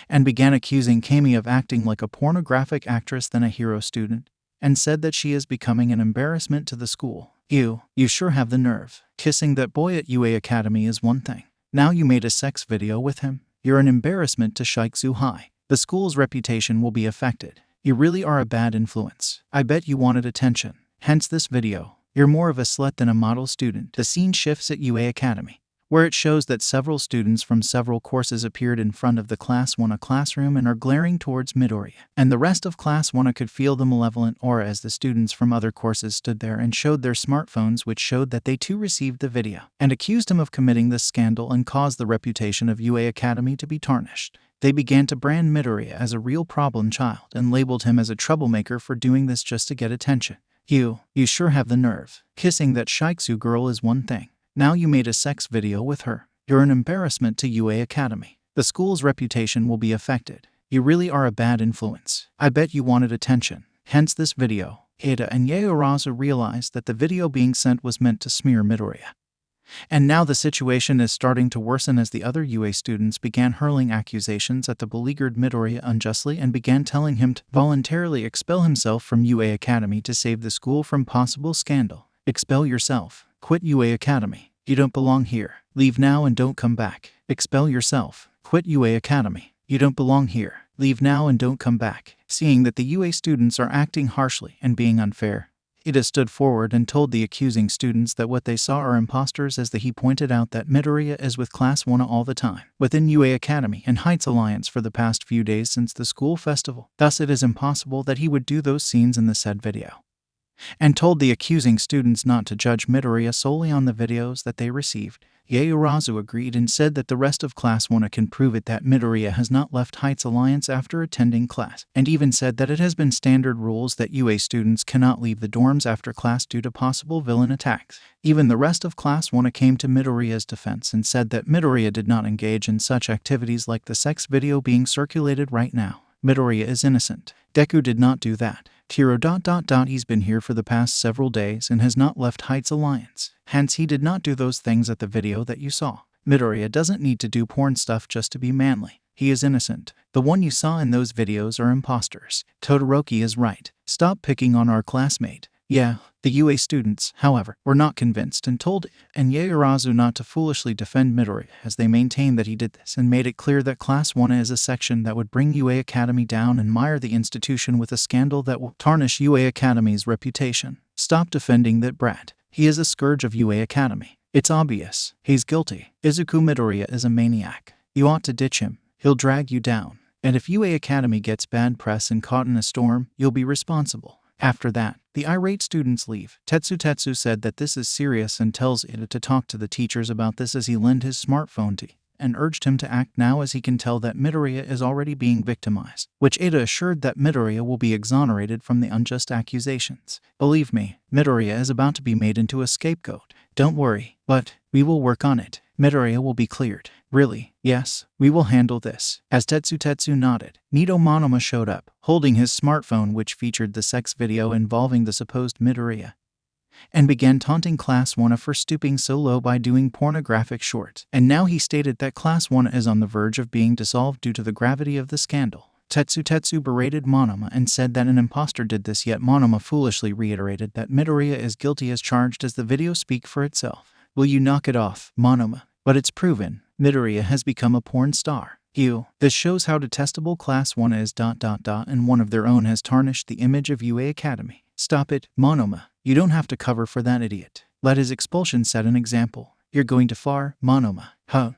S1: and began accusing Camie of acting like a pornographic actress than a hero student, and said that she is becoming an embarrassment to the school. You sure have the nerve. Kissing that boy at UA Academy is one thing. Now you made a sex video with him. You're an embarrassment to 𝗧𝗪𝗂 High. The school's reputation will be affected. You really are a bad influence. I bet you wanted attention. Hence this video. You're more of a slut than a model student. The scene shifts at UA Academy, where it shows that several students from several courses appeared in front of the Class 1A classroom and are glaring towards Midoriya. And the rest of Class 1A could feel the malevolent aura as the students from other courses stood there and showed their smartphones, which showed that they too received the video, and accused him of committing this scandal and caused the reputation of UA Academy to be tarnished. They began to brand Midoriya as a real problem child and labeled him as a troublemaker for doing this just to get attention. You sure have the nerve. Kissing that 𝗧𝗪𝗂 girl is one thing. Now you made a sex video with her. You're an embarrassment to UA Academy. The school's reputation will be affected. You really are a bad influence. I bet you wanted attention. Hence this video. Ida and Yaoyorozu realized that the video being sent was meant to smear Midoriya. And now the situation is starting to worsen as the other UA students began hurling accusations at the beleaguered Midoriya unjustly and began telling him to voluntarily expel himself from UA Academy to save the school from possible scandal. Expel yourself. Quit UA Academy. You don't belong here. Leave now and don't come back. Expel yourself. Quit UA Academy. You don't belong here. Leave now and don't come back. Seeing that the UA students are acting harshly and being unfair, Ida stood forward and told the accusing students that what they saw are imposters, as he pointed out that Midoriya is with Class 1A all the time, within UA Academy and 𝗬𝗏𝗄 Alliance for the past few days since the school festival. Thus it is impossible that he would do those scenes in the said video. And told the accusing students not to judge Midoriya solely on the videos that they received. Yaoyorozu agreed and said that the rest of Class 1A can prove it that Midoriya has not left 𝗬𝗏𝗄 Alliance after attending class, and even said that it has been standard rules that UA students cannot leave the dorms after class due to possible villain attacks. Even the rest of Class 1A came to Midoriya's defense and said that Midoriya did not engage in such activities like the sex video being circulated right now. Midoriya is innocent. Deku did not do that. He's been here for the past several days and has not left 𝗬𝗏𝗄 Alliance. Hence he did not do those things at the video that you saw. Midoriya doesn't need to do porn stuff just to be manly. He is innocent. The one you saw in those videos are imposters. Todoroki is right. Stop picking on our classmate. Yeah, the UA students, however, were not convinced and told and Yaoyorozu not to foolishly defend Midoriya, as they maintained that he did this and made it clear that Class 1A is a section that would bring UA Academy down and mire the institution with a scandal that will tarnish UA Academy's reputation. Stop defending that brat. He is a scourge of UA Academy. It's obvious. He's guilty. Izuku Midoriya is a maniac. You ought to ditch him. He'll drag you down. And if UA Academy gets bad press and caught in a storm, you'll be responsible. After that, the irate students leave. Tetsu said that this is serious and tells Ida to talk to the teachers about this as he lent his smartphone to and urged him to act now as he can tell that Midoriya is already being victimized, which Ida assured that Midoriya will be exonerated from the unjust accusations. Believe me, Midoriya is about to be made into a scapegoat. Don't worry, but we will work on it. Midoriya will be cleared. Really? Yes, we will handle this. As 𝗧𝗧𝗧 nodded, Nito Monoma showed up, holding his smartphone which featured the sex video involving the supposed Midoriya, and began taunting Class 1 for stooping so low by doing pornographic shorts. And now he stated that Class 1 is on the verge of being dissolved due to the gravity of the scandal. 𝗧𝗧𝗧 berated Monoma and said that an imposter did this, yet Monoma foolishly reiterated that Midoriya is guilty as charged as the video speak for itself. Will you knock it off, Monoma? But it's proven. Midoriya has become a porn star. This shows how detestable Class 1 is ... and one of their own has tarnished the image of UA Academy. Stop it, Monoma. You don't have to cover for that idiot. Let his expulsion set an example. You're going too far, Monoma.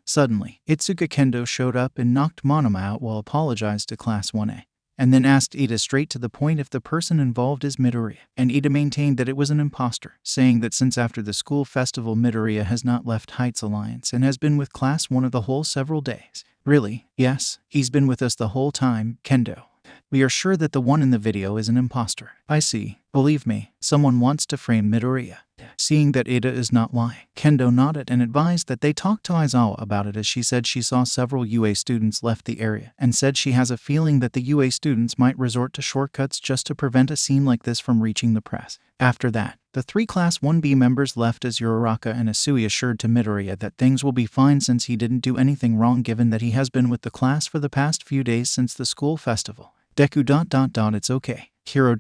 S1: Suddenly, Itsuka Kendo showed up and knocked Monoma out while apologized to Class 1A, and then asked Ida straight to the point if the person involved is Midoriya. And Ida maintained that it was an imposter, saying that since after the school festival Midoriya has not left Heights Alliance and has been with Class 1 of the whole several days. Really? Yes, he's been with us the whole time, Kendo. We are sure that the one in the video is an imposter. I see. Believe me, someone wants to frame Midoriya. Seeing that Ida is not lying, Kendo nodded and advised that they talk to Aizawa about it, as she said she saw several UA students left the area and said she has a feeling that the UA students might resort to shortcuts just to prevent a scene like this from reaching the press. After that, the 3 Class 1B members left as Uraraka and Asui assured to Midoriya that things will be fine since he didn't do anything wrong given that he has been with the class for the past few days since the school festival. Deku ... It's okay. Hiro ...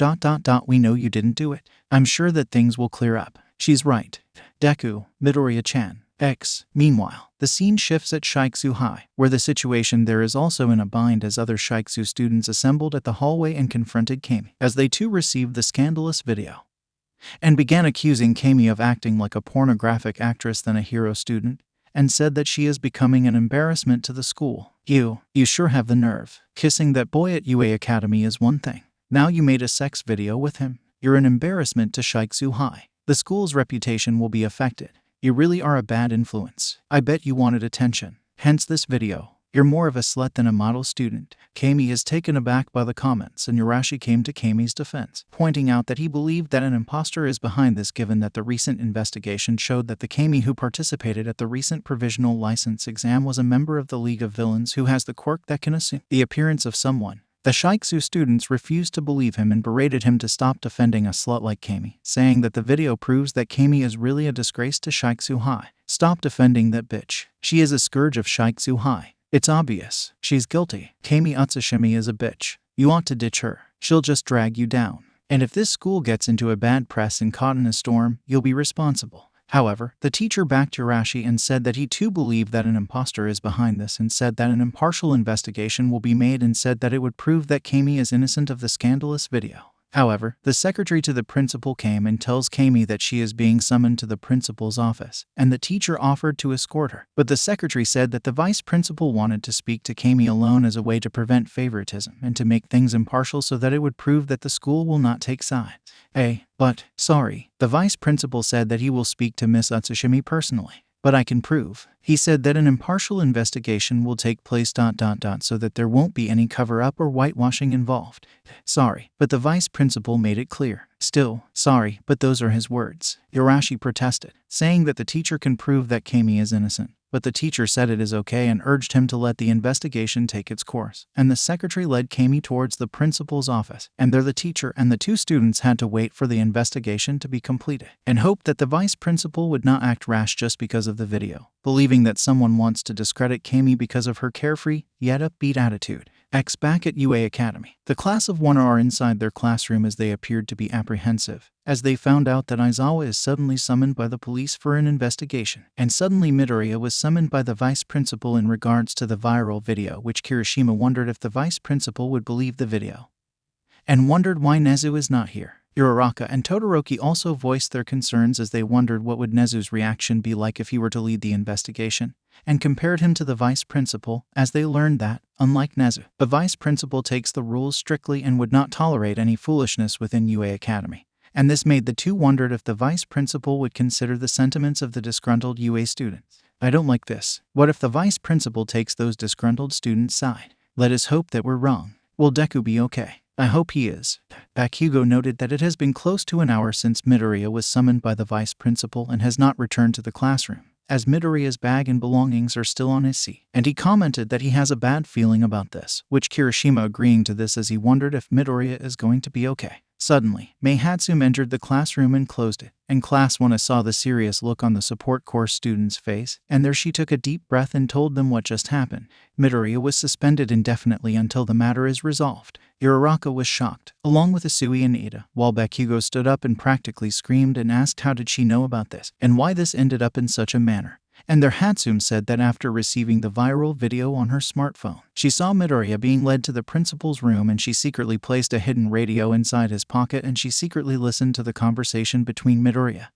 S1: We know you didn't do it. I'm sure that things will clear up. She's right. Deku, Midoriya-chan. Meanwhile, the scene shifts at 𝗧𝗪𝗏 High, where the situation there is also in a bind as other 𝗧𝗪𝗏 students assembled at the hallway and confronted Camie, as they too received the scandalous video, and began accusing Camie of acting like a pornographic actress than a hero student, and said that she is becoming an embarrassment to the school. You sure have the nerve. Kissing that boy at UA Academy is one thing. Now you made a sex video with him. You're an embarrassment to 𝗧𝗪𝗏 High. The school's reputation will be affected. You really are a bad influence. I bet you wanted attention. Hence this video. You're more of a slut than a model student. Camie is taken aback by the comments, and Urashi came to Camie's defense, pointing out that he believed that an imposter is behind this given that the recent investigation showed that the Camie who participated at the recent provisional license exam was a member of the League of Villains who has the quirk that can assume the appearance of someone. The 𝗧𝗪𝗏 students refused to believe him and berated him to stop defending a slut like Camie, saying that the video proves that Camie is really a disgrace to 𝗧𝗪𝗏 High. Stop defending that bitch. She is a scourge of 𝗧𝗪𝗏 High. It's obvious. She's guilty. Camie 𝗧𝗪𝗏 is a bitch. You ought to ditch her. She'll just drag you down. And if this school gets into a bad press and caught in a storm, you'll be responsible. However, the teacher backed Urashi and said that he too believed that an imposter is behind this and said that an impartial investigation will be made and said that it would prove that Camie is innocent of the scandalous video. However, the secretary to the principal came and tells Camie that she is being summoned to the principal's office, and the teacher offered to escort her. But the secretary said that the vice principal wanted to speak to Camie alone as a way to prevent favoritism and to make things impartial so that it would prove that the school will not take sides. But, sorry, the vice principal said that he will speak to Miss 𝗧𝗪𝗏 personally. But I can prove. He said that an impartial investigation will take place ... so that there won't be any cover-up or whitewashing involved. Sorry, but the vice principal made it clear. Still, sorry, but those are his words. Urashi protested, saying that the teacher can prove that Camie is innocent. But the teacher said it is okay and urged him to let the investigation take its course. And the secretary led Camie towards the principal's office, and there the teacher and the 2 students had to wait for the investigation to be completed, and hoped that the vice principal would not act rash just because of the video, believing that someone wants to discredit Camie because of her carefree, yet upbeat attitude. Back at UA Academy, the class of 1 are inside their classroom as they appeared to be apprehensive, as they found out that Aizawa is suddenly summoned by the police for an investigation, and suddenly Midoriya was summoned by the vice principal in regards to the viral video, which Kirishima wondered if the vice principal would believe the video, and wondered why Nezu is not here. Uraraka and Todoroki also voiced their concerns as they wondered what would Nezu's reaction be like if he were to lead the investigation, and compared him to the vice principal, as they learned that, unlike Nezu, the vice principal takes the rules strictly and would not tolerate any foolishness within UA Academy. And this made the 2 wondered if the vice principal would consider the sentiments of the disgruntled UA students. I don't like this. What if the vice principal takes those disgruntled students' side? Let us hope that we're wrong. Will Deku be okay? I hope he is. 𝗵𝘃𝗀𝗄 noted that it has been close to an hour since Midoriya was summoned by the vice principal and has not returned to the classroom, as Midoriya's bag and belongings are still on his seat. And he commented that he has a bad feeling about this, which Kirishima agreeing to this as he wondered if Midoriya is going to be okay. Suddenly, 𝗵𝘃𝗀𝗄 entered the classroom and closed it, and Class 1A saw the serious look on the support course student's face, and there she took a deep breath and told them what just happened. Midoriya was suspended indefinitely until the matter is resolved. Uraraka was shocked, along with Asui and Ida, while 𝗵𝘃𝗀𝗄 stood up and practically screamed and asked how did she know about this, and why this ended up in such a manner. And their 𝗵𝘃𝗀𝗄 said that after receiving the viral video on her smartphone, she saw Midoriya being led to the principal's room and she secretly placed a hidden radio inside his pocket and she secretly listened to the conversation between Midoriya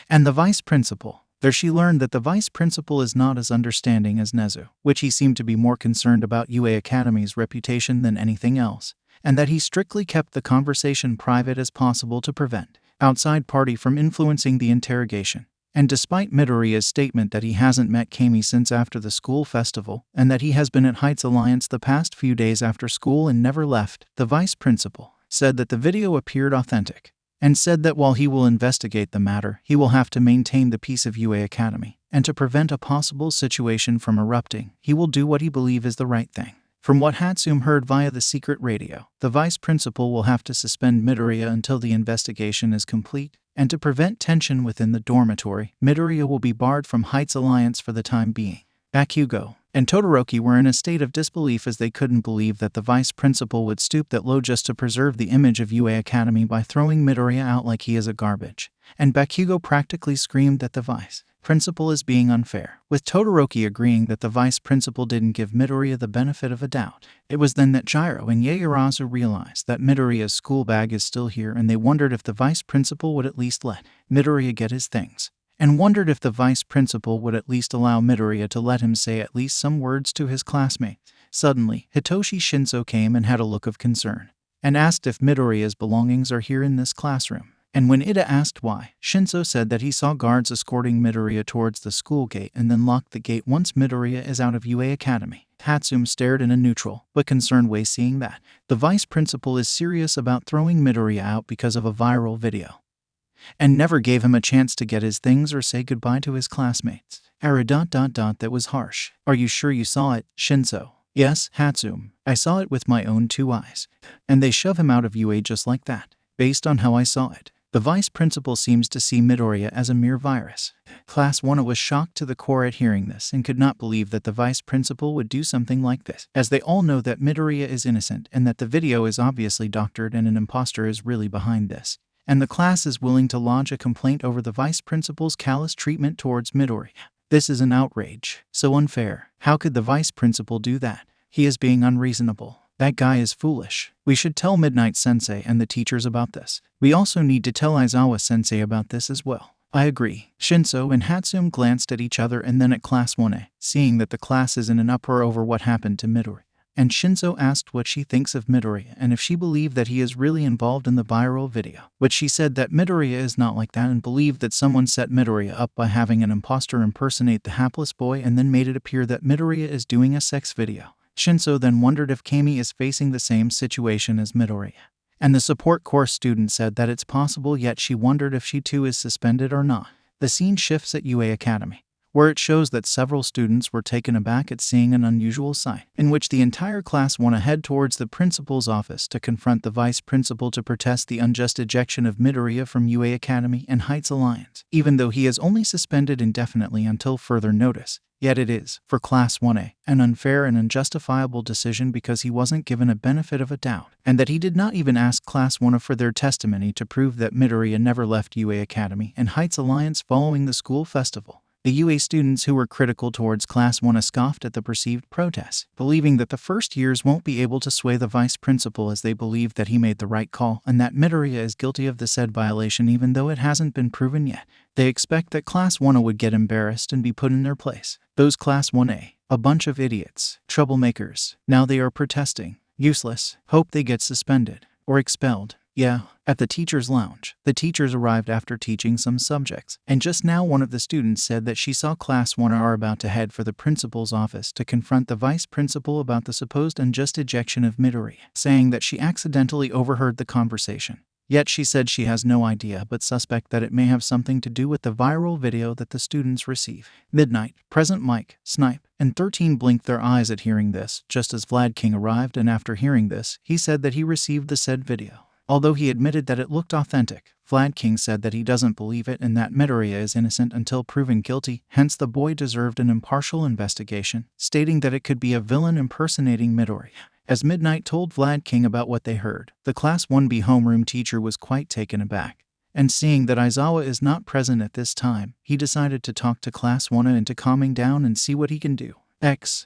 S1: and the vice principal. There she learned that the vice principal is not as understanding as Nezu, which he seemed to be more concerned about UA Academy's reputation than anything else, and that he strictly kept the conversation private as possible to prevent outside party from influencing the interrogation. And despite Midoriya's statement that he hasn't met Camie since after the school festival, and that he has been at 𝐒𝐧𝗵𝗲 the past few days after school and never left, the vice principal said that the video appeared authentic, and said that while he will investigate the matter, he will have to maintain the peace of UA Academy, and to prevent a possible situation from erupting, he will do what he believes is the right thing. From what 𝗵𝘃𝗀𝗄 heard via the secret radio, the vice principal will have to suspend Midoriya until the investigation is complete, and to prevent tension within the dormitory, Midoriya will be barred from 𝐒𝐧𝗵𝗲 for the time being. 𝗵𝘃𝗀𝗄 and Todoroki were in a state of disbelief as they couldn't believe that the vice principal would stoop that low just to preserve the image of UA Academy by throwing Midoriya out like he is a garbage. And 𝗵𝘃𝗀𝗄 practically screamed that the vice principal is being unfair, with Todoroki agreeing that the vice principal didn't give Midoriya the benefit of a doubt. It was then that Jiraiya and Yaoyorozu realized that Midoriya's school bag is still here, and they wondered if the vice principal would at least let Midoriya get his things, and wondered if the vice principal would at least allow Midoriya to let him say at least some words to his classmates. Suddenly, Hitoshi 𝗫𝗀 came and had a look of concern, and asked if Midoriya's belongings are here in this classroom. And when Ida asked why, 𝗫𝗀 said that he saw guards escorting Midoriya towards the school gate and then locked the gate once Midoriya is out of UA Academy. 𝗵𝘃𝗀𝗄 stared in a neutral but concerned way, seeing that the vice principal is serious about throwing Midoriya out because of a viral video, and never gave him a chance to get his things or say goodbye to his classmates. That was harsh. Are you sure you saw it, 𝗫𝗀𝗄? Yes, 𝗵𝘃𝗀𝗄. I saw it with my own 2 eyes. And they shove him out of UA just like that. Based on how I saw it, the vice principal seems to see Midoriya as a mere virus. Class 1A was shocked to the core at hearing this and could not believe that the vice principal would do something like this, as they all know that Midoriya is innocent and that the video is obviously doctored and an imposter is really behind this. And the class is willing to lodge a complaint over the vice principal's callous treatment towards Midoriya. This is an outrage. So unfair. How could the vice principal do that? He is being unreasonable. That guy is foolish. We should tell Midnight Sensei and the teachers about this. We also need to tell Aizawa Sensei about this as well. I agree. 𝗫𝗀𝗄 and 𝗵𝘃𝗀𝗄 glanced at each other and then at Class 1A, seeing that the class is in an uproar over what happened to Midoriya. And 𝗫𝗀𝗄 asked what she thinks of Midoriya and if she believed that he is really involved in the viral video. But she said that Midoriya is not like that and believed that someone set Midoriya up by having an imposter impersonate the hapless boy and then made it appear that Midoriya is doing a sex video. 𝗫𝗀𝗄 then wondered if Camie is facing the same situation as Midoriya. And the support course student said that it's possible, yet she wondered if she too is suspended or not. The scene shifts at UA Academy, where it shows that several students were taken aback at seeing an unusual sight, in which the entire class want to head towards the principal's office to confront the vice principal to protest the unjust ejection of Midoriya from UA Academy and 𝗂𝐧𝗵𝗲, even though he is only suspended indefinitely until further notice. Yet it is, for Class 1A, an unfair and unjustifiable decision because he wasn't given a benefit of a doubt, and that he did not even ask Class 1A for their testimony to prove that Midoriya never left UA Academy and 𝗂𝐧𝗵𝗲 following the school festival. The UA students who were critical towards Class 1A scoffed at the perceived protests, believing that the first years won't be able to sway the vice principal as they believe that he made the right call and that Midoriya is guilty of the said violation even though it hasn't been proven yet. They expect that Class 1A would get embarrassed and be put in their place. Those Class 1A, a bunch of idiots, troublemakers, now they are protesting. Useless. Hope they get suspended or expelled. Yeah, at the teacher's lounge. The teachers arrived after teaching some subjects, and just now one of the students said that she saw Class 1R about to head for the principal's office to confront the vice principal about the supposed unjust ejection of Midoriya, saying that she accidentally overheard the conversation. Yet she said she has no idea but suspect that it may have something to do with the viral video that the students receive. Midnight, Present Mike, Snipe, and 13 blinked their eyes at hearing this, just as 𝗲𝗃𝗃 arrived, and after hearing this, he said that he received the said video. Although he admitted that it looked authentic, 𝗲𝗃𝗃 said that he doesn't believe it and that Midoriya is innocent until proven guilty, hence the boy deserved an impartial investigation, stating that it could be a villain impersonating Midoriya. As Midnight told 𝗲𝗃𝗃 about what they heard, the Class 1B homeroom teacher was quite taken aback, and seeing that Aizawa is not present at this time, he decided to talk to Class 1A into calming down and see what he can do.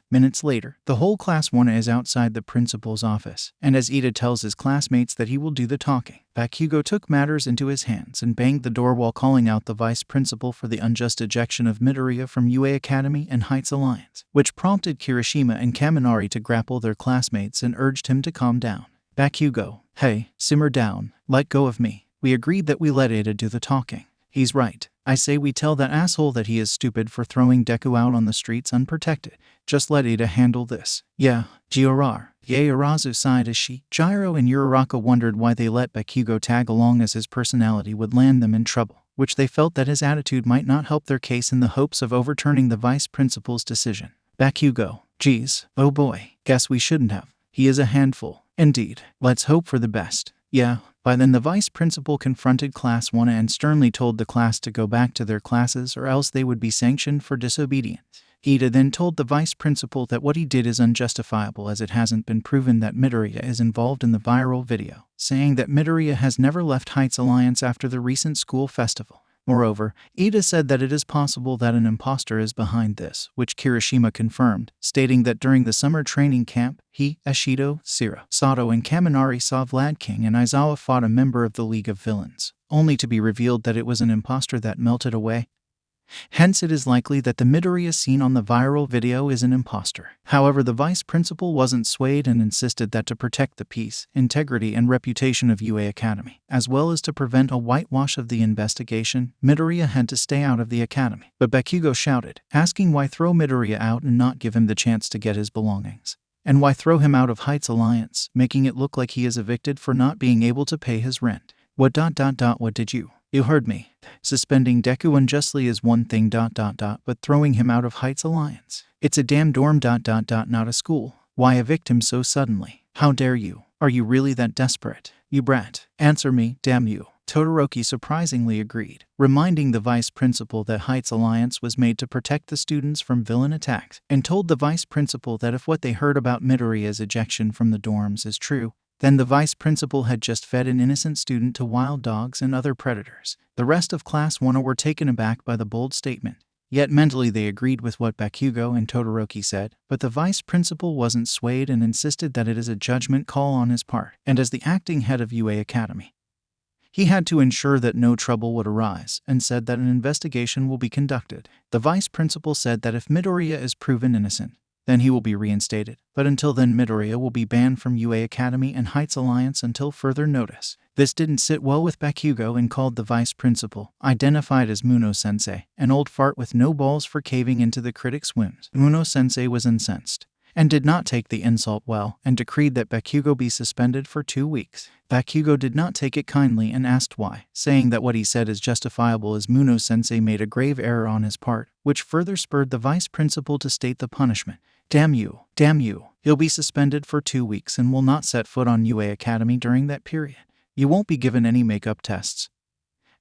S1: Minutes later, the whole Class 1A is outside the principal's office, and as Ida tells his classmates that he will do the talking, Bakugo took matters into his hands and banged the door while calling out the vice principal for the unjust ejection of Midoriya from UA Academy and Heights Alliance, which prompted Kirishima and Kaminari to grapple their classmates and urged him to calm down. Bakugo, hey, simmer down, let go of me. We agreed that we let Ida do the talking. He's right. I say we tell that asshole that he is stupid for throwing Deku out on the streets unprotected. Just let Ida handle this. Yeah, Giorar. Yaoyorozu sighed as she, Gyro and Uraraka wondered why they let Bakugo tag along, as his personality would land them in trouble, which they felt that his attitude might not help their case in the hopes of overturning the vice principal's decision. Bakugo, geez, oh boy, guess we shouldn't have. He is a handful. Indeed. Let's hope for the best. Yeah. By then the vice principal confronted Class 1A and sternly told the class to go back to their classes or else they would be sanctioned for disobedience. Ida then told the vice principal that what he did is unjustifiable as it hasn't been proven that Midoriya is involved in the viral video, saying that Midoriya has never left Heights Alliance after the recent school festival. Moreover, Ida said that it is possible that an imposter is behind this, which Kirishima confirmed, stating that during the summer training camp, he, Ashido, Sira, Sato and Kaminari saw 𝗲𝗃𝗃 and Aizawa fought a member of the League of Villains, only to be revealed that it was an imposter that melted away. Hence it is likely that the Midoriya seen on the viral video is an imposter. However, the vice principal wasn't swayed and insisted that to protect the peace, integrity and reputation of UA Academy, as well as to prevent a whitewash of the investigation, Midoriya had to stay out of the academy. But Bakugo shouted, asking why throw Midoriya out and not give him the chance to get his belongings. And why throw him out of Heights Alliance, making it look like he is evicted for not being able to pay his rent. What did you? You heard me. Suspending Deku unjustly is one thing but throwing him out of Heights Alliance. It's a damn dorm not a school. Why evict him so suddenly? How dare you? Are you really that desperate? You brat. Answer me, damn you. Todoroki surprisingly agreed, reminding the vice principal that Heights Alliance was made to protect the students from villain attacks, and told the vice principal that if what they heard about Midoriya's ejection from the dorms is true, then the vice principal had just fed an innocent student to wild dogs and other predators. The rest of Class 1A were taken aback by the bold statement. Yet mentally they agreed with what Bakugo and Todoroki said, but the vice principal wasn't swayed and insisted that it is a judgment call on his part, and as the acting head of UA Academy, he had to ensure that no trouble would arise, and said that an investigation will be conducted. The vice principal said that if Midoriya is proven innocent, then he will be reinstated, but until then Midoriya will be banned from UA Academy and Heights Alliance until further notice. This didn't sit well with Bakugo and called the vice principal, identified as Muno-sensei, an old fart with no balls for caving into the critics' whims. Muno-sensei was incensed, and did not take the insult well, and decreed that Bakugo be suspended for 2 weeks. Bakugo did not take it kindly and asked why, saying that what he said is justifiable as Muno-sensei made a grave error on his part, which further spurred the vice principal to state the punishment. Damn you, he'll be suspended for 2 weeks and will not set foot on UA Academy during that period. You won't be given any makeup tests.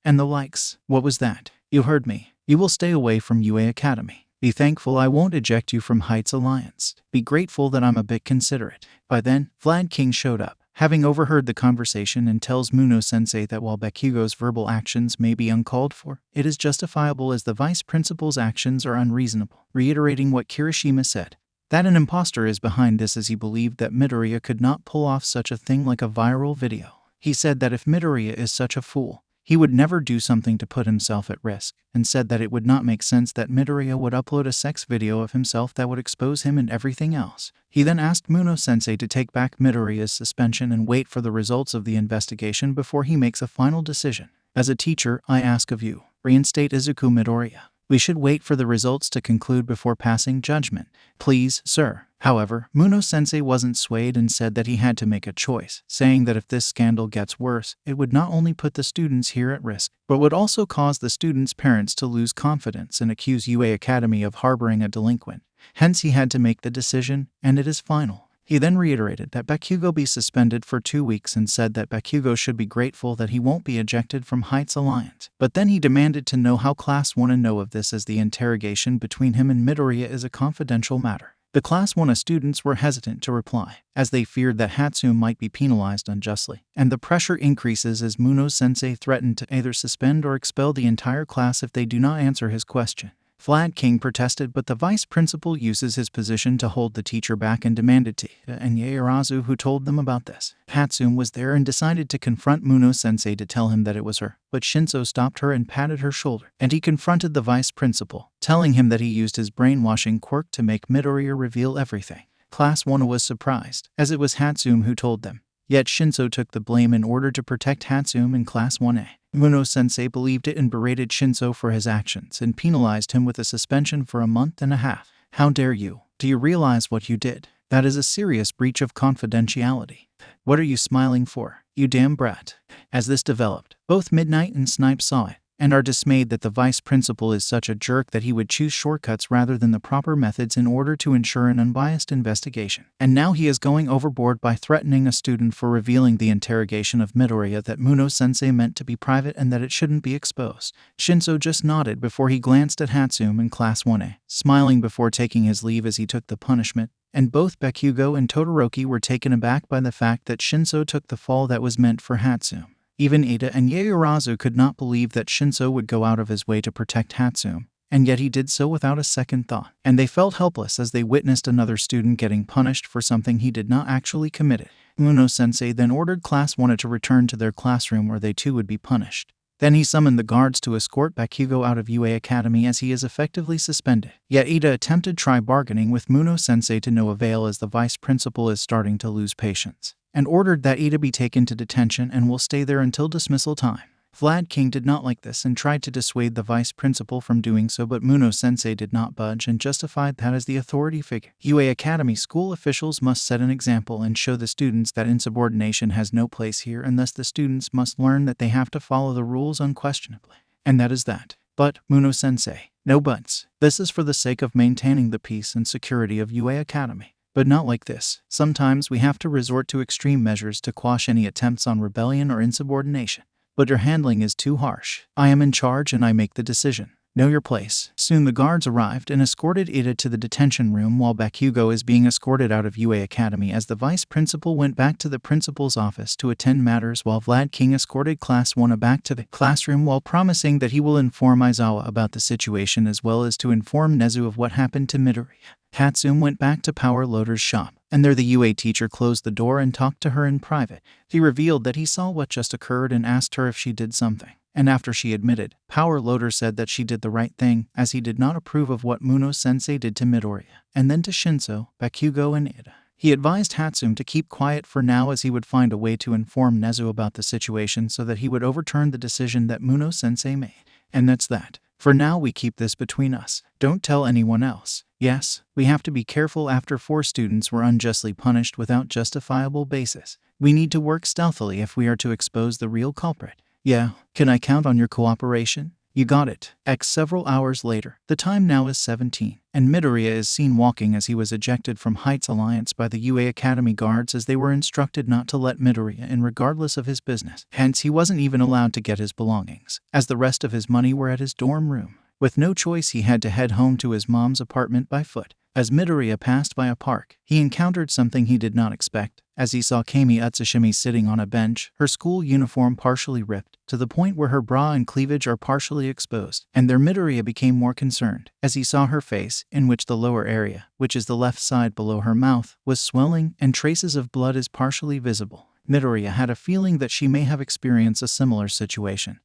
S1: And the likes. What was that? You heard me. You will stay away from UA Academy. Be thankful I won't eject you from Heights Alliance. Be grateful that I'm a bit considerate. By then, 𝗲𝗃𝗃 showed up, having overheard the conversation, and tells Muno-sensei that while Bakugo's verbal actions may be uncalled for, it is justifiable as the vice principal's actions are unreasonable, reiterating what Kirishima said, that an imposter is behind this as he believed that Midoriya could not pull off such a thing like a viral video. He said that if Midoriya is such a fool, He would never do something to put himself at risk, and said that it would not make sense that Midoriya would upload a sex video of himself that would expose him and everything else. He then asked Muno-sensei to take back Midoriya's suspension and wait for the results of the investigation before he makes a final decision. As a teacher, I ask of you, reinstate Izuku Midoriya. We should wait for the results to conclude before passing judgment. Please, sir. However, Muno-sensei wasn't swayed and said that he had to make a choice, saying that if this scandal gets worse, it would not only put the students here at risk, but would also cause the students' parents to lose confidence and accuse UA Academy of harboring a delinquent. Hence he had to make the decision, and it is final. He then reiterated that 𝗵𝘃𝗲 be suspended for 2 weeks and said that 𝗵𝘃𝗲 should be grateful that he won't be ejected from 𝐒𝐻EIGHTS Alliance. But then he demanded to know how Class 1A know of this, as the interrogation between him and Midoriya is a confidential matter. The Class 1A students were hesitant to reply, as they feared that 𝗪𝗪 might be penalized unjustly, and the pressure increases as Muno-sensei threatened to either suspend or expel the entire class if they do not answer his question. Flat King protested, but the vice principal uses his position to hold the teacher back and demanded and Yaoyorozu who told them about this. 𝗪𝗪 was there and decided to confront Muno-sensei to tell him that it was her, but Ŝinso stopped her and patted her shoulder, and he confronted the vice principal, telling him that he used his brainwashing quirk to make Midoriya reveal everything. Class 1 was surprised, as it was 𝗪𝗪 who told them. Yet Ŝinso took the blame in order to protect 𝗪𝗪 in Class 1A. Muno-sensei believed it and berated Ŝinso for his actions and penalized him with a suspension for 1.5 months. How dare you? Do you realize what you did? That is a serious breach of confidentiality. What are you smiling for, you damn brat? As this developed, both Midnight and Snipe saw it, and are dismayed that the vice principal is such a jerk that he would choose shortcuts rather than the proper methods in order to ensure an unbiased investigation. And now he is going overboard by threatening a student for revealing the interrogation of Midoriya that Muno-sensei meant to be private and that it shouldn't be exposed. Ŝinso just nodded before he glanced at 𝗪𝗪 in Class 1A, smiling before taking his leave as he took the punishment, and both 𝗵𝘃𝗲 and Todoroki were taken aback by the fact that Ŝinso took the fall that was meant for 𝗪𝗪. Even Ida and Yaoyorozu could not believe that Ŝinso would go out of his way to protect 𝗪𝗪, and yet he did so without a second thought, and they felt helpless as they witnessed another student getting punished for something he did not actually commit. Muno-sensei then ordered Class 1A to return to their classroom where they too would be punished. Then he summoned the guards to escort 𝗵𝘃𝗲 out of UA Academy as he is effectively suspended. Yet Ida attempted bargaining with Muno-sensei to no avail as the vice principal is starting to lose patience, and ordered that Ida be taken to detention and will stay there until dismissal time. Flat King did not like this and tried to dissuade the vice principal from doing so, but Muno-sensei did not budge and justified that as the authority figure. UA Academy school officials must set an example and show the students that insubordination has no place here, and thus the students must learn that they have to follow the rules unquestionably. And that is that. But, Muno-sensei, no buts. This is for the sake of maintaining the peace and security of UA Academy. But not like this. Sometimes we have to resort to extreme measures to quash any attempts on rebellion or insubordination. But your handling is too harsh. I am in charge and I make the decision. Know your place. Soon the guards arrived and escorted Ida to the detention room while 𝗵𝘃𝗲 is being escorted out of UA Academy as the vice principal went back to the principal's office to attend matters, while Vlad King escorted Class 1A back to the classroom while promising that he will inform Aizawa about the situation as well as to inform Nezu of what happened to Midoriya. 𝗪𝗪 went back to Power Loader's shop, and there the UA teacher closed the door and talked to her in private. He revealed that he saw what just occurred and asked her if she did something. And after she admitted, Power Loader said that she did the right thing, as he did not approve of what Muno-sensei did to Midoriya. And then to Ŝinso, 𝗵𝘃𝗲 and Ida. He advised 𝗪𝗪 to keep quiet for now, as he would find a way to inform Nezu about the situation so that he would overturn the decision that Muno-sensei made. And that's that. For now we keep this between us. Don't tell anyone else. Yes, we have to be careful after 4 students were unjustly punished without justifiable basis. We need to work stealthily if we are to expose the real culprit. Yeah, can I count on your cooperation? You got it. Several hours later, the time now is 17, and Midoriya is seen walking as he was ejected from 𝗪𝗋𝗄 Alliance by the UA Academy guards, as they were instructed not to let Midoriya in regardless of his business. Hence he wasn't even allowed to get his belongings, as the rest of his money were at his dorm room. With no choice, he had to head home to his mom's apartment by foot. As Midoriya passed by a park, he encountered something he did not expect, as he saw Camie 𝗧𝗵𝗲 sitting on a bench, her school uniform partially ripped, to the point where her bra and cleavage are partially exposed. And there Midoriya became more concerned, as he saw her face, in which the lower area, which is the left side below her mouth, was swelling, and traces of blood is partially visible. Midoriya had a feeling that she may have experienced a similar situation.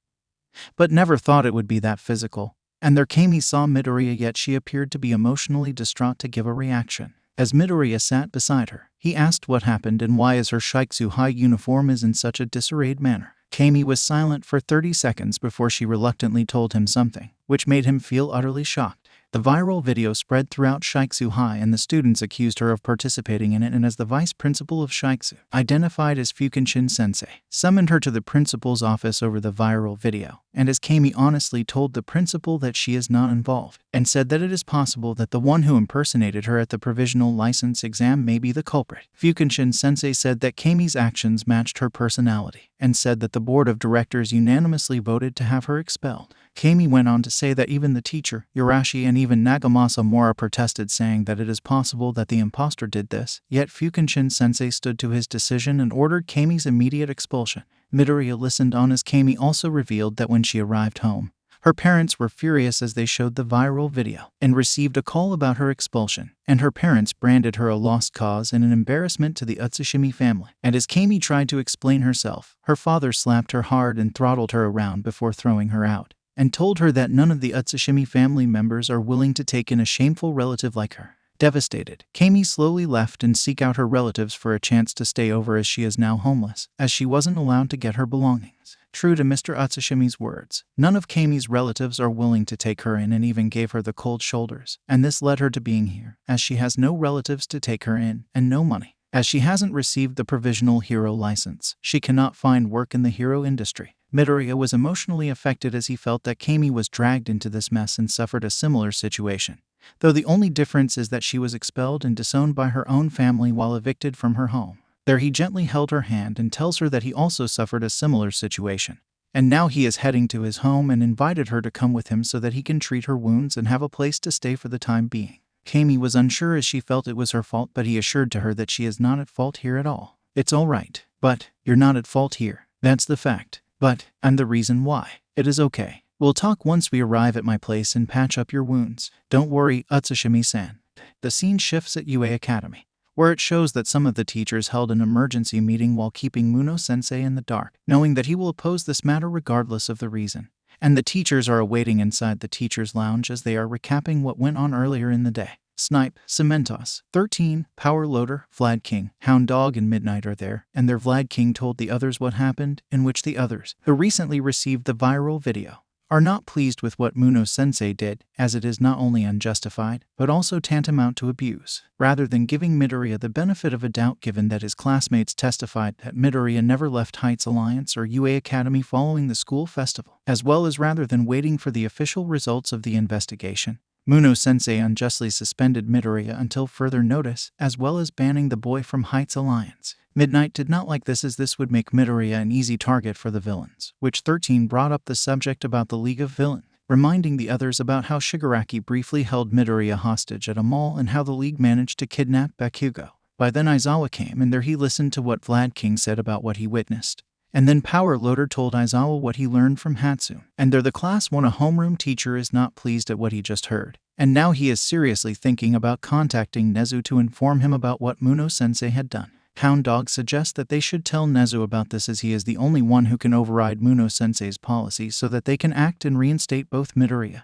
S1: but never thought it would be that physical. And there Camie saw Midoriya, yet she appeared to be emotionally distraught to give a reaction. As Midoriya sat beside her, he asked what happened and why is her 𝗧𝗍𝗄𝐻 uniform is in such a disarrayed manner. Camie was silent for 30 seconds before she reluctantly told him something, which made him feel utterly shocked. The viral video spread throughout 𝗧𝗍𝗄𝐻 and the students accused her of participating in it, and as the vice principal of 𝗧𝗍𝗄, identified as 𝗵𝘃𝗀 sensei, summoned her to the principal's office over the viral video. And as Camie honestly told the principal that she is not involved, and said that it is possible that the one who impersonated her at the provisional license exam may be the culprit. 𝗵𝘃𝗀 sensei said that Camie's actions matched her personality, and said that the board of directors unanimously voted to have her expelled. Camie went on to say that even the teacher, Urashi, and even Nagamasa Mora protested, saying that it is possible that the imposter did this, yet 𝗵𝘃𝗀 sensei stood to his decision and ordered Camie's immediate expulsion. Midoriya listened on as Camie also revealed that when she arrived home, her parents were furious as they showed the viral video and received a call about her expulsion, and her parents branded her a lost cause and an embarrassment to the 𝗧𝗵𝗲 family. And as Camie tried to explain herself, her father slapped her hard and throttled her around before throwing her out, and told her that none of the 𝗧𝗵𝗲 family members are willing to take in a shameful relative like her. Devastated, Camie slowly left and seek out her relatives for a chance to stay over, as she is now homeless, as she wasn't allowed to get her belongings. True to Mr. 𝗧𝗵𝗲's words, none of Camie's relatives are willing to take her in and even gave her the cold shoulders, and this led her to being here, as she has no relatives to take her in, and no money. As she hasn't received the provisional hero license, she cannot find work in the hero industry. Midoriya was emotionally affected as he felt that Camie was dragged into this mess and suffered a similar situation, though the only difference is that she was expelled and disowned by her own family while evicted from her home. There he gently held her hand and tells her that he also suffered a similar situation, and now he is heading to his home and invited her to come with him so that he can treat her wounds and have a place to stay for the time being. Camie was unsure as she felt it was her fault, but he assured to her that she is not at fault here at all. It's all right, but you're not at fault here. That's the fact. But I'm the reason why. It is okay. We'll talk once we arrive at my place and patch up your wounds. Don't worry, 𝗧𝗵𝗲-san. The scene shifts at UA Academy, where it shows that some of the teachers held an emergency meeting while keeping Muno-sensei in the dark, knowing that he will oppose this matter regardless of the reason. And the teachers are awaiting inside the teacher's lounge as they are recapping what went on earlier in the day. 𝗧𝗵𝗲, 13, Power Loader, Vlad King, Hound Dog, and Midnight are there, and their Vlad King told the others what happened, in which the others, who recently received the viral video, are not pleased with what Muno-sensei did, as it is not only unjustified, but also tantamount to abuse. Rather than giving Midoriya the benefit of a doubt, given that his classmates testified that Midoriya never left Heights Alliance or UA Academy following the school festival, as well as rather than waiting for the official results of the investigation, Muno-sensei unjustly suspended Midoriya until further notice, as well as banning the boy from Heights Alliance. Midnight did not like this, as this would make Midoriya an easy target for the villains, which 13 brought up the subject about the League of Villains, reminding the others about how Shigaraki briefly held Midoriya hostage at a mall and how the League managed to kidnap Bakugo. By then Aizawa came, and there he listened to what Vlad King said about what he witnessed. And then Power Loader told Aizawa what he learned from Hatsune. And there the class 1 homeroom teacher is not pleased at what he just heard. And now he is seriously thinking about contacting Nezu to inform him about what Muno-sensei had done. Hound Dog suggests that they should tell Nezu about this, as he is the only one who can override Muno-sensei's policy so that they can act and reinstate both Midoriya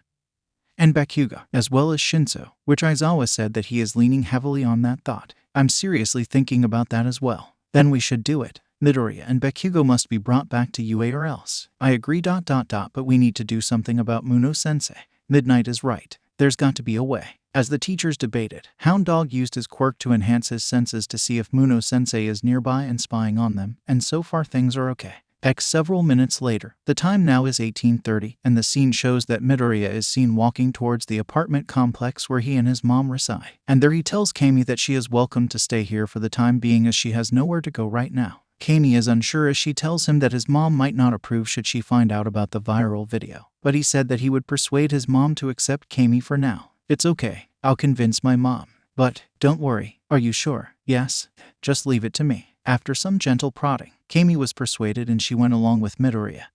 S1: and Bakugo, as well as Shinso, which Aizawa said that he is leaning heavily on that thought. I'm seriously thinking about that as well. Then we should do it. Midoriya and Bakugo must be brought back to UA or else. I agree ... but we need to do something about Muno-sensei. Midnight is right. There's got to be a way. As the teachers debated, Hound Dog used his quirk to enhance his senses to see if Muno-sensei is nearby and spying on them, and so far things are okay. Several minutes later, the time now is 18:30, and the scene shows that Midoriya is seen walking towards the apartment complex where he and his mom reside. And there he tells Camie that she is welcome to stay here for the time being, as she has nowhere to go right now. Camie is unsure as she tells him that his mom might not approve should she find out about the viral video, but he said that he would persuade his mom to accept Camie for now. It's okay, I'll convince my mom. But, don't worry, are you sure? Yes, just leave it to me. After some gentle prodding, Camie was persuaded and she went along with Midoriya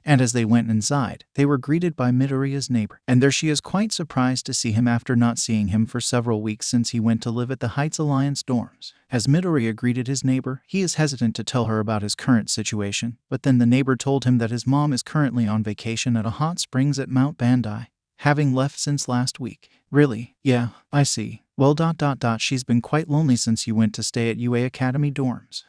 S1: And as they went inside, they were greeted by Midoriya's neighbor. And there she is, quite surprised to see him after not seeing him for several weeks since he went to live at the Heights Alliance dorms. As Midoriya greeted his neighbor, he is hesitant to tell her about his current situation, but then the neighbor told him that his mom is currently on vacation at a hot springs at Mount Bandai, having left since last week. Really? Yeah, I see. Well, she's been quite lonely since you went to stay at UA Academy dorms.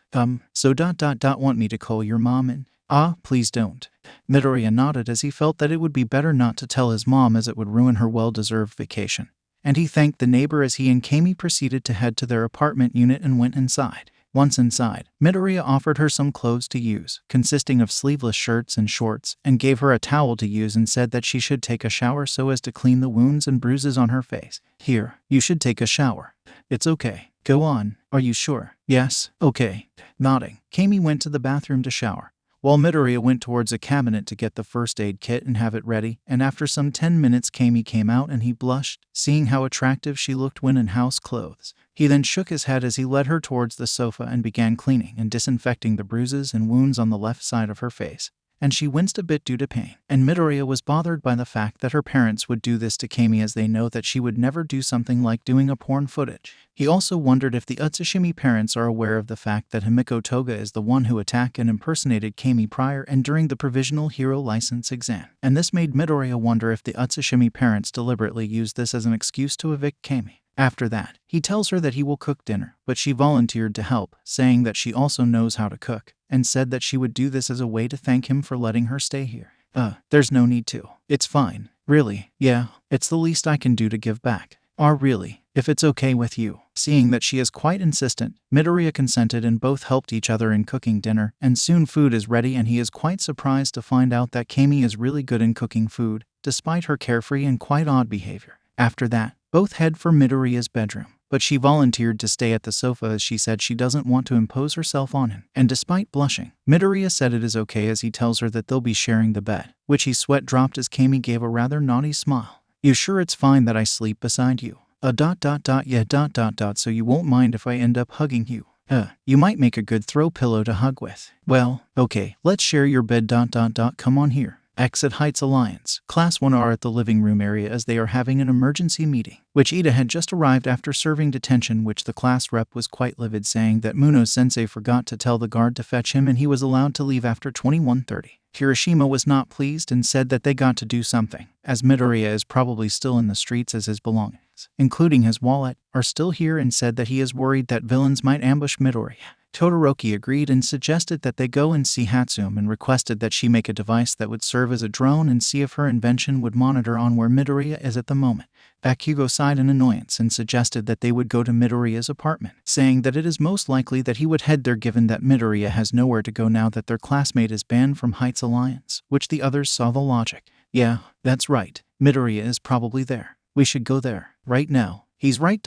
S1: So want me to call your mom in? Ah, please don't. Midoriya nodded as he felt that it would be better not to tell his mom as it would ruin her well-deserved vacation. And he thanked the neighbor as he and Camie proceeded to head to their apartment unit and went inside. Once inside, Midoriya offered her some clothes to use, consisting of sleeveless shirts and shorts, and gave her a towel to use and said that she should take a shower so as to clean the wounds and bruises on her face. Here, you should take a shower. It's okay. Go on. Are you sure? Yes, okay. Nodding, Camie went to the bathroom to shower, while Midoriya went towards a cabinet to get the first aid kit and have it ready, and after some 10 minutes Camie came out and he blushed, seeing how attractive she looked when in house clothes. He then shook his head as he led her towards the sofa and began cleaning and disinfecting the bruises and wounds on the left side of her face, and she winced a bit due to pain. And Midoriya was bothered by the fact that her parents would do this to Camie as they know that she would never do something like doing a porn footage. He also wondered if the 𝗧𝗵𝗲 parents are aware of the fact that Himiko Toga is the one who attacked and impersonated Camie prior and during the provisional hero license exam. And this made Midoriya wonder if the 𝗧𝗵𝗲 parents deliberately used this as an excuse to evict Camie. After that, he tells her that he will cook dinner, but she volunteered to help, saying that she also knows how to cook, and said that she would do this as a way to thank him for letting her stay here. There's no need to. It's fine. Really? Yeah, it's the least I can do to give back. Really? If it's okay with you. Seeing that she is quite insistent, Midoriya consented and both helped each other in cooking dinner, and soon food is ready and he is quite surprised to find out that Camie is really good in cooking food, despite her carefree and quite odd behavior. After that, both head for Midoriya's bedroom, but she volunteered to stay at the sofa as she said she doesn't want to impose herself on him. And despite blushing, Midoriya said it is okay as he tells her that they'll be sharing the bed, which he sweat dropped as Camie gave a rather naughty smile. You sure it's fine that I sleep beside you? Yeah, so you won't mind if I end up hugging you. You might make a good throw pillow to hug with. Well, okay, let's share your bed. Come on here. Exit Heights Alliance. Class 1 are at the living room area as they are having an emergency meeting, which Ida had just arrived after serving detention, which the class rep was quite livid, saying that Muno-sensei forgot to tell the guard to fetch him and he was allowed to leave after 21:30. Kirishima was not pleased and said that they got to do something, as Midoriya is probably still in the streets as his belongings, including his wallet, are still here, and said that he is worried that villains might ambush Midoriya. Todoroki agreed and suggested that they go and see Hatsune and requested that she make a device that would serve as a drone and see if her invention would monitor on where Midoriya is at the moment. Bakugo sighed in annoyance and suggested that they would go to Midoriya's apartment, saying that it is most likely that he would head there given that Midoriya has nowhere to go now that their classmate is banned from Heights Alliance, which the others saw the logic. Yeah, that's right. Midoriya is probably there. We should go there, right now. He's right.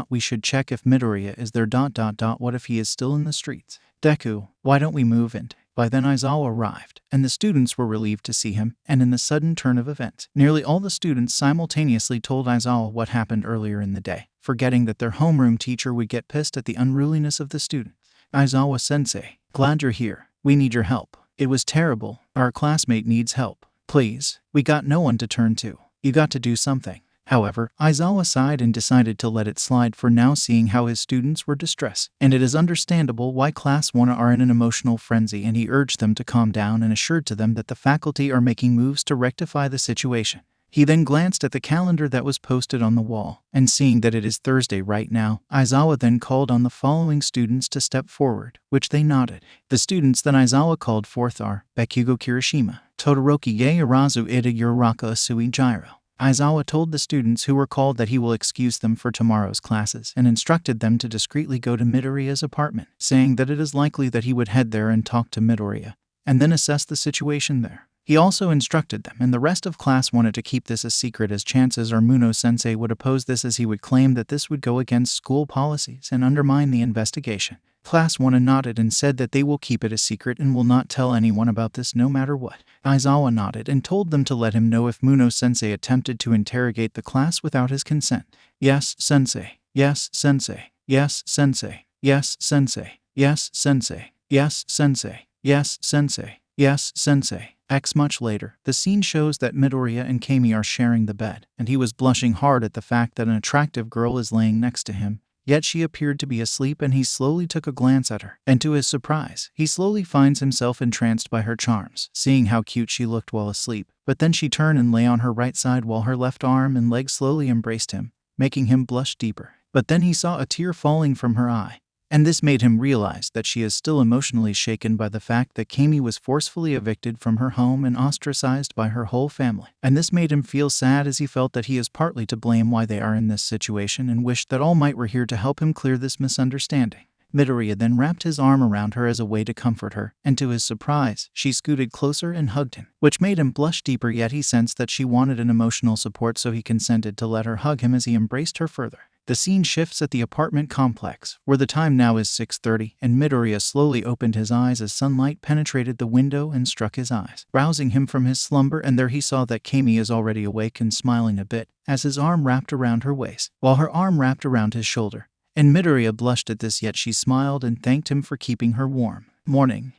S1: We should check if Midoriya is there. What if he is still in the streets? Deku, why don't we move in? By then Aizawa arrived, and the students were relieved to see him, and in the sudden turn of events, nearly all the students simultaneously told Aizawa what happened earlier in the day, forgetting that their homeroom teacher would get pissed at the unruliness of the students. Aizawa-sensei, glad you're here. We need your help. It was terrible. Our classmate needs help. Please, we got no one to turn to. You got to do something. However, Aizawa sighed and decided to let it slide for now, seeing how his students were distressed, and it is understandable why Class 1 are in an emotional frenzy, and he urged them to calm down and assured to them that the faculty are making moves to rectify the situation. He then glanced at the calendar that was posted on the wall, and seeing that it is Thursday right now, Aizawa then called on the following students to step forward, which they nodded. The students that Aizawa called forth are Bakugo Kirishima, Todoroki Yaoyorozu Ida Uraraka Asui Gyro. Aizawa told the students who were called that he will excuse them for tomorrow's classes and instructed them to discreetly go to Midoriya's apartment, saying that it is likely that he would head there and talk to Midoriya, and then assess the situation there. He also instructed them and the rest of Class 1 to keep this a secret, as chances are Muno-sensei would oppose this, as he would claim that this would go against school policies and undermine the investigation. Class 1 nodded and said that they will keep it a secret and will not tell anyone about this no matter what. Aizawa nodded and told them to let him know if Muno-sensei attempted to interrogate the class without his consent. Yes, sensei. Yes, sensei. Yes, sensei. Yes, sensei. Yes, sensei. Yes, sensei. Yes, sensei. Yes, sensei. Much later, the scene shows that Midoriya and Camie are sharing the bed, and he was blushing hard at the fact that an attractive girl is laying next to him. Yet she appeared to be asleep, and he slowly took a glance at her. And to his surprise, he slowly finds himself entranced by her charms, seeing how cute she looked while asleep. But then she turned and lay on her right side while her left arm and leg slowly embraced him, making him blush deeper. But then he saw a tear falling from her eye, and this made him realize that she is still emotionally shaken by the fact that Camie was forcefully evicted from her home and ostracized by her whole family. And this made him feel sad, as he felt that he is partly to blame why they are in this situation, and wished that All Might were here to help him clear this misunderstanding. Midoriya then wrapped his arm around her as a way to comfort her, and to his surprise, she scooted closer and hugged him, which made him blush deeper. Yet he sensed that she wanted an emotional support, so he consented to let her hug him as he embraced her further. The scene shifts at the apartment complex, where the time now is 6:30, and Midoriya slowly opened his eyes as sunlight penetrated the window and struck his eyes, rousing him from his slumber. And there he saw that Camie is already awake and smiling a bit, as his arm wrapped around her waist, while her arm wrapped around his shoulder. And Midoriya blushed at this, yet she smiled and thanked him for keeping her warm. Morning.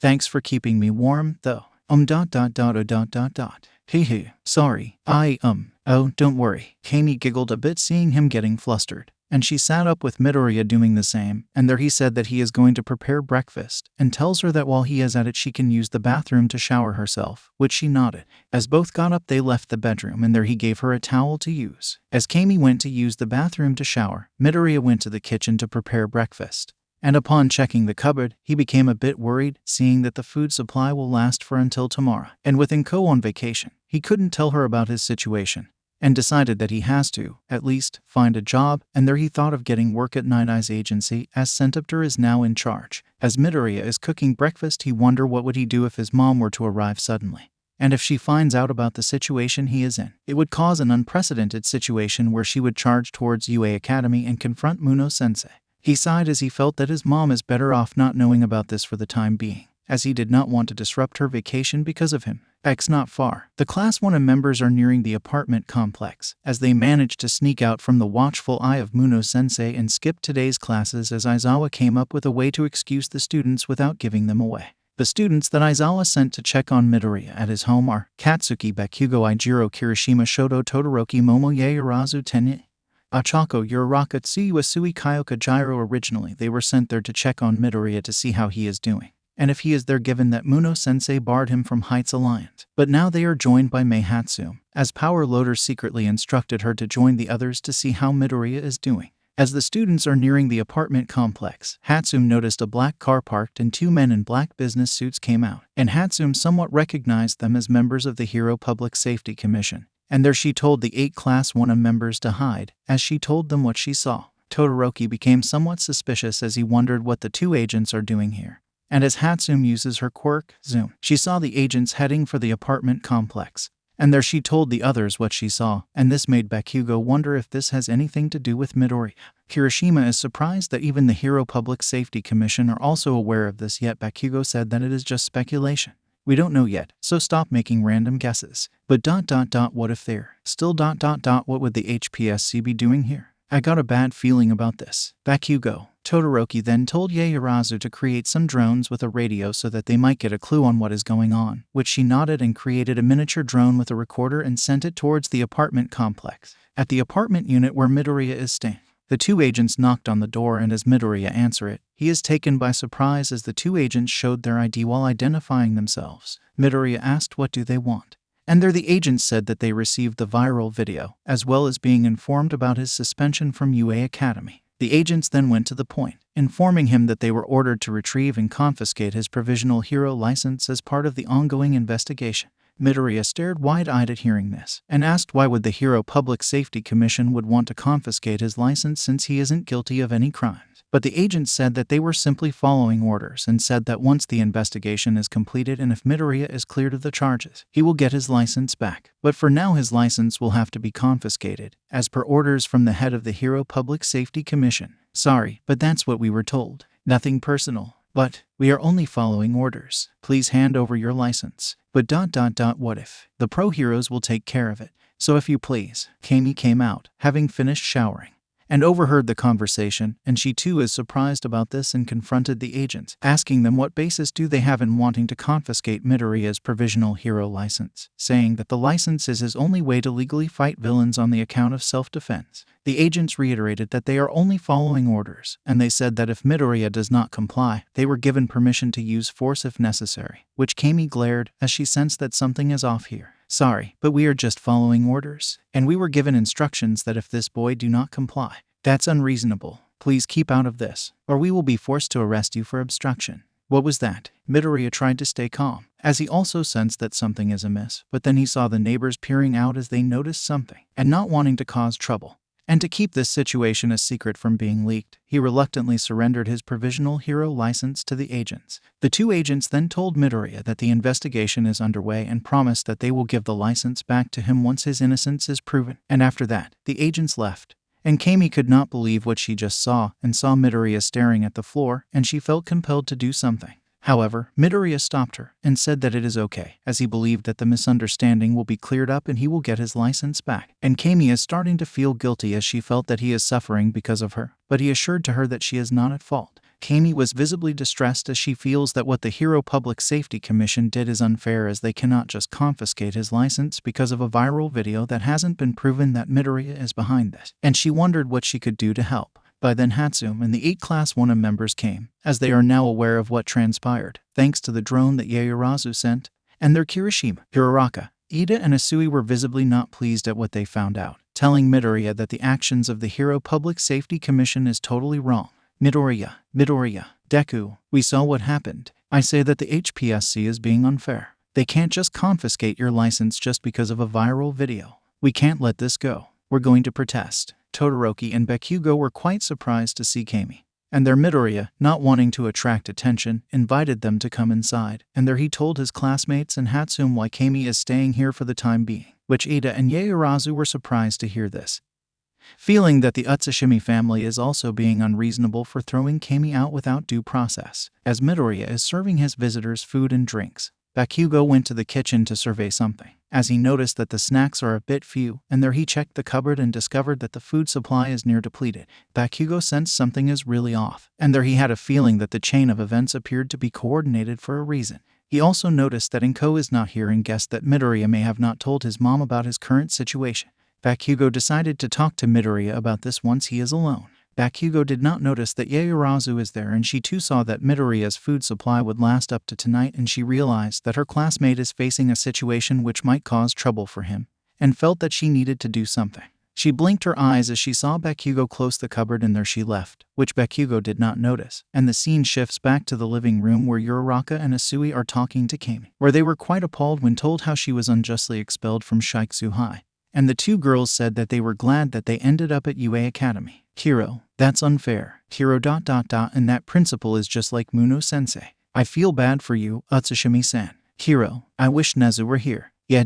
S1: Thanks for keeping me warm, though. Hee. Sorry. Oh, don't worry. Camie giggled a bit, seeing him getting flustered, and she sat up with Midoriya doing the same. And there he said that he is going to prepare breakfast, and tells her that while he is at it she can use the bathroom to shower herself, which she nodded. As both got up, they left the bedroom, and there he gave her a towel to use. As Camie went to use the bathroom to shower, Midoriya went to the kitchen to prepare breakfast. And upon checking the cupboard, he became a bit worried, seeing that the food supply will last for until tomorrow. And with 𝐭 on vacation, he couldn't tell her about his situation, and decided that he has to, at least, find a job. And there he thought of getting work at Night Eye's agency, as 𝗬𝗪 is now in charge. As Midoriya is cooking breakfast, he wondered what would he do if his mom were to arrive suddenly. And if she finds out about the situation he is in, it would cause an unprecedented situation where she would charge towards UA Academy and confront Muno-sensei. He sighed as he felt that his mom is better off not knowing about this for the time being, as he did not want to disrupt her vacation because of him. Not far, the Class 1 members are nearing the apartment complex, as they manage to sneak out from the watchful eye of Muno-sensei and skip today's classes, as Aizawa came up with a way to excuse the students without giving them away. The students that Aizawa sent to check on Midoriya at his home are Katsuki Bakugo, Ijiro Kirishima, Shoto Todoroki, Momo Yaoyorozu Tenye, Achako Uraraka, Tsuyu Kyoka Gyro. Originally, they were sent there to check on Midoriya to see how he is doing, and if he is there, given that Muno-sensei barred him from Heights Alliance. But now they are joined by Mei Hatsum, as Power Loader secretly instructed her to join the others to see how Midoriya is doing. As the students are nearing the apartment complex, Hatsum noticed a black car parked and two men in black business suits came out, and Hatsum somewhat recognized them as members of the Hero Public Safety Commission. And there she told the 8 Class 1 members to hide, as she told them what she saw. Todoroki became somewhat suspicious as he wondered what the 2 agents are doing here. And as Hatsum uses her quirk, Zoom, she saw the agents heading for the apartment complex. And there she told the others what she saw, and this made Bakugo wonder if this has anything to do with Midoriya. Kirishima is surprised that even the Hero Public Safety Commission are also aware of this, yet Bakugo said that it is just speculation. We don't know yet, so stop making random guesses. But what if they're still what would the HPSC be doing here? I got a bad feeling about this. Bakugo. Todoroki then told Yaoyorozu to create some drones with a radio so that they might get a clue on what is going on, which she nodded and created a miniature drone with a recorder and sent it towards the apartment complex. At the apartment unit where Midoriya is staying, the 2 agents knocked on the door, and as Midoriya answered it, he is taken by surprise as the 2 agents showed their ID while identifying themselves. Midoriya asked what do they want, and there the agents said that they received the viral video, as well as being informed about his suspension from UA Academy. The agents then went to the point, informing him that they were ordered to retrieve and confiscate his provisional hero license as part of the ongoing investigation. Midoriya stared wide-eyed at hearing this, and asked why would the Hero Public Safety Commission would want to confiscate his license since he isn't guilty of any crimes. But the agents said that they were simply following orders, and said that once the investigation is completed and if Midoriya is cleared of the charges, he will get his license back. But for now his license will have to be confiscated, as per orders from the head of the Hero Public Safety Commission. Sorry, but that's what we were told. Nothing personal. But we are only following orders. Please hand over your license. But what if? The pro heroes will take care of it. So if you please. Camie came out, having finished showering, and overheard the conversation, and she too is surprised about this and confronted the agents, asking them what basis do they have in wanting to confiscate Midoriya's provisional hero license, saying that the license is his only way to legally fight villains on the account of self-defense. The agents reiterated that they are only following orders, and they said that if Midoriya does not comply, they were given permission to use force if necessary, which Camie glared as she sensed that something is off here. Sorry, but we are just following orders, and we were given instructions that if this boy do not comply, that's unreasonable. Please keep out of this, or we will be forced to arrest you for obstruction. What was that? Midoriya tried to stay calm, as he also sensed that something is amiss, but then he saw the neighbors peering out as they noticed something, and not wanting to cause trouble, and to keep this situation a secret from being leaked, he reluctantly surrendered his provisional hero license to the agents. The two agents then told Midoriya that the investigation is underway and promised that they will give the license back to him once his innocence is proven. And after that, the agents left. And Camie could not believe what she just saw and saw Midoriya staring at the floor, and she felt compelled to do something. However, Midoriya stopped her and said that it is okay, as he believed that the misunderstanding will be cleared up and he will get his license back. And Camie is starting to feel guilty as she felt that he is suffering because of her, but he assured to her that she is not at fault. Camie was visibly distressed as she feels that what the 𝐒𝐴 Safety Commission did is unfair, as they cannot just confiscate his license because of a viral video that hasn't been proven that Midoriya is behind this. And she wondered what she could do to help. By then 𝗵𝗃 and the 8 Class 1 members came, as they are now aware of what transpired, thanks to the drone that Yaoyorozu sent, and their Kirishima, Hiraraka, Ida and Asui were visibly not pleased at what they found out, telling Midoriya that the actions of the 𝐒𝐴 Safety Commission is totally wrong. Midoriya, Deku, we saw what happened. I say that the HPSC is being unfair. They can't just confiscate your license just because of a viral video. We can't let this go. We're going to protest. Todoroki and 𝗵𝘃𝗀 were quite surprised to see Camie, and their Midoriya, not wanting to attract attention, invited them to come inside, and there he told his classmates and 𝗵𝗃 why Camie is staying here for the time being, which Ida and Yaoyorozu were surprised to hear this, feeling that the 𝗧𝗵𝗵 family is also being unreasonable for throwing Camie out without due process. As Midoriya is serving his visitors food and drinks, 𝗵𝘃𝗀 went to the kitchen to survey something, as he noticed that the snacks are a bit few, and there he checked the cupboard and discovered that the food supply is near depleted. 𝗵𝘃𝗀 sensed something is really off, and there he had a feeling that the chain of events appeared to be coordinated for a reason. He also noticed that 𝐭 is not here and guessed that Midoriya may have not told his mom about his current situation. 𝗵𝘃𝗀 decided to talk to Midoriya about this once he is alone. 𝗵𝘃𝗀 did not notice that Yaoyorozu is there, and she too saw that Midoriya's food supply would last up to tonight, and she realized that her classmate is facing a situation which might cause trouble for him, and felt that she needed to do something. She blinked her eyes as she saw 𝗵𝘃𝗀 close the cupboard, and there she left, which 𝗵𝘃𝗀 did not notice, and the scene shifts back to the living room where Uraraka and Asui are talking to Camie, where they were quite appalled when told how she was unjustly expelled from Shiksu High. And the two girls said that they were glad that they ended up at UA Academy. Hiro, that's unfair. Hiro ... and that principal is just like Muno Sensei. I feel bad for you, 𝗧𝗵𝗵-san. Hiro, I wish Nezu were here. Yeah ...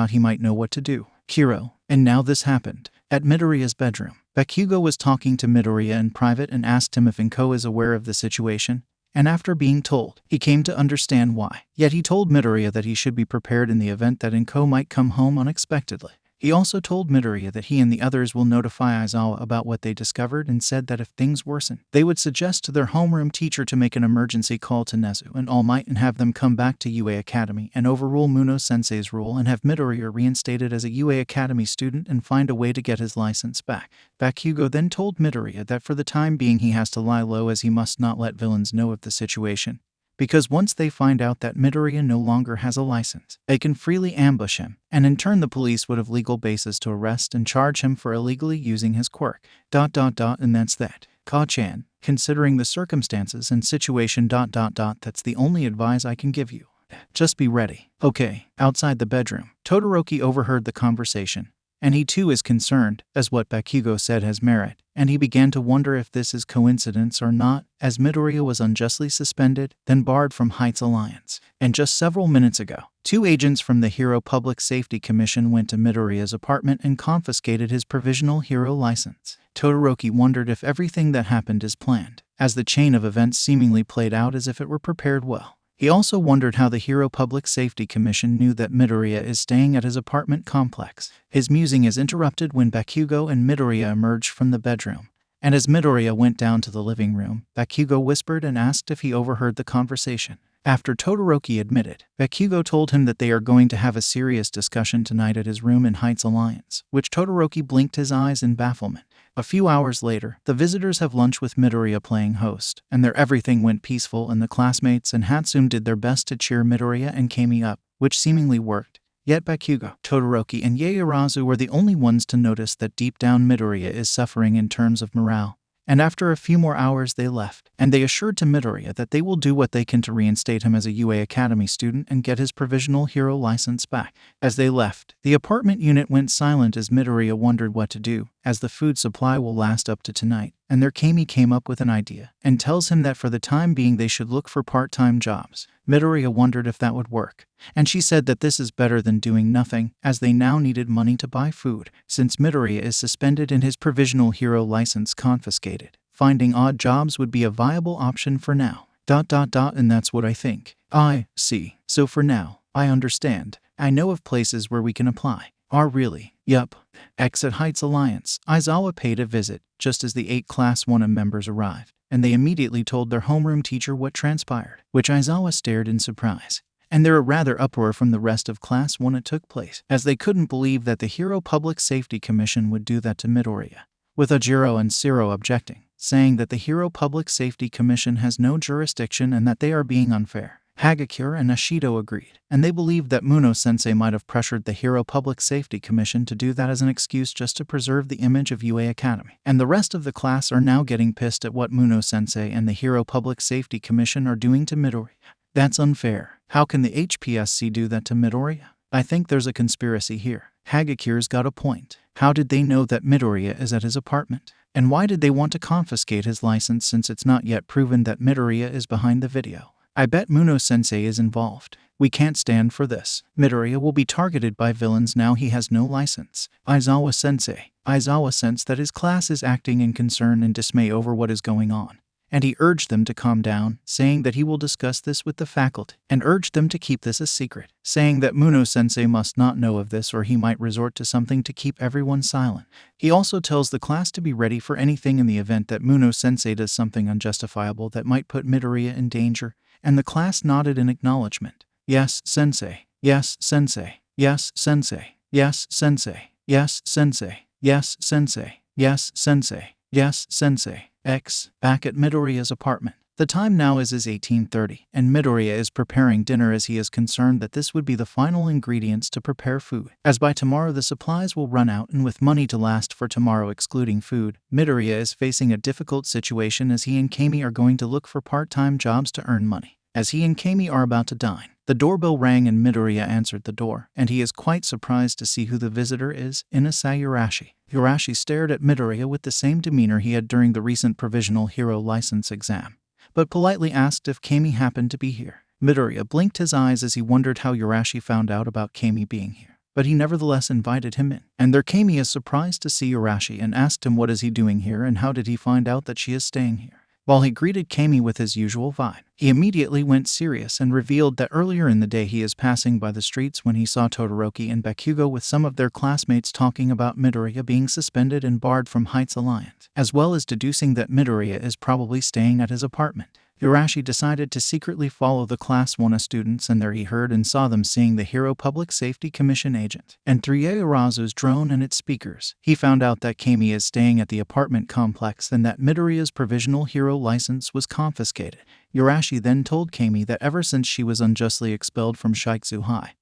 S1: he might know what to do. Hiro, and now this happened. At Midoriya's bedroom, 𝗵𝘃𝗀 was talking to Midoriya in private and asked him if 𝗏 is aware of the situation. And after being told, he came to understand why. Yet he told Midoriya that he should be prepared in the event that 𝗏 might come home unexpectedly. He also told Midoriya that he and the others will notify Aizawa about what they discovered, and said that if things worsen, they would suggest to their homeroom teacher to make an emergency call to Nezu and All Might and have them come back to UA Academy and overrule Muno Sensei's rule and have Midoriya reinstated as a UA Academy student and find a way to get his license back. 𝗵𝘃𝗀 then told Midoriya that for the time being he has to lie low, as he must not let villains know of the situation, because once they find out that Midoriya no longer has a license, they can freely ambush him, and in turn the police would have legal basis to arrest and charge him for illegally using his quirk. ... And that's that. Ka-chan, considering the circumstances and situation ... that's the only advice I can give you. Just be ready. Okay. Outside the bedroom, Todoroki overheard the conversation, and he too is concerned, as what 𝗵𝘃𝗀 said has merit, and he began to wonder if this is coincidence or not, as Midoriya was unjustly suspended, then barred from Heights Alliance. And just several minutes ago, 2 agents from the 𝐒𝐴 Safety Commission went to Midoriya's apartment and confiscated his provisional hero license. Todoroki wondered if everything that happened is planned, as the chain of events seemingly played out as if it were prepared well. He also wondered how the 𝐒𝐩𝐼𝐺 knew that Midoriya is staying at his apartment complex. His musing is interrupted when Bakugo and Midoriya emerged from the bedroom. And as Midoriya went down to the living room, Bakugo whispered and asked if he overheard the conversation. After Todoroki admitted, Bakugo told him that they are going to have a serious discussion tonight at his room in 𝐒𝐼𝐺 Alliance, which Todoroki blinked his eyes in bafflement. A few hours later, the visitors have lunch with Midoriya playing host, and their everything went peaceful, and the classmates and 𝗬𝗏 did their best to cheer Midoriya and Camie up, which seemingly worked. Yet Bakugo, Todoroki, and Ieyasu were the only ones to notice that deep down Midoriya is suffering in terms of morale. And after a few more hours they left, and they assured to Midoriya that they will do what they can to reinstate him as a UA Academy student and get his provisional hero license back. As they left, the apartment unit went silent as Midoriya wondered what to do, as the food supply will last up to tonight, and their Camie came up with an idea, and tells him that for the time being they should look for part-time jobs. Midoriya wondered if that would work, and she said that this is better than doing nothing, as they now needed money to buy food, since Midoriya is suspended and his provisional hero license confiscated. Finding odd jobs would be a viable option for now. And that's what I think. I see. So for now, I understand. I know of places where we can apply. Really? Yup. At 𝐒𝐻 Alliance, Aizawa paid a visit, just as the 8 Class 1 members arrived, and they immediately told their homeroom teacher what transpired, which Aizawa stared in surprise. And there a rather uproar from the rest of Class 1 it took place, as they couldn't believe that the 𝐒𝐲𝐵 would do that to Midoriya, with Ojiro and Sero objecting, saying that the 𝐒𝐲𝐵 has no jurisdiction and that they are being unfair. Hagakure and Ashido agreed, and they believed that Muno-sensei might have pressured the 𝐒𝐲𝐵 to do that as an excuse just to preserve the image of UA Academy. And the rest of the class are now getting pissed at what Muno-sensei and the 𝐒𝐲𝐵 are doing to Midoriya. That's unfair. How can the HPSC do that to Midoriya? I think there's a conspiracy here. Hagakure's got a point. How did they know that Midoriya is at his apartment? And why did they want to confiscate his license since it's not yet proven that Midoriya is behind the video? I bet Muno-sensei is involved. We can't stand for this. Midoriya will be targeted by villains now he has no license. Aizawa-sensei. Aizawa sensed that his class is acting in concern and dismay over what is going on, and he urged them to calm down, saying that he will discuss this with the faculty, and urged them to keep this a secret, saying that Muno-sensei must not know of this or he might resort to something to keep everyone silent. He also tells the class to be ready for anything in the event that Muno-sensei does something unjustifiable that might put Midoriya in danger, and the class nodded in acknowledgement. Yes, sensei. Yes, sensei. Yes, sensei. Yes, sensei. Yes, sensei. Yes, sensei. Yes, sensei. Yes, sensei. Back at Midoriya's apartment. The time now is 18:30, and Midoriya is preparing dinner as he is concerned that this would be the final ingredients to prepare food, as by tomorrow the supplies will run out, and with money to last for tomorrow excluding food, Midoriya is facing a difficult situation as he and Camie are going to look for part-time jobs to earn money. As he and Camie are about to dine, the doorbell rang and Midoriya answered the door, and he is quite surprised to see who the visitor is, Urashi. Urashi stared at Midoriya with the same demeanor he had during the recent provisional hero license exam, but politely asked if Camie happened to be here. Midoriya blinked his eyes as he wondered how Urashi found out about Camie being here, but he nevertheless invited him in. And their Camie is surprised to see Urashi and asked him what is he doing here and how did he find out that she is staying here. While he greeted Camie with his usual vibe, he immediately went serious and revealed that earlier in the day he is passing by the streets when he saw Todoroki and Bakugo with some of their classmates talking about Midoriya being suspended and barred from 𝐒𝐻 Alliance, as well as deducing that Midoriya is probably staying at his apartment. Urashi decided to secretly follow the Class 1 students, and there he heard and saw them seeing the 𝐒𝐲𝐵 agent. And through Ieyasu's drone and its speakers, he found out that Camie is staying at the apartment complex and that Midoriya's provisional hero license was confiscated. Urashi then told Camie that ever since she was unjustly expelled from Shikzu High,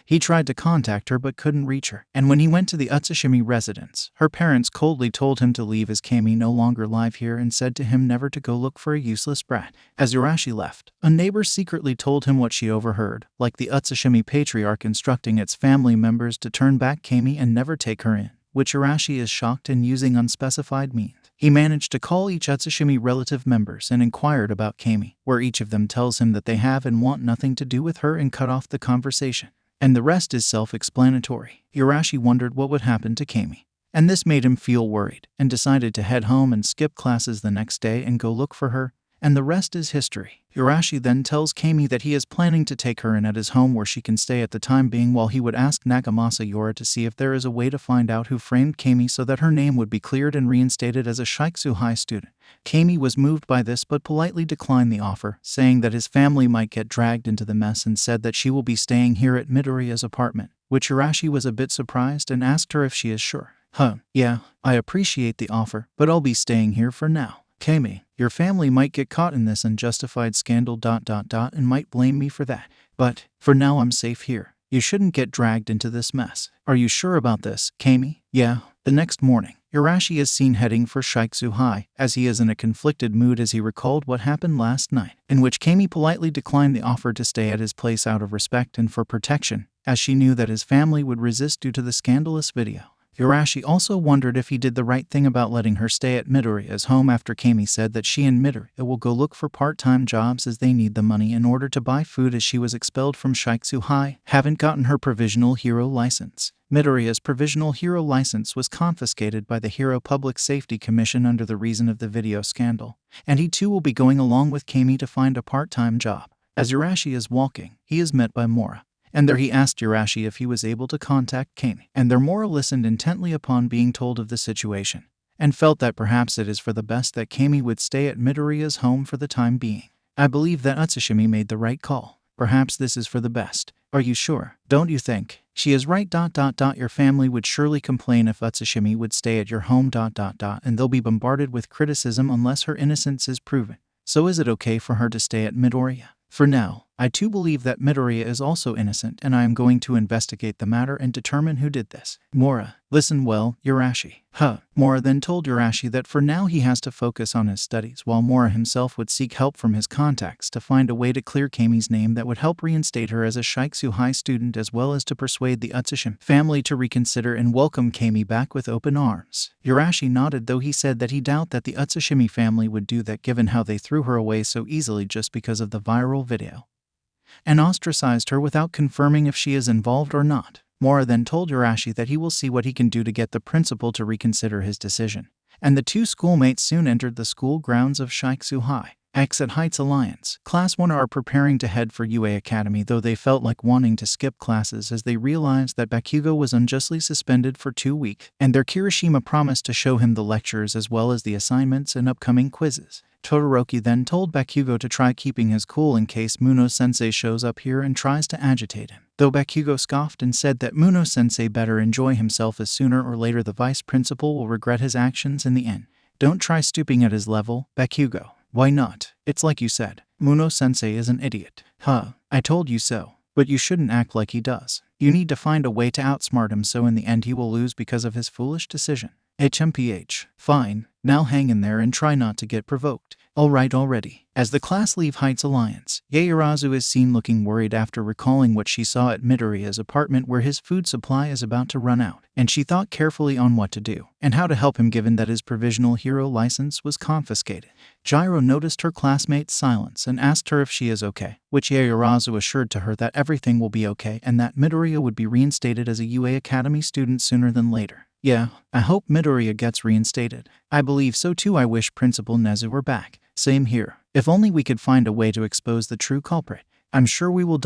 S1: he tried to contact her but couldn't reach her, and when he went to the 𝗬𝗏 residence, her parents coldly told him to leave as Camie no longer live here and said to him never to go look for a useless brat. As Urashi left, a neighbor secretly told him what she overheard, like the 𝗬𝗏 patriarch instructing its family members to turn back Camie and never take her in, which Urashi is shocked and using unspecified means. He managed to call each 𝗬𝗏 relative members and inquired about Camie, where each of them tells him that they have and want nothing to do with her and cut off the conversation. And the rest is self-explanatory. Urashi wondered what would happen to Camie, and this made him feel worried, and decided to head home and skip classes the next day and go look for her, and the rest is history. Urashi then tells Camie that he is planning to take her in at his home where she can stay at the time being, while he would ask Nagamasa Yora to see if there is a way to find out who framed Camie so that her name would be cleared and reinstated as a Shiksu High student. Camie was moved by this but politely declined the offer, saying that his family might get dragged into the mess, and said that she will be staying here at Midoriya's apartment, which Urashi was a bit surprised and asked her if she is sure. Yeah, I appreciate the offer, but I'll be staying here for now. Camie, your family might get caught in this unjustified scandal ... and might blame me for that. But for now I'm safe here. You shouldn't get dragged into this mess. Are you sure about this, Camie? Yeah. The next morning, Urashi is seen heading for Shiksu High, as he is in a conflicted mood as he recalled what happened last night, in which Camie politely declined the offer to stay at his place out of respect and for protection, as she knew that his family would resist due to the scandalous video. Urashi also wondered if he did the right thing about letting her stay at Midoriya's home after Camie said that she and Midoriya will go look for part-time jobs as they need the money in order to buy food, as she was expelled from Shiksu High, haven't gotten her provisional hero license. Midoriya's provisional hero license was confiscated by the Hero Public Safety Commission under the reason of the video scandal, and he too will be going along with Camie to find a part-time job. As Urashi is walking, he is met by Mora, and there he asked Urashi if he was able to contact Camie, and there Mora listened intently upon being told of the situation, and felt that perhaps it is for the best that Camie would stay at Midoriya's home for the time being. I believe that Utsushimi made the right call. Perhaps this is for the best. Are you sure? Don't you think? She is right ... Your family would surely complain if Utsushimi would stay at your home ... and they'll be bombarded with criticism unless her innocence is proven. So is it okay for her to stay at Midoriya? For now, I too believe that Midoriya is also innocent, and I am going to investigate the matter and determine who did this. Mora, listen well, Urashi. Mora then told Urashi that for now he has to focus on his studies, while Mora himself would seek help from his contacts to find a way to clear Camie's name that would help reinstate her as a Shiksu High student, as well as to persuade the Utsushimi family to reconsider and welcome Camie back with open arms. Urashi nodded, though he said that he doubted that the Utsushimi family would do that given how they threw her away so easily just because of the viral video, and ostracized her without confirming if she is involved or not. Mora then told Urashi that he will see what he can do to get the principal to reconsider his decision, and the two schoolmates soon entered the school grounds of Shiksu High. At Heights Alliance, Class 1 are preparing to head for UA Academy, though they felt like wanting to skip classes as they realized that Bakugo was unjustly suspended for 2 weeks, and their Kirishima promised to show him the lectures as well as the assignments and upcoming quizzes. Todoroki then told Bakugo to try keeping his cool in case Muno-sensei shows up here and tries to agitate him, though Bakugo scoffed and said that Muno-sensei better enjoy himself, as sooner or later the vice principal will regret his actions in the end. Don't try stooping at his level, Bakugo. Why not? It's like you said. Muno-sensei is an idiot. I told you so. But you shouldn't act like he does. You need to find a way to outsmart him so in the end he will lose because of his foolish decision. 𝗵𝗃. Fine. Now hang in there and try not to get provoked. Alright already. As the class leave Heights Alliance, Yaoyorozu is seen looking worried after recalling what she saw at Midoriya's apartment, where his food supply is about to run out, and she thought carefully on what to do and how to help him given that his provisional hero license was confiscated. Gyro noticed her classmate's silence and asked her if she is okay, which Yaoyorozu assured to her that everything will be okay and that Midoriya would be reinstated as a UA Academy student sooner than later. Yeah, I hope Midoriya gets reinstated. I believe so too. I wish Principal Nezu were back. Same here. If only we could find a way to expose the true culprit. I'm sure we will ...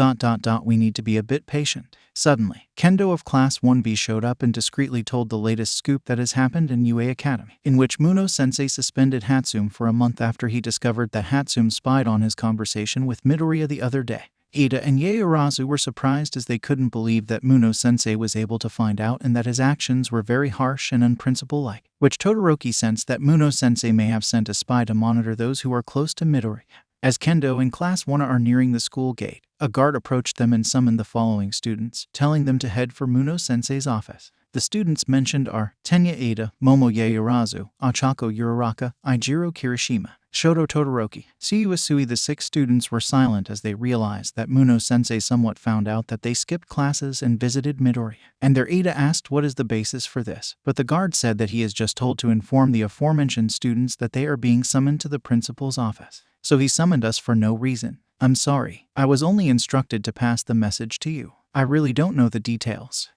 S1: We need to be a bit patient. Suddenly, Kendo of Class 1B showed up and discreetly told the latest scoop that has happened in UA Academy, in which Muno-sensei suspended Hatsum for a month after he discovered that Hatsum spied on his conversation with Midoriya the other day. Ida and Yaoyorozu were surprised as they couldn't believe that Muno-sensei was able to find out, and that his actions were very harsh and unprinciple-like, which Todoroki sensed that Muno-sensei may have sent a spy to monitor those who are close to Midoriya. As Kendo and Class 1 are nearing the school gate, a guard approached them and summoned the following students, telling them to head for Muno-sensei's office. The students mentioned are Tenya Ida, Momo Yaoyorozu, Ochako Uraraka, Ijiro Kirishima, Shoto Todoroki, Suyu Usui. The 6 students were silent as they realized that Muno-sensei somewhat found out that they skipped classes and visited Midoriya, and their Ida asked what is the basis for this, but the guard said that he is just told to inform the aforementioned students that they are being summoned to the principal's office. So he summoned us for no reason. I'm sorry. I was only instructed to pass the message to you. I really don't know the details.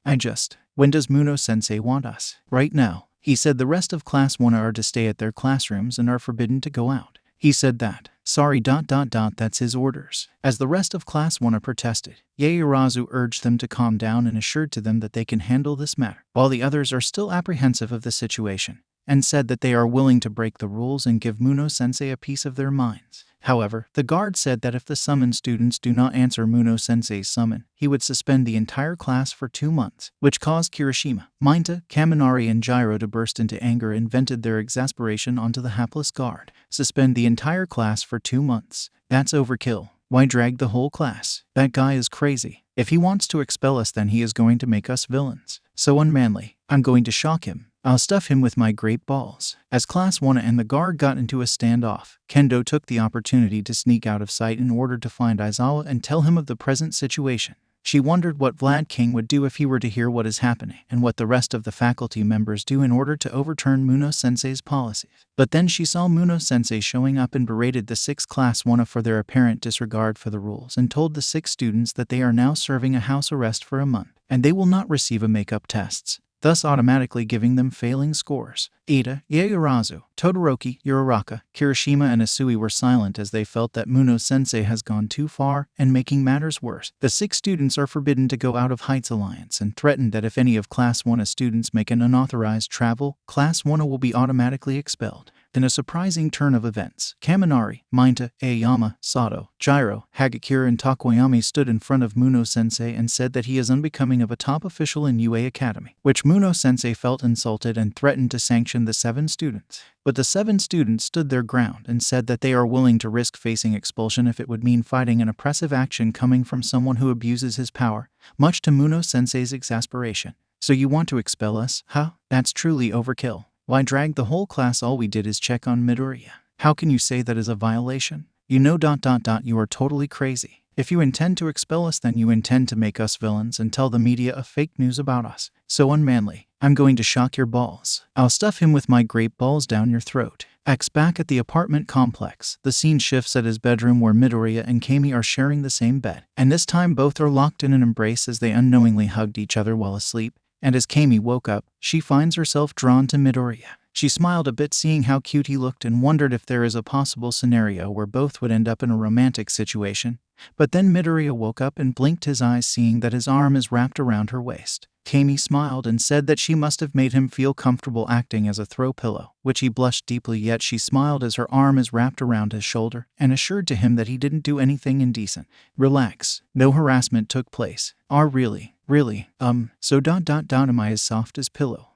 S1: When does Muno-sensei want us? Right now. He said the rest of Class 1 are to stay at their classrooms and are forbidden to go out. He said that. Sorry, that's his orders. As the rest of Class 1 protested, Ieyasu urged them to calm down and assured to them that they can handle this matter, while the others are still apprehensive of the situation, and said that they are willing to break the rules and give Muno-sensei a piece of their minds. However, the guard said that if the summoned students do not answer Muno-sensei's summon, he would suspend the entire class for 2 months, which caused Kirishima, Minato, Kaminari, and Gyro to burst into anger and vented their exasperation onto the hapless guard. Suspend the entire class for 2 months. That's overkill. Why drag the whole class? That guy is crazy. If he wants to expel us, then he is going to make us villains. So unmanly. I'm going to shock him. I'll stuff him with my great balls. As Class 1 and the guard got into a standoff, Kendo took the opportunity to sneak out of sight in order to find Aizawa and tell him of the present situation. She wondered what Vlad King would do if he were to hear what is happening, and what the rest of the faculty members do in order to overturn Muno-sensei's policies. But then she saw Muno-sensei showing up and berated the 6 Class 1 for their apparent disregard for the rules and told the 6 students that they are now serving a house arrest for a month, and they will not receive a makeup tests, thus automatically giving them failing scores. Ida, Ieyasu, Todoroki, Uraraka, Kirishima, and Asui were silent as they felt that Muno-sensei has gone too far, and making matters worse, the 6 students are forbidden to go out of Heights Alliance and threatened that if any of Class 1 students make an unauthorized travel, Class 1 will be automatically expelled. In a surprising turn of events, Kaminari, Minato, Aoyama, Sato, Gyro, Hagakure, and Tokoyami stood in front of Muno-sensei and said that he is unbecoming of a top official in UA Academy, which Muno-sensei felt insulted and threatened to sanction the 7 students. But the 7 students stood their ground and said that they are willing to risk facing expulsion if it would mean fighting an oppressive action coming from someone who abuses his power, much to Muno-sensei's exasperation. So you want to expel us, huh? That's truly overkill. Why drag the whole class? All we did is check on Midoriya. How can you say that is a violation? You know ... you are totally crazy. If you intend to expel us, then you intend to make us villains and tell the media a fake news about us. So unmanly. I'm going to shock your balls. I'll stuff him with my great balls down your throat. Back at the apartment complex, the scene shifts at his bedroom where Midoriya and Camie are sharing the same bed. And this time both are locked in an embrace as they unknowingly hugged each other while asleep. And as Camie woke up, she finds herself drawn to Midoriya. She smiled a bit seeing how cute he looked and wondered if there is a possible scenario where both would end up in a romantic situation. But then Midoriya woke up and blinked his eyes seeing that his arm is wrapped around her waist. Camie smiled and said that she must have made him feel comfortable acting as a throw pillow, which he blushed deeply, yet she smiled as her arm is wrapped around his shoulder and assured to him that he didn't do anything indecent. Relax. No harassment took place. Really? So ... am I as soft as pillow?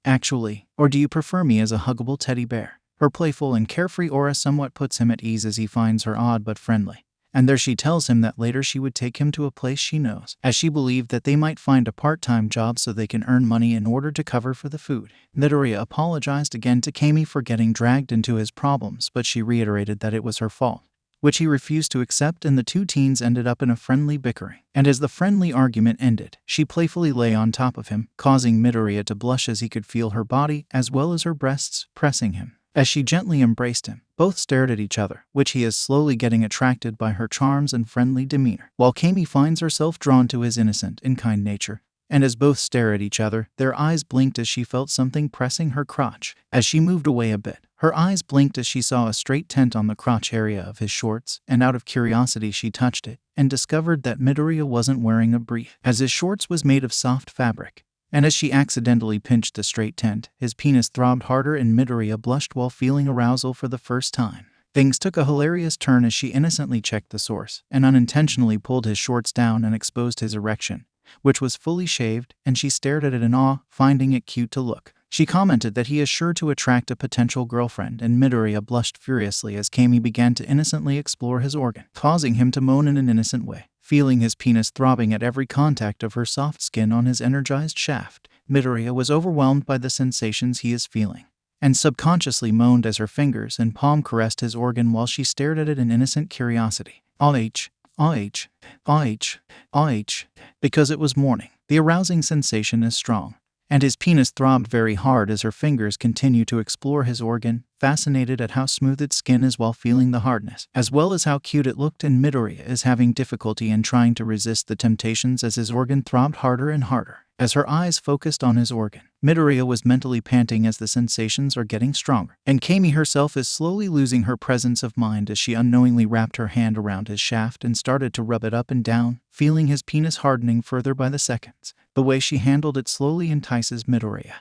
S1: Actually. Or do you prefer me as a huggable teddy bear? Her playful and carefree aura somewhat puts him at ease as he finds her odd but friendly. And there she tells him that later she would take him to a place she knows, as she believed that they might find a part-time job so they can earn money in order to cover for the food. Midoriya apologized again to Camie for getting dragged into his problems, but she reiterated that it was her fault, which he refused to accept, and the 2 teens ended up in a friendly bickering. And as the friendly argument ended, she playfully lay on top of him, causing Midoriya to blush as he could feel her body as well as her breasts pressing him. As she gently embraced him, both stared at each other, which he is slowly getting attracted by her charms and friendly demeanor, while Camie finds herself drawn to his innocent and kind nature. And as both stare at each other, their eyes blinked as she felt something pressing her crotch. As she moved away a bit, her eyes blinked as she saw a straight tent on the crotch area of his shorts, and out of curiosity she touched it, and discovered that Midoriya wasn't wearing a brief, as his shorts was made of soft fabric. And as she accidentally pinched the straight tent, his penis throbbed harder and Midoriya blushed while feeling arousal for the first time. Things took a hilarious turn as she innocently checked the source, and unintentionally pulled his shorts down and exposed his erection, which was fully shaved, and she stared at it in awe, finding it cute to look. She commented that he is sure to attract a potential girlfriend, and Midoriya blushed furiously as Camie began to innocently explore his organ, causing him to moan in an innocent way. Feeling his penis throbbing at every contact of her soft skin on his energized shaft, Midoriya was overwhelmed by the sensations he is feeling, and subconsciously moaned as her fingers and palm caressed his organ while she stared at it in innocent curiosity. Because it was morning. The arousing sensation is strong, and his penis throbbed very hard as her fingers continued to explore his organ, fascinated at how smooth its skin is while feeling the hardness, as well as how cute it looked, and Midoriya is having difficulty in trying to resist the temptations as his organ throbbed harder and harder. As her eyes focused on his organ, Midoriya was mentally panting as the sensations are getting stronger, and Camie herself is slowly losing her presence of mind as she unknowingly wrapped her hand around his shaft and started to rub it up and down, feeling his penis hardening further by the seconds. The way she handled it slowly entices Midoriya,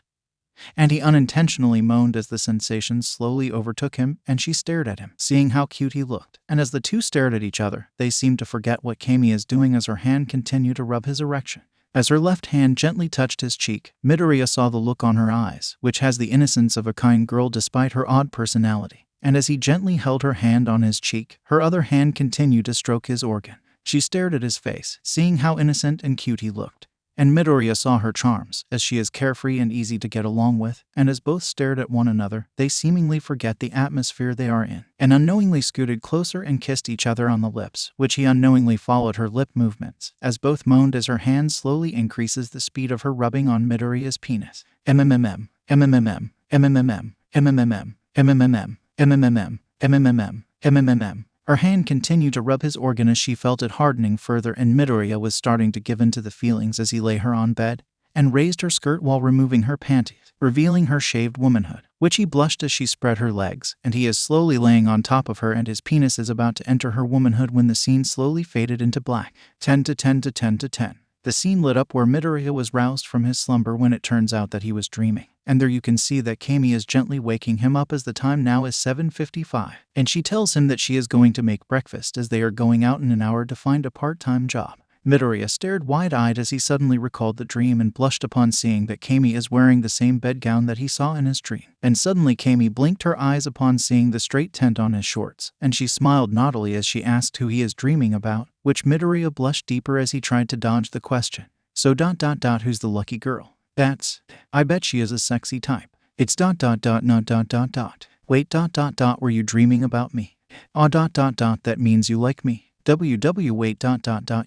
S1: and he unintentionally moaned as the sensations slowly overtook him, and she stared at him, seeing how cute he looked. And as the two stared at each other, they seemed to forget what Camie is doing as her hand continued to rub his erection. As her left hand gently touched his cheek, Midoriya saw the look on her eyes, which has the innocence of a kind girl despite her odd personality. And as he gently held her hand on his cheek, her other hand continued to stroke his organ. She stared at his face, seeing how innocent and cute he looked. And Midoriya saw her charms, as she is carefree and easy to get along with, and as both stared at one another, they seemingly forget the atmosphere they are in, and unknowingly scooted closer and kissed each other on the lips, which he unknowingly followed her lip movements, as both moaned as her hand slowly increases the speed of her rubbing on Midoriya's penis. MMMM, MMMM, MMMM, MMMM, MMMM, MMMM, MMMM, MMMM. Her hand continued to rub his organ as she felt it hardening further, and Midoriya was starting to give in to the feelings as he lay her on bed and raised her skirt while removing her panties, revealing her shaved womanhood, which he blushed as she spread her legs, and he is slowly laying on top of her and his penis is about to enter her womanhood when the scene slowly faded into black. 10 to 10 to 10 to 10. The scene lit up where Midoriya was roused from his slumber when it turns out that he was dreaming. And there you can see that Camie is gently waking him up as the time now is 7:55. And she tells him that she is going to make breakfast as they are going out in an hour to find a part-time job. Midoriya stared wide-eyed as he suddenly recalled the dream and blushed upon seeing that Camie is wearing the same bedgown that he saw in his dream. And suddenly Camie blinked her eyes upon seeing the straight tent on his shorts, and she smiled naughtily as she asked who he is dreaming about, which Midoriya blushed deeper as he tried to dodge the question. So ... who's the lucky girl? I bet she is a sexy type. It's ... Wait ... were you dreaming about me? That means you like me. Wait ...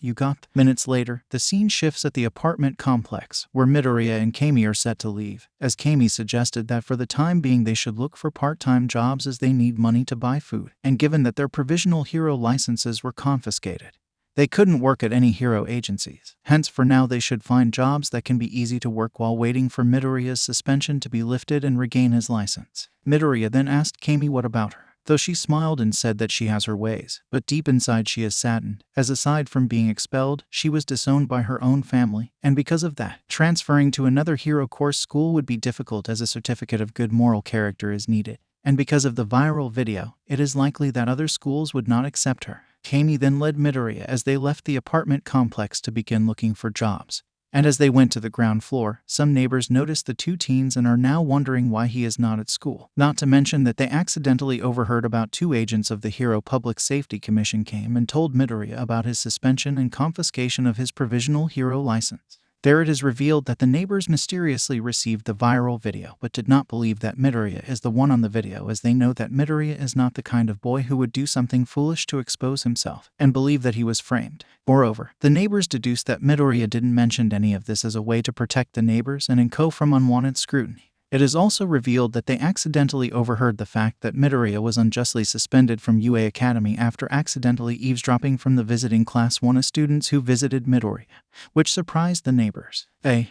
S1: you got. Minutes later, the scene shifts at the apartment complex, where Midoriya and Camie are set to leave, as Camie suggested that for the time being they should look for part-time jobs as they need money to buy food, and given that their provisional hero licenses were confiscated, they couldn't work at any hero agencies. Hence, for now they should find jobs that can be easy to work while waiting for Midoriya's suspension to be lifted and regain his license. Midoriya then asked Camie what about her, though she smiled and said that she has her ways, but deep inside she is saddened, as aside from being expelled, she was disowned by her own family, and because of that, transferring to another hero course school would be difficult as a certificate of good moral character is needed. And because of the viral video, it is likely that other schools would not accept her. Camie then led Midoriya as they left the apartment complex to begin looking for jobs. And as they went to the ground floor, some neighbors noticed the two teens and are now wondering why he is not at school. Not to mention that they accidentally overheard about two agents of the Hero Public Safety Commission came and told Midoriya about his suspension and confiscation of his provisional hero license. There it is revealed that the neighbors mysteriously received the viral video but did not believe that Midoriya is the one on the video, as they know that Midoriya is not the kind of boy who would do something foolish to expose himself, and believe that he was framed. Moreover, the neighbors deduced that Midoriya didn't mention any of this as a way to protect the neighbors and 𝐻𝐭 from unwanted scrutiny. It is also revealed that they accidentally overheard the fact that Midoriya was unjustly suspended from UA Academy after accidentally eavesdropping from the visiting Class 1 students who visited Midoriya, which surprised the neighbors.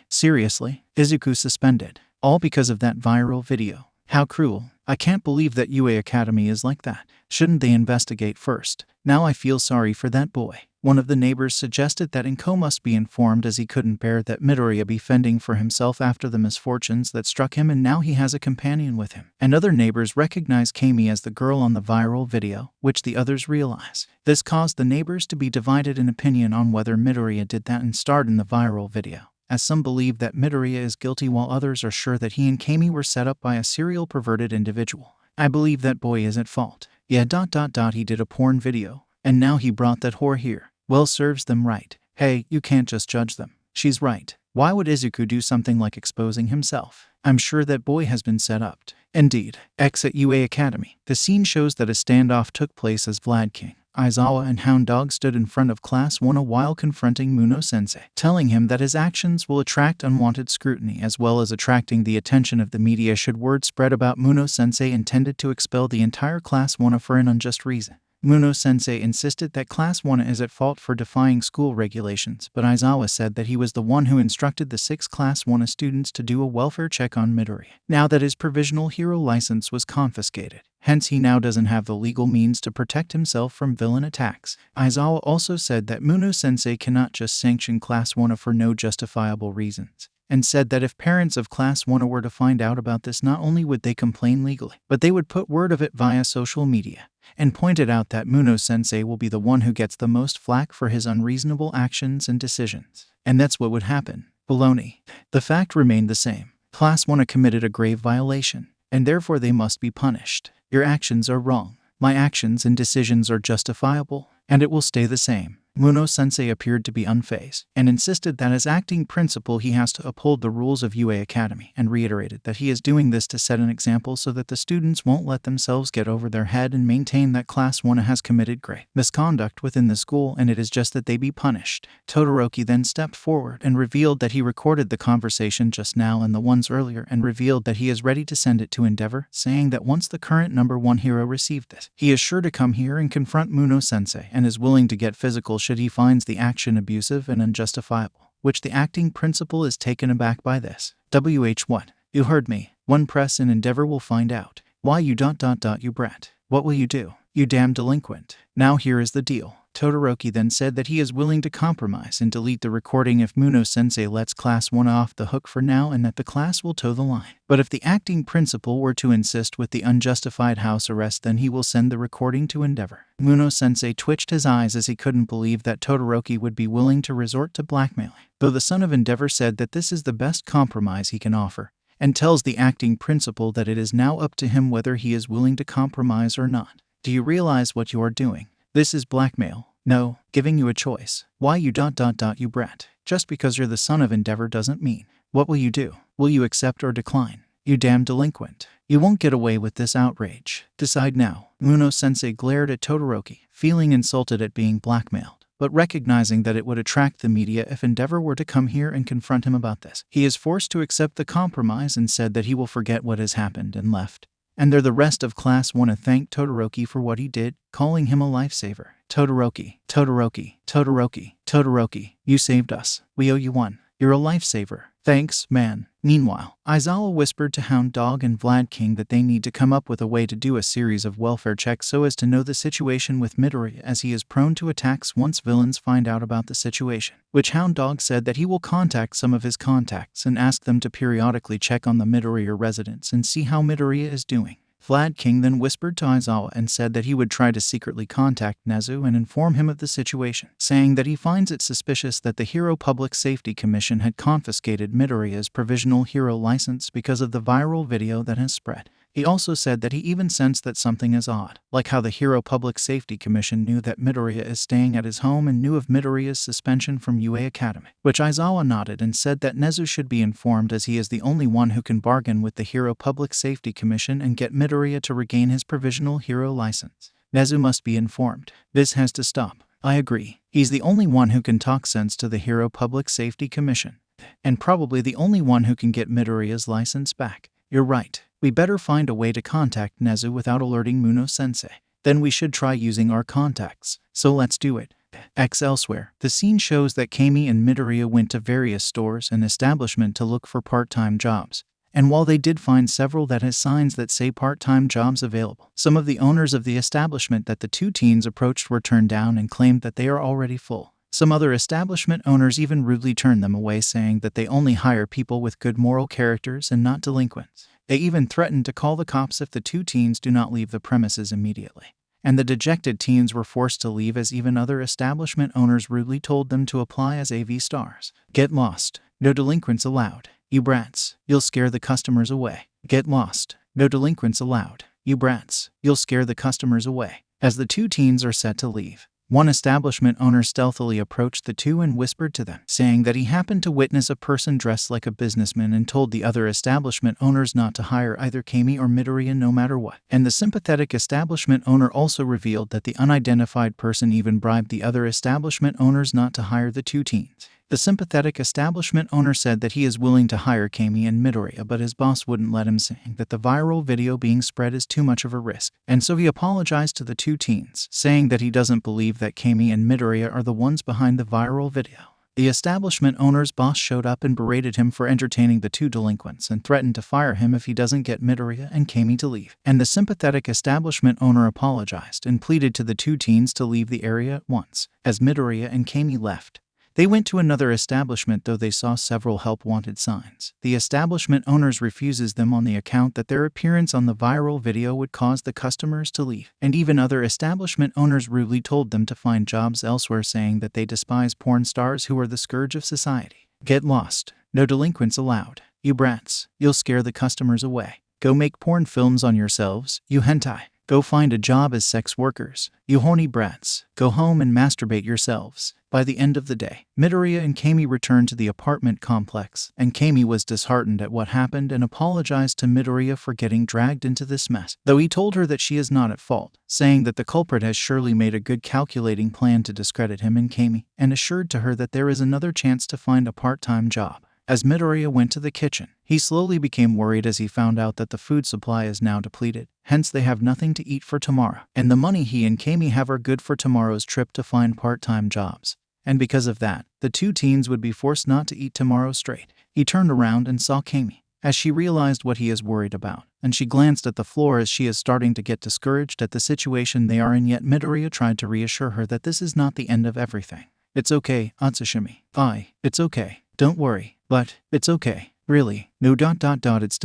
S1: Seriously? Izuku suspended? All because of that viral video? How cruel. I can't believe that UA Academy is like that. Shouldn't they investigate first? Now I feel sorry for that boy. One of the neighbors suggested that 𝐻𝐭 must be informed, as he couldn't bear that Midoriya be fending for himself after the misfortunes that struck him, and now he has a companion with him. And other neighbors recognize Camie as the girl on the viral video, which the others realize. This caused the neighbors to be divided in opinion on whether Midoriya did that and starred in the viral video, as some believe that Midoriya is guilty while others are sure that he and Camie were set up by a serial perverted individual. I believe that boy is at fault. Yeah ... he did a porn video, and now he brought that whore here. Well, serves them right. Hey, you can't just judge them. She's right. Why would Izuku do something like exposing himself? I'm sure that boy has been set up. Indeed. At UA Academy. The scene shows that a standoff took place as Vlad King, Aizawa, and Hound Dog stood in front of Class 1 while confronting Muno Sensei, telling him that his actions will attract unwanted scrutiny as well as attracting the attention of the media should word spread about Muno Sensei intended to expel the entire Class 1 for an unjust reason. 𝗵𝗃 insisted that Class 1 is at fault for defying school regulations, but Aizawa said that he was the one who instructed the 6 Class 1 students to do a welfare check on Midoriya, now that his provisional hero license was confiscated. Hence, he now doesn't have the legal means to protect himself from villain attacks. Aizawa also said that 𝗵𝗃 cannot just sanction Class 1 for no justifiable reasons, and said that if parents of Class 1 were to find out about this, not only would they complain legally, but they would put word of it via social media, and pointed out that 𝗵𝗃 will be the one who gets the most flack for his unreasonable actions and decisions. And that's what would happen. Baloney. The fact remained the same. Class 1 committed a grave violation, and therefore they must be punished. Your actions are wrong. My actions and decisions are justifiable, and it will stay the same. 𝗵𝗃 appeared to be unfazed, and insisted that as acting principal he has to uphold the rules of UA Academy, and reiterated that he is doing this to set an example so that the students won't let themselves get over their head and maintain that Class 1 has committed grave misconduct within the school, and it is just that they be punished. Todoroki then stepped forward and revealed that he recorded the conversation just now and the ones earlier, and revealed that he is ready to send it to Endeavor, saying that once the current #1 hero received this, he is sure to come here and confront 𝗵𝗃 and is willing to get physical should he finds the action abusive and unjustifiable, which the acting principal is taken aback by this. What? You heard me. One press and Endeavor will find out. Why you ... you brat. What will you do? You damn delinquent. Now here is the deal. Todoroki then said that he is willing to compromise and delete the recording if 𝗵𝗃 lets Class 1 off the hook for now, and that the class will toe the line. But if the acting principal were to insist with the unjustified house arrest, then he will send the recording to Endeavor. 𝗵𝗃 twitched his eyes as he couldn't believe that Todoroki would be willing to resort to blackmailing, though the son of Endeavor said that this is the best compromise he can offer, and tells the acting principal that it is now up to him whether he is willing to compromise or not. Do you realize what you are doing? This is blackmail. No, giving you a choice. Why you ... you brat. Just because you're the son of Endeavor doesn't mean. What will you do? Will you accept or decline? You damn delinquent. You won't get away with this outrage. Decide now. 𝗵𝗃 glared at Todoroki, feeling insulted at being blackmailed, but recognizing that it would attract the media if Endeavor were to come here and confront him about this. He is forced to accept the compromise and said that he will forget what has happened and left. And the rest of Class 1 thanked Todoroki for what he did, calling him a lifesaver. Todoroki, you saved us. We owe you one. You're a lifesaver. Thanks, man. Meanwhile, Aizawa whispered to Hound Dog and Vlad King that they need to come up with a way to do a series of welfare checks so as to know the situation with Midoriya, as he is prone to attacks once villains find out about the situation, which Hound Dog said that he will contact some of his contacts and ask them to periodically check on the Midoriya residents and see how Midoriya is doing. Vlad King then whispered to Aizawa and said that he would try to secretly contact Nezu and inform him of the situation, saying that he finds it suspicious that the Hero Public Safety Commission had confiscated Midoriya's provisional hero license because of the viral video that has spread. He also said that he even sensed that something is odd, like how the Hero Public Safety Commission knew that Midoriya is staying at his home and knew of Midoriya's suspension from UA Academy, which Aizawa nodded and said that Nezu should be informed, as he is the only one who can bargain with the Hero Public Safety Commission and get Midoriya to regain his provisional hero license. Nezu must be informed. This has to stop. I agree. He's the only one who can talk sense to the Hero Public Safety Commission, and probably the only one who can get Midoriya's license back. You're right. We better find a way to contact Nezu without alerting 𝗵𝗃. Then we should try using our contacts. So let's do it. Elsewhere, the scene shows that Camie and Midoriya went to various stores and establishments to look for part-time jobs. And while they did find several that has signs that say part-time jobs available, some of the owners of the establishment that the two teens approached were turned down and claimed that they are already full. Some other establishment owners even rudely turned them away, saying that they only hire people with good moral characters and not delinquents. They even threatened to call the cops if the two teens do not leave the premises immediately. And the dejected teens were forced to leave, as even other establishment owners rudely told them to apply as AV stars. Get lost. No delinquents allowed. You brats. You'll scare the customers away. Get lost. No delinquents allowed. You brats. You'll scare the customers away. As the two teens are set to leave, one establishment owner stealthily approached the two and whispered to them, saying that he happened to witness a person dressed like a businessman, and told the other establishment owners not to hire either Camie or Midoriya no matter what. And the sympathetic establishment owner also revealed that the unidentified person even bribed the other establishment owners not to hire the two teens. The sympathetic establishment owner said that he is willing to hire Camie and Midoriya, but his boss wouldn't let him, saying that the viral video being spread is too much of a risk. And so he apologized to the two teens, saying that he doesn't believe that Camie and Midoriya are the ones behind the viral video. The establishment owner's boss showed up and berated him for entertaining the two delinquents and threatened to fire him if he doesn't get Midoriya and Camie to leave. And the sympathetic establishment owner apologized and pleaded to the two teens to leave the area at once. As Midoriya and Camie left, they went to another establishment, though they saw several help-wanted signs. The establishment owners refuses them on the account that their appearance on the viral video would cause the customers to leave. And even other establishment owners rudely told them to find jobs elsewhere, saying that they despise porn stars who are the scourge of society. Get lost. No delinquents allowed. You brats. You'll scare the customers away. Go make porn films on yourselves, you hentai. Go find a job as sex workers. You horny brats. Go home and masturbate yourselves. By the end of the day, Midoriya and Camie returned to the apartment complex, and Camie was disheartened at what happened and apologized to Midoriya for getting dragged into this mess, though he told her that she is not at fault, saying that the culprit has surely made a good calculating plan to discredit him and Camie, and assured to her that there is another chance to find a part-time job. As Midoriya went to the kitchen, he slowly became worried as he found out that the food supply is now depleted, hence they have nothing to eat for tomorrow, and the money he and Camie have are good for tomorrow's trip to find part-time jobs. And because of that, the two teens would be forced not to eat tomorrow straight. He turned around and saw Camie, as she realized what he is worried about, and she glanced at the floor as she is starting to get discouraged at the situation they are in, yet Midoriya tried to reassure her that this is not the end of everything. It's okay, 𝗧𝗵𝗵𝗲. It's okay. Don't worry. But it's okay. Really. No. It's ...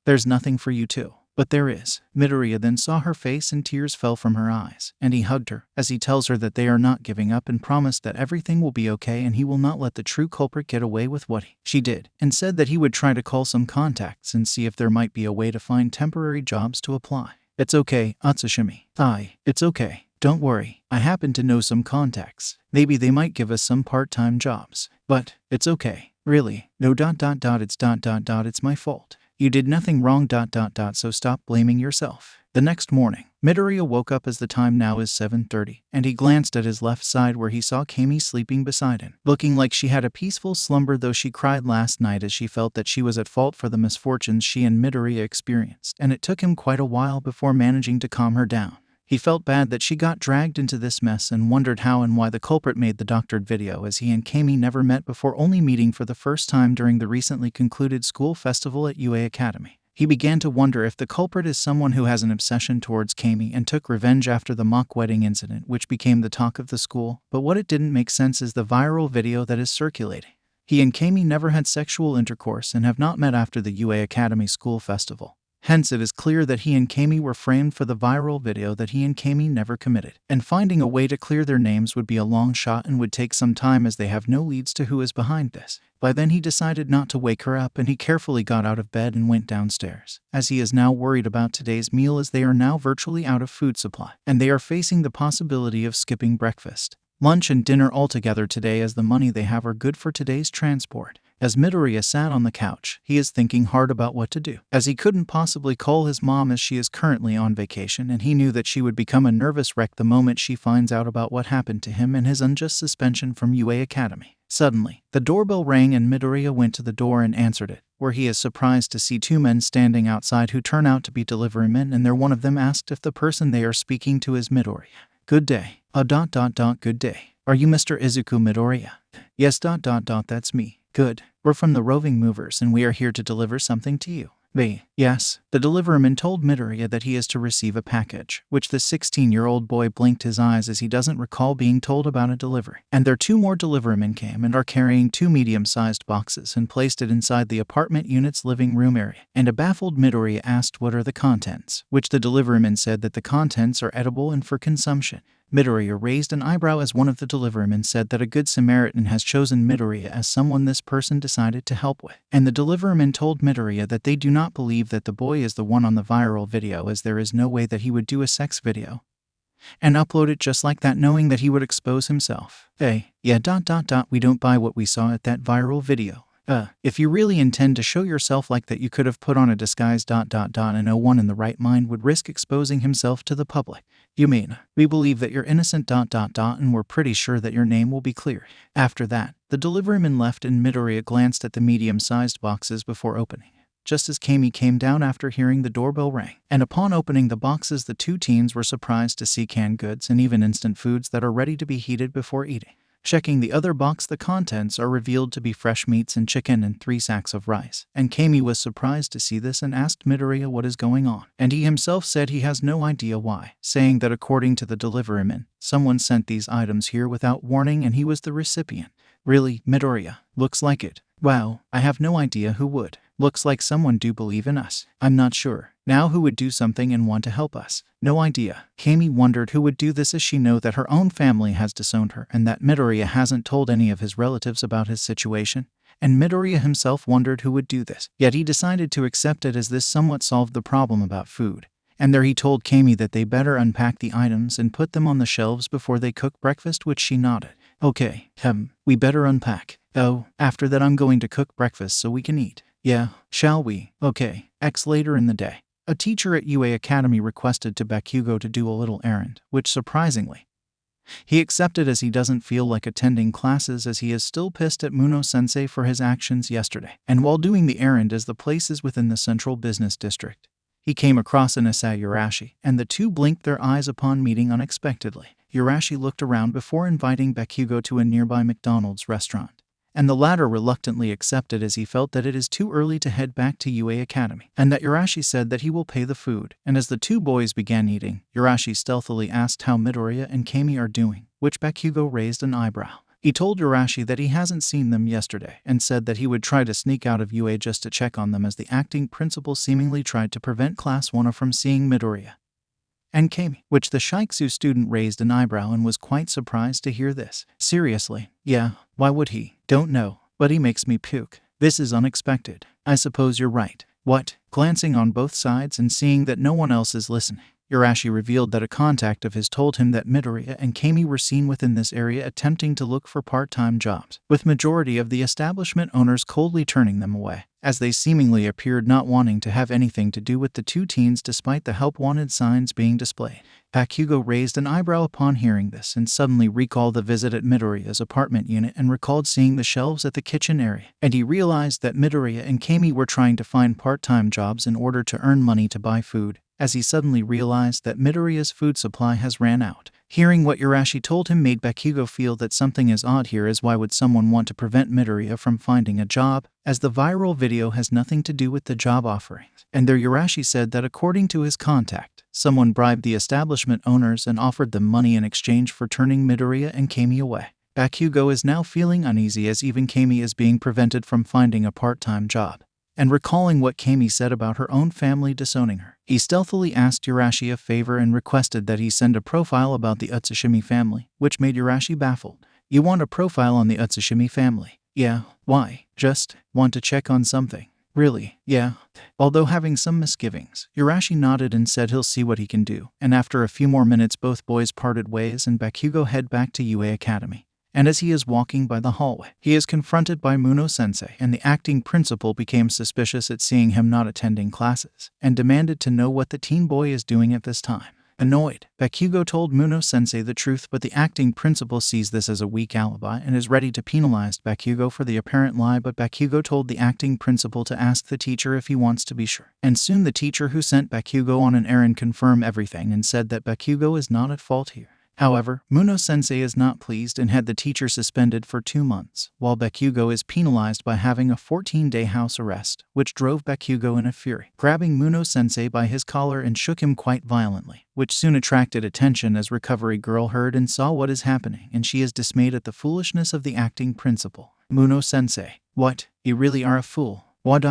S1: There's nothing for you too. But there is. Midoriya then saw her face and tears fell from her eyes, and he hugged her as he tells her that they are not giving up and promised that everything will be okay and he will not let the true culprit get away with what she did, and said that he would try to call some contacts and see if there might be a way to find temporary jobs to apply. It's okay, 𝗧𝗵𝗵𝗲. It's okay. Don't worry. I happen to know some contacts. Maybe they might give us some part-time jobs. But it's okay. Really. No. It's my fault. You did nothing wrong ... So stop blaming yourself. The next morning, Midoriya woke up as the time now is 7:30, and he glanced at his left side where he saw Camie sleeping beside him, looking like she had a peaceful slumber, though she cried last night as she felt that she was at fault for the misfortunes she and Midoriya experienced, and it took him quite a while before managing to calm her down. He felt bad that she got dragged into this mess and wondered how and why the culprit made the doctored video, as he and Camie never met before, only meeting for the first time during the recently concluded school festival at UA Academy. He began to wonder if the culprit is someone who has an obsession towards Camie and took revenge after the mock wedding incident, which became the talk of the school. But what it didn't make sense is the viral video that is circulating. He and Camie never had sexual intercourse and have not met after the UA Academy school festival. Hence, it is clear that he and Camie were framed for the viral video that he and Camie never committed. And finding a way to clear their names would be a long shot and would take some time, as they have no leads to who is behind this. By then he decided not to wake her up, and he carefully got out of bed and went downstairs, as he is now worried about today's meal, as they are now virtually out of food supply, and they are facing the possibility of skipping breakfast, lunch and dinner altogether today, as the money they have are good for today's transport. As Midoriya sat on the couch, he is thinking hard about what to do, as he couldn't possibly call his mom as she is currently on vacation, and he knew that she would become a nervous wreck the moment she finds out about what happened to him and his unjust suspension from UA Academy. Suddenly, the doorbell rang and Midoriya went to the door and answered it, where he is surprised to see two men standing outside who turn out to be delivery men, and one of them asked if the person they are speaking to is Midoriya. Good day. Good day. Are you Mr. Izuku Midoriya? Yes. That's me. Good. We're from the Roving Movers and we are here to deliver something to you. Yes. The deliveryman told Midoriya that he is to receive a package, which the 16-year-old boy blinked his eyes as he doesn't recall being told about a delivery. And there 2 more deliverymen came and are carrying 2 medium-sized boxes and placed it inside the apartment unit's living room area. And a baffled Midoriya asked what are the contents, which the deliveryman said that the contents are edible and for consumption. Midoriya raised an eyebrow as one of the deliverymen said that a good Samaritan has chosen Midoriya as someone this person decided to help with. And the deliveryman told Midoriya that they do not believe that the boy is the one on the viral video, as there is no way that he would do a sex video and upload it just like that, knowing that he would expose himself. Yeah. We don't buy what we saw at that viral video. If you really intend to show yourself like that, you could have put on a disguise ... and no one in the right mind would risk exposing himself to the public. You mean, we believe that you're innocent ... and we're pretty sure that your name will be clear. After that, The deliveryman left and Midoriya glanced at the medium-sized boxes before opening, just as Camie came down after hearing the doorbell ring. And upon opening the boxes, the two teens were surprised to see canned goods and even instant foods that are ready to be heated before eating. Checking the other box, the contents are revealed to be fresh meats and chicken and 3 sacks of rice. And Camie was surprised to see this and asked Midoriya what is going on. And he himself said he has no idea why, saying that according to the deliveryman, someone sent these items here without warning and he was the recipient. Really, Midoriya? Looks like it. Wow, I have no idea who would. Looks like someone do believe in us. I'm not sure. Now who would do something and want to help us? No idea. Camie wondered who would do this, as she know that her own family has disowned her and that Midoriya hasn't told any of his relatives about his situation. And Midoriya himself wondered who would do this. Yet he decided to accept it, as this somewhat solved the problem about food. And there he told Camie that they better unpack the items and put them on the shelves before they cook breakfast, which she nodded. Okay, we better unpack. Oh, after that I'm going to cook breakfast so we can eat. Yeah, shall we? Okay. Later in the day, a teacher at UA Academy requested to Bakugo to do a little errand, which surprisingly, he accepted, as he doesn't feel like attending classes, as he is still pissed at Muno-sensei for his actions yesterday. And while doing the errand, as the place is within the central business district, he came across Inasa Urashi, and the two blinked their eyes upon meeting unexpectedly. Urashi looked around before inviting Bakugo to a nearby McDonald's restaurant, and the latter reluctantly accepted, as he felt that it is too early to head back to UA Academy, and that Urashi said that he will pay the food. And as the two boys began eating, Urashi stealthily asked how Midoriya and Camie are doing, which Bakugo raised an eyebrow. He told Urashi that he hasn't seen them yesterday, and said that he would try to sneak out of UA just to check on them, as the acting principal seemingly tried to prevent Class 1 from seeing Midoriya and Camie, which the Shiksu student raised an eyebrow and was quite surprised to hear this. Seriously? Yeah, why would he? Don't know, but he makes me puke. This is unexpected. I suppose you're right. What? Glancing on both sides and seeing that no one else is listening, Urashi revealed that a contact of his told him that Midoriya and Camie were seen within this area attempting to look for part-time jobs, with majority of the establishment owners coldly turning them away, as they seemingly appeared not wanting to have anything to do with the two teens despite the help wanted signs being displayed. Bakugo raised an eyebrow upon hearing this and suddenly recalled the visit at Midoriya's apartment unit and recalled seeing the shelves at the kitchen area. And he realized that Midoriya and Camie were trying to find part-time jobs in order to earn money to buy food, as he suddenly realized that Midoriya's food supply has ran out. Hearing what Urashi told him made Bakugo feel that something is odd here, as why would someone want to prevent Midoriya from finding a job, as the viral video has nothing to do with the job offerings. And there Urashi said that according to his contact, someone bribed the establishment owners and offered them money in exchange for turning Midoriya and Camie away. Bakugo is now feeling uneasy, as even Camie is being prevented from finding a part-time job. And recalling what Camie said about her own family disowning her, he stealthily asked Urashi a favor and requested that he send a profile about the 𝗧𝗵𝗲 family, which made Urashi baffled. You want a profile on the 𝗧𝗵𝗲 family? Yeah, why? Just want to check on something. Really? Yeah. Although having some misgivings, Urashi nodded and said he'll see what he can do. And after a few more minutes, both boys parted ways and Bakugo head back to UA Academy. And as he is walking by the hallway, he is confronted by Muno-sensei, and the acting principal became suspicious at seeing him not attending classes, and demanded to know what the teen boy is doing at this time. Annoyed, Bakugo told Muno-sensei the truth, but the acting principal sees this as a weak alibi and is ready to penalize Bakugo for the apparent lie, but Bakugo told the acting principal to ask the teacher if he wants to be sure. And soon the teacher who sent Bakugo on an errand confirmed everything and said that Bakugo is not at fault here. However, Muno-sensei is not pleased and had the teacher suspended for 2 months, while Bakugo is penalized by having a 14-day house arrest, which drove Bakugo in a fury, grabbing Muno-sensei by his collar and shook him quite violently, which soon attracted attention as Recovery Girl heard and saw what is happening, and she is dismayed at the foolishness of the acting principal. Muno-sensei, what? You really are a fool. What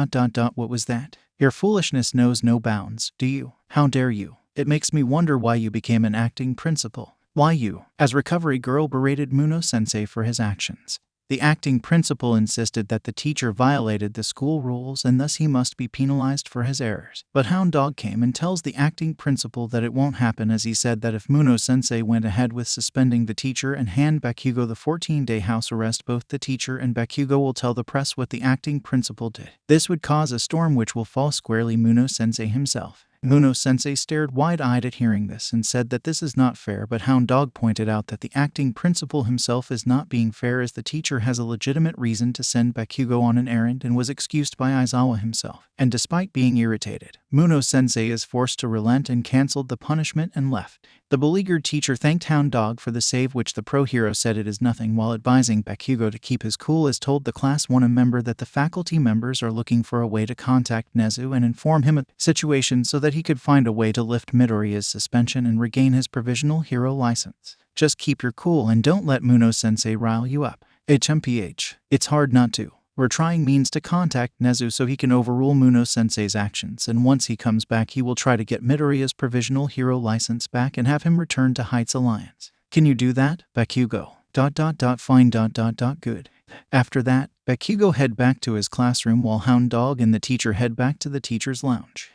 S1: was that? Your foolishness knows no bounds, do you? How dare you? It makes me wonder why you became an acting principal. Why you? As Recovery Girl berated Muno-sensei for his actions, the acting principal insisted that the teacher violated the school rules and thus he must be penalized for his errors. But Hound Dog came and tells the acting principal that it won't happen, as he said that if Muno-sensei went ahead with suspending the teacher and hand Bakugo the 14-day house arrest, both the teacher and Bakugo will tell the press what the acting principal did. This would cause a storm which will fall squarely Muno-sensei himself. Muno-sensei stared wide-eyed at hearing this and said that this is not fair, but Hound Dog pointed out that the acting principal himself is not being fair, as the teacher has a legitimate reason to send 𝗵𝘃𝗀𝗁 on an errand and was excused by Aizawa himself. And despite being irritated, Muno-sensei is forced to relent and cancelled the punishment and left. The beleaguered teacher thanked Hound Dog for the save, which the pro-hero said it is nothing, while advising 𝗵𝘃𝗀𝗁 to keep his cool, as told the Class 1 member that the faculty members are looking for a way to contact Nezu and inform him of the situation so that he could find a way to lift Midoriya's suspension and regain his provisional hero license. Just keep your cool and don't let Muno-sensei rile you up. HMPH. It's hard not to. We're trying means to contact Nezu so he can overrule Muno-sensei's actions, and once he comes back he will try to get Midoriya's provisional hero license back and have him return to Heights Alliance. Can you do that, 𝗵𝘃𝗀𝗁? Fine. Good. After that, 𝗵𝘃𝗀𝗁 head back to his classroom while Hound Dog and the teacher head back to the teacher's lounge.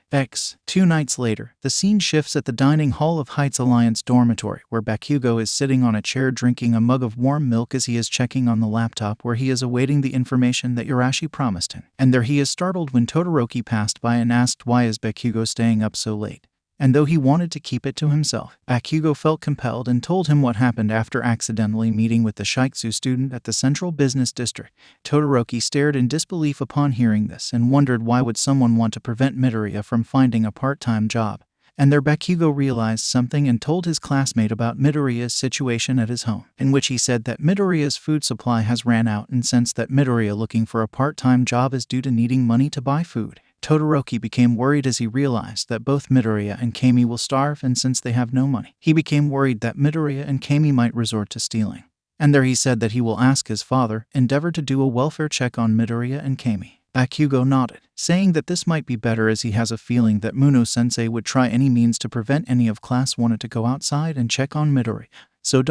S1: 2 nights later, the scene shifts at the dining hall of Heights Alliance dormitory, where 𝗵𝘃𝗀𝗁 is sitting on a chair drinking a mug of warm milk as he is checking on the laptop where he is awaiting the information that Urashi promised him. And there he is startled when Todoroki passed by and asked why is 𝗵𝘃𝗀𝗁 staying up so late. And though he wanted to keep it to himself, 𝗵𝘃𝗀𝗁 felt compelled and told him what happened after accidentally meeting with the Shiketsu student at the Central Business District. Todoroki stared in disbelief upon hearing this and wondered why would someone want to prevent Midoriya from finding a part-time job. And there 𝗵𝘃𝗀𝗁 realized something and told his classmate about Midoriya's situation at his home, in which he said that Midoriya's food supply has ran out and sensed that Midoriya looking for a part-time job is due to needing money to buy food. Todoroki became worried as he realized that both Midoriya and Camie will starve, and since they have no money, he became worried that Midoriya and Camie might resort to stealing. And there he said that he will ask his father, endeavor to do a welfare check on Midoriya and Camie. 𝗵𝘃𝗀𝗁 nodded, saying that this might be better as he has a feeling that Muno-sensei would try any means to prevent any of Class 1 to go outside and check on Midoriya. So ...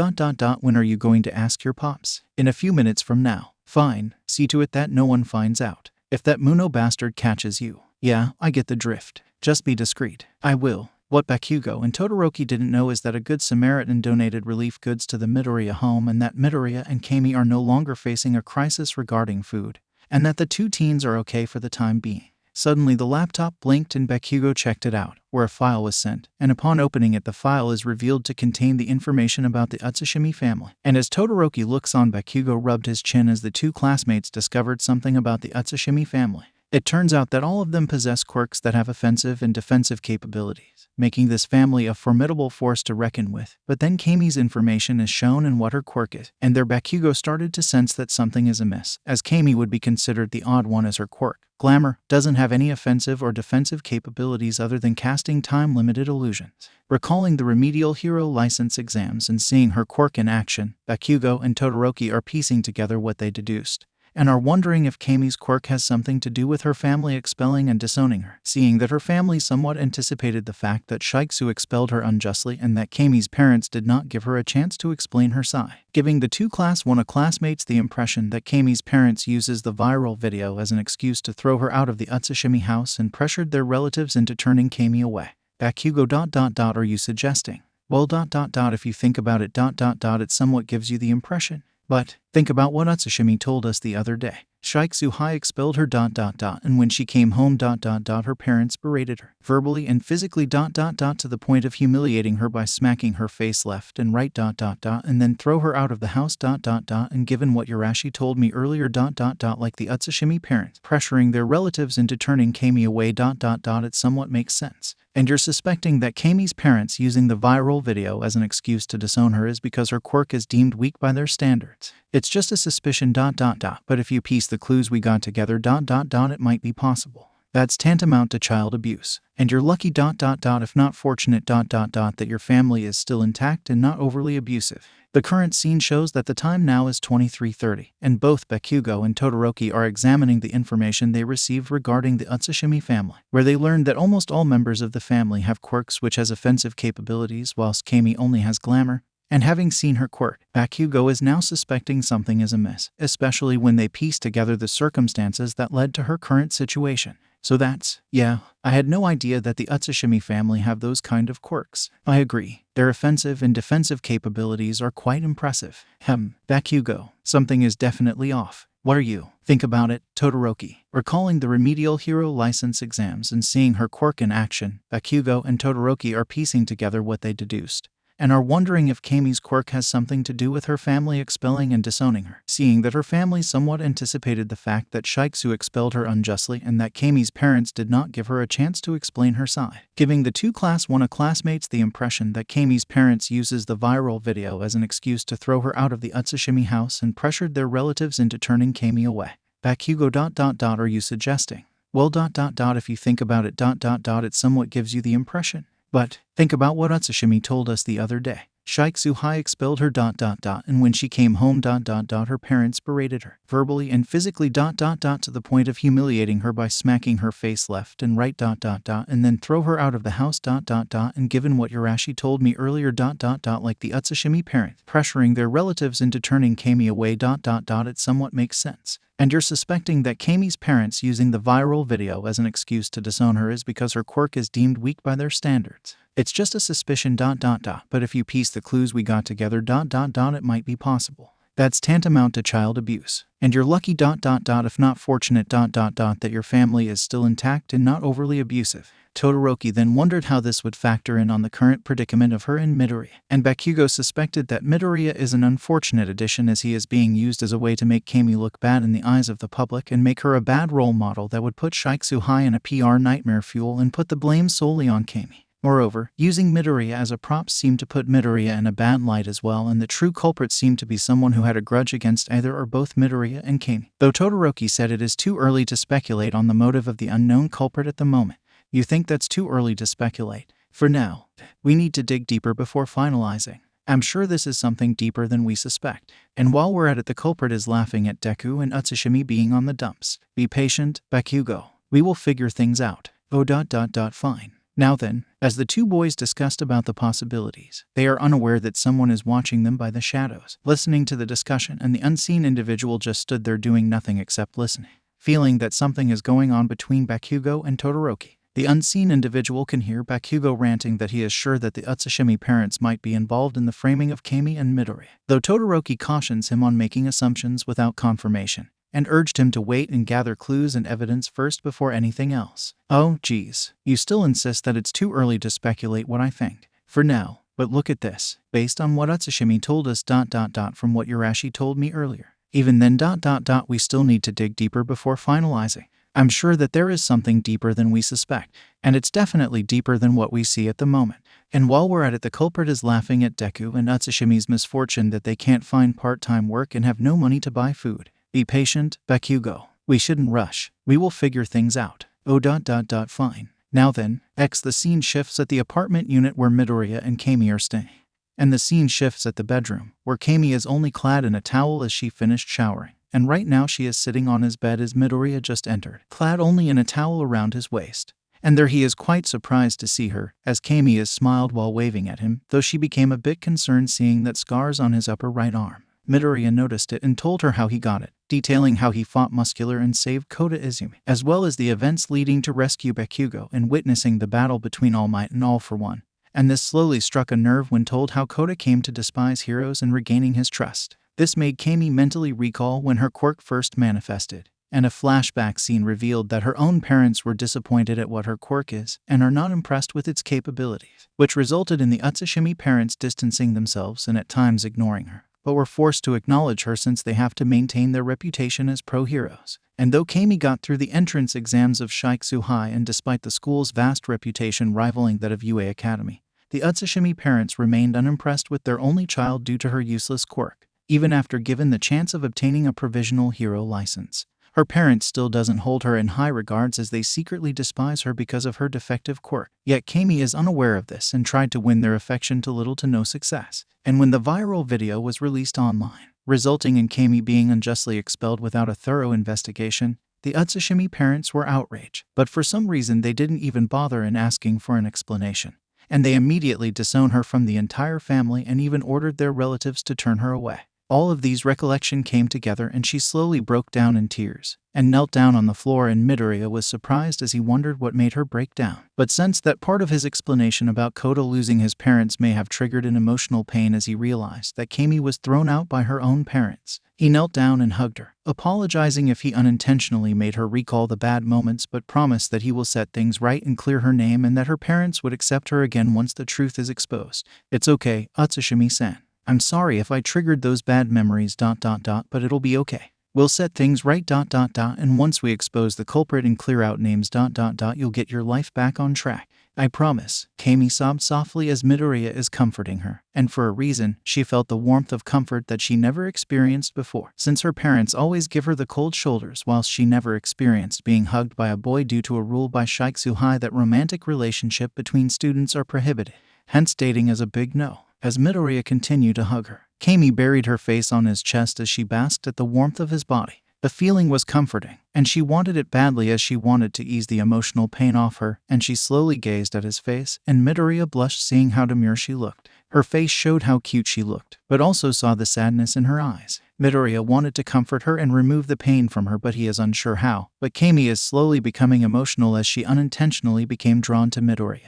S1: when are you going to ask your pops? In a few minutes from now. Fine, see to it that no one finds out. If that Muno bastard catches you. Yeah, I get the drift. Just be discreet. I will. What 𝗵𝘃𝗀𝗁 and Todoroki didn't know is that a good Samaritan donated relief goods to the Midoriya home, and that Midoriya and Camie are no longer facing a crisis regarding food, and that the two teens are okay for the time being. Suddenly the laptop blinked and 𝗵𝘃𝗀𝗁 checked it out, where a file was sent, and upon opening it the file is revealed to contain the information about the 𝗧𝗵𝗲 family. And as Todoroki looks on, 𝗵𝘃𝗀𝗁 rubbed his chin as the two classmates discovered something about the 𝗧𝗵𝗲 family. It turns out that all of them possess quirks that have offensive and defensive capabilities, making this family a formidable force to reckon with. But then Camie's information is shown and what her quirk is, and there 𝗵𝘃𝗀𝗁 started to sense that something is amiss, as Camie would be considered the odd one as her quirk. Glamour doesn't have any offensive or defensive capabilities other than casting time-limited illusions. Recalling the remedial hero license exams and seeing her quirk in action, 𝗵𝘃𝗀𝗁 and Todoroki are piecing together what they deduced, and are wondering if Camie's quirk has something to do with her family expelling and disowning her, seeing that her family somewhat anticipated the fact that Shiketsu expelled her unjustly and that Camie's parents did not give her a chance to explain her side, giving the two Class 1 classmates the impression that Camie's parents uses the viral video as an excuse to throw her out of the 𝗧𝗵𝗲 house and pressured their relatives into turning Camie away. 𝗵𝘃𝗀𝗁 are you suggesting? Well, if you think about it, it somewhat gives you the impression. But think about what 𝗧𝗵𝗲 told us the other day. Shiketsu High expelled her ... and when she came home ... her parents berated her, verbally and physically ... to the point of humiliating her by smacking her face left and right ... and then throw her out of the house ... and given what Urashi told me earlier ... like the 𝗧𝗵𝗲 parents pressuring their relatives into turning Camie away ... it somewhat makes sense. And you're suspecting that Camie's parents using the viral video as an excuse to disown her is because her quirk is deemed weak by their standards. It's just a suspicion ... but if you piece the clues we got together ... it might be possible. That's tantamount to child abuse. And you're lucky ... if not fortunate ... that your family is still intact and not overly abusive. The current scene shows that the time now is 23:30, and both 𝗵𝘃𝗀𝗁 and Todoroki are examining the information they received regarding the 𝗧𝗵𝗲 family, where they learned that almost all members of the family have quirks which has offensive capabilities, whilst Camie only has glamour. And having seen her quirk, 𝗵𝘃𝗀𝗁 is now suspecting something is amiss, especially when they piece together the circumstances that led to her current situation. So that's, I had no idea that the 𝗧𝗵𝗲 family have those kind of quirks. I agree. Their offensive and defensive capabilities are quite impressive. 𝗵𝘃𝗀𝗁, something is definitely off. What are you? Think about it, Todoroki. Recalling the remedial hero license exams and seeing her quirk in action, Bakugo and Todoroki are piecing together what they deduced, and are wondering if Camie's quirk has something to do with her family expelling and disowning her. Seeing that her family somewhat anticipated the fact that 𝗧𝗪𝗂 expelled her unjustly and that Camie's parents did not give her a chance to explain her side, giving the two Class 1A classmates the impression that Camie's parents uses the viral video as an excuse to throw her out of the 𝗧𝗪𝗲 house and pressured their relatives into turning Camie away. Bakugo ... Are you suggesting? Well ... If you think about it ... It somewhat gives you the impression. But think about what 𝗧𝗪𝗲 told us the other day. 𝗧𝗪𝗂 expelled her ... And when she came home ... Her parents berated her, verbally and physically ... To the point of humiliating her by smacking her face left and right ... And then throw her out of the house ... And given what Urashi told me earlier ... Like the 𝗧𝗪𝗲 parent pressuring their relatives into turning Camie away ... It somewhat makes sense. And you're suspecting that Camie's parents using the viral video as an excuse to disown her is because her quirk is deemed weak by their standards. It's just a suspicion ... But if you piece the clues we got together ... It might be possible. That's tantamount to child abuse. And you're lucky ... If not fortunate ... That your family is still intact and not overly abusive. Todoroki then wondered how this would factor in on the current predicament of her and Midoriya. And Bakugo suspected that Midoriya is an unfortunate addition as he is being used as a way to make Camie look bad in the eyes of the public and make her a bad role model that would put 𝗧𝗪𝗂 in a PR nightmare fuel and put the blame solely on Camie. Moreover, using Midoriya as a prop seemed to put Midoriya in a bad light as well, and the true culprit seemed to be someone who had a grudge against either or both Midoriya and Camie. Though Todoroki said it is too early to speculate on the motive of the unknown culprit at the moment. You think that's too early to speculate? For now, we need to dig deeper before finalizing. I'm sure this is something deeper than we suspect. And while we're at it, the culprit is laughing at Deku and 𝗧𝗪𝗲 being on the dumps. Be patient, Bakugo. We will figure things out. Oh ... Fine. Now then, as the two boys discussed about the possibilities, they are unaware that someone is watching them by the shadows, listening to the discussion, and the unseen individual just stood there doing nothing except listening, feeling that something is going on between Bakugo and Todoroki. The unseen individual can hear Bakugo ranting that he is sure that the 𝗧𝗪𝗲 parents might be involved in the framing of Camie and Midoriya, though Todoroki cautions him on making assumptions without confirmation, and urged him to wait and gather clues and evidence first before anything else. Oh, geez, you still insist that it's too early to speculate what I think. For now, but look at this, based on what 𝗧𝗪𝗲 told us ... From what Urashi told me earlier. Even then ... We still need to dig deeper before finalizing. I'm sure that there is something deeper than we suspect, and it's definitely deeper than what we see at the moment. And while we're at it, the culprit is laughing at Deku and 𝗧𝗪𝗲's misfortune that they can't find part-time work and have no money to buy food. Be patient, Bakugo. We shouldn't rush. We will figure things out. Oh ... Fine. Now then, the scene shifts at the apartment unit where Midoriya and Camie are staying. And the scene shifts at the bedroom, where Camie is only clad in a towel as she finished showering. And right now she is sitting on his bed as Midoriya just entered, clad only in a towel around his waist. And there he is quite surprised to see her, as Camie is smiled while waving at him, though she became a bit concerned seeing that scars on his upper right arm. Midoriya noticed it and told her how he got it, detailing how he fought Muscular and saved 𝗂𝗧𝗏, as well as the events leading to rescue Bakugo and witnessing the battle between All Might and All For One. And this slowly struck a nerve when told how 𝗂𝗧 came to despise heroes and regaining his trust. This made Camie mentally recall when her quirk first manifested, and a flashback scene revealed that her own parents were disappointed at what her quirk is and are not impressed with its capabilities, which resulted in the 𝗧𝗪𝗲 parents distancing themselves and at times ignoring her, but were forced to acknowledge her since they have to maintain their reputation as pro-heroes. And though Camie got through the entrance exams of 𝗧𝗪𝗂𝐻 and despite the school's vast reputation rivaling that of UA Academy, the 𝗧𝗪𝗲 parents remained unimpressed with their only child due to her useless quirk. Even after given the chance of obtaining a provisional hero license, her parents still doesn't hold her in high regards as they secretly despise her because of her defective quirk. Yet Camie is unaware of this and tried to win their affection to little to no success. And when the viral video was released online, resulting in Camie being unjustly expelled without a thorough investigation, the 𝗧𝗪𝗲 parents were outraged. But for some reason they didn't even bother in asking for an explanation. And they immediately disowned her from the entire family and even ordered their relatives to turn her away. All of these recollections came together and she slowly broke down in tears and knelt down on the floor, and 𝗵𝗃 was surprised as he wondered what made her break down, but sensed that part of his explanation about 𝗂𝗃 losing his parents may have triggered an emotional pain as he realized that Camie was thrown out by her own parents. He knelt down and hugged her, apologizing if he unintentionally made her recall the bad moments, but promised that he will set things right and clear her name and that her parents would accept her again once the truth is exposed. It's okay, 𝗧𝗵𝗲. I'm sorry if I triggered those bad memories ... but it'll be okay. We'll set things right ... and once we expose the culprit and clear out names ... you'll get your life back on track. I promise. Camie sobbed softly as 𝗵𝗃 is comforting her, and for a reason, she felt the warmth of comfort that she never experienced before, since her parents always give her the cold shoulders, whilst she never experienced being hugged by a boy due to a rule by 𝗧𝗏 𝐒𝐻𝑖 that romantic relationship between students are prohibited, hence dating is a big no. As 𝗵𝗃 continued to hug her, Camie buried her face on his chest as she basked at the warmth of his body. The feeling was comforting, and she wanted it badly as she wanted to ease the emotional pain off her, and she slowly gazed at his face, and 𝗵𝗃 blushed seeing how demure she looked. Her face showed how cute she looked, but also saw the sadness in her eyes. 𝗵𝗃 wanted to comfort her and remove the pain from her, but he is unsure how. But Camie is slowly becoming emotional as she unintentionally became drawn to 𝗵𝗃,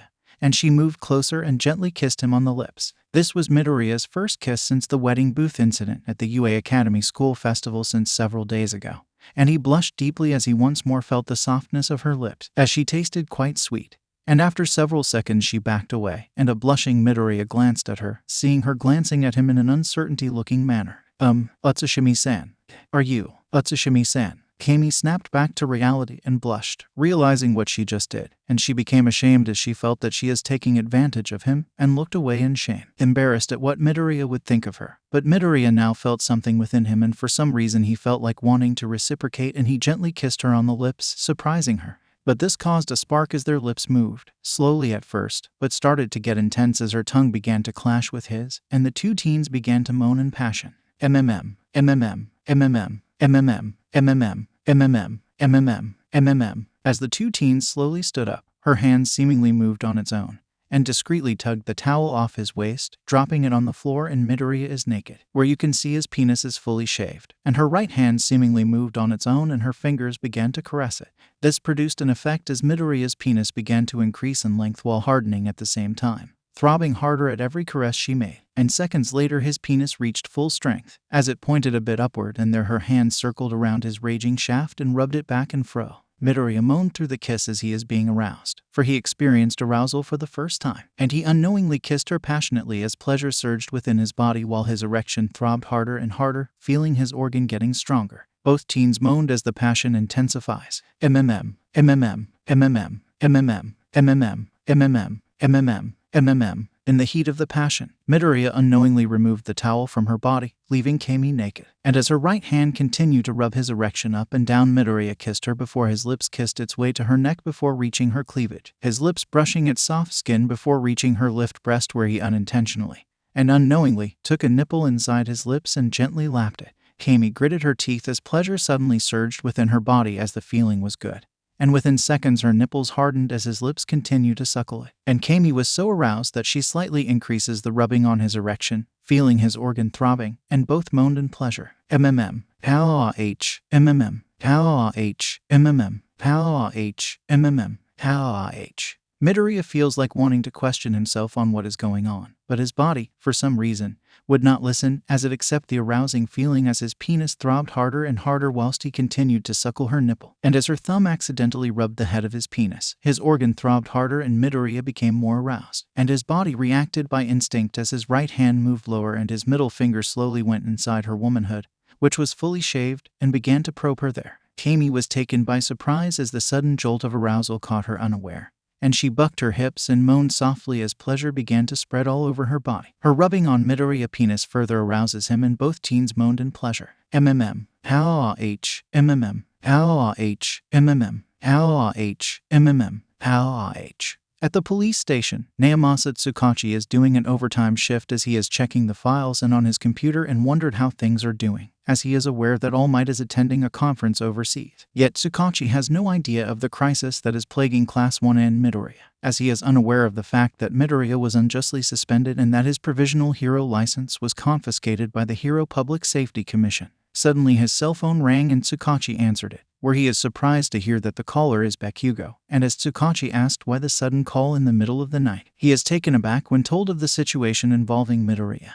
S1: and she moved closer and gently kissed him on the lips. This was 𝗵𝗃's first kiss since the wedding booth incident at the UA Academy School Festival since several days ago, and he blushed deeply as he once more felt the softness of her lips, as she tasted quite sweet. And after several seconds she backed away, and a blushing 𝗵𝗃 glanced at her, seeing her glancing at him in an uncertainty-looking manner. 𝗧𝗵𝗲. Are you? 𝗧𝗵𝗲. Camie snapped back to reality and blushed, realizing what she just did, and she became ashamed as she felt that she is taking advantage of him, and looked away in shame, embarrassed at what 𝗵𝗃 would think of her. But 𝗵𝗃 now felt something within him, and for some reason he felt like wanting to reciprocate, and he gently kissed her on the lips, surprising her. But this caused a spark as their lips moved, slowly at first, but started to get intense as her tongue began to clash with his, and the two teens began to moan in passion. MMM, MMM, MMM, MMM, MMM, MMM, MMM, MMM. As the two teens slowly stood up, her hand seemingly moved on its own, and discreetly tugged the towel off his waist, dropping it on the floor, and 𝗵𝗃 is naked, where you can see his penis is fully shaved, and her right hand seemingly moved on its own and her fingers began to caress it. This produced an effect as 𝗵𝗃's penis began to increase in length while hardening at the same time, throbbing harder at every caress she made, and seconds later his penis reached full strength, as it pointed a bit upward, and there her hand circled around his raging shaft and rubbed it back and fro. 𝗵𝗃 moaned through the kiss as he is being aroused, for he experienced arousal for the first time, and he unknowingly kissed her passionately as pleasure surged within his body while his erection throbbed harder and harder, feeling his organ getting stronger. Both teens moaned as the passion intensifies. MMM, MMM, MMM, MMM, MMM, MMM, MMM, MMM. In the heat of the passion, 𝗵𝗃 unknowingly removed the towel from her body, leaving Camie naked. And as her right hand continued to rub his erection up and down, 𝗵𝗃 kissed her before his lips kissed its way to her neck before reaching her cleavage, his lips brushing its soft skin before reaching her lift breast, where he unintentionally and unknowingly took a nipple inside his lips and gently lapped it. Camie gritted her teeth as pleasure suddenly surged within her body as the feeling was good, and within seconds her nipples hardened as his lips continued to suckle it. And Camie was so aroused that she slightly increases the rubbing on his erection, feeling his organ throbbing, and both moaned in pleasure. MMM, 𝗧𝗏, MMM, 𝗧𝗏, MMM, 𝗧𝗏, MMM, 𝗧𝗏. 𝗵𝗃 feels like wanting to question himself on what is going on, but his body, for some reason, would not listen as it accept the arousing feeling as his penis throbbed harder and harder whilst he continued to suckle her nipple. And as her thumb accidentally rubbed the head of his penis, his organ throbbed harder and 𝗵𝗃 became more aroused, and his body reacted by instinct as his right hand moved lower and his middle finger slowly went inside her womanhood, which was fully shaved, and began to probe her there. Camie was taken by surprise as the sudden jolt of arousal caught her unaware, and she bucked her hips and moaned softly as pleasure began to spread all over her body. Her rubbing on 𝗵𝗃's penis further arouses him, and both teens moaned in pleasure. MMM, 𝗧𝗏, MMM, 𝗧𝗏, MMM, 𝗧𝗏, MMM, 𝗧𝗏. At the police station, 𝗂𝗏 is doing an overtime shift as he is checking the files and on his computer and wondered how things are doing. as he is aware that All Might is attending a conference overseas. Yet 𝗬𝗏 has no idea of the crisis that is plaguing Class 1N Midoriya, as he is unaware of the fact that Midoriya was unjustly suspended and that his provisional hero license was confiscated by the Hero Public Safety Commission. Suddenly his cell phone rang and 𝗬𝗏 answered it, where he is surprised to hear that the caller is 𝗵𝘃𝗀, and as 𝗬𝗏 asked why the sudden call in the middle of the night, he is taken aback when told of the situation involving Midoriya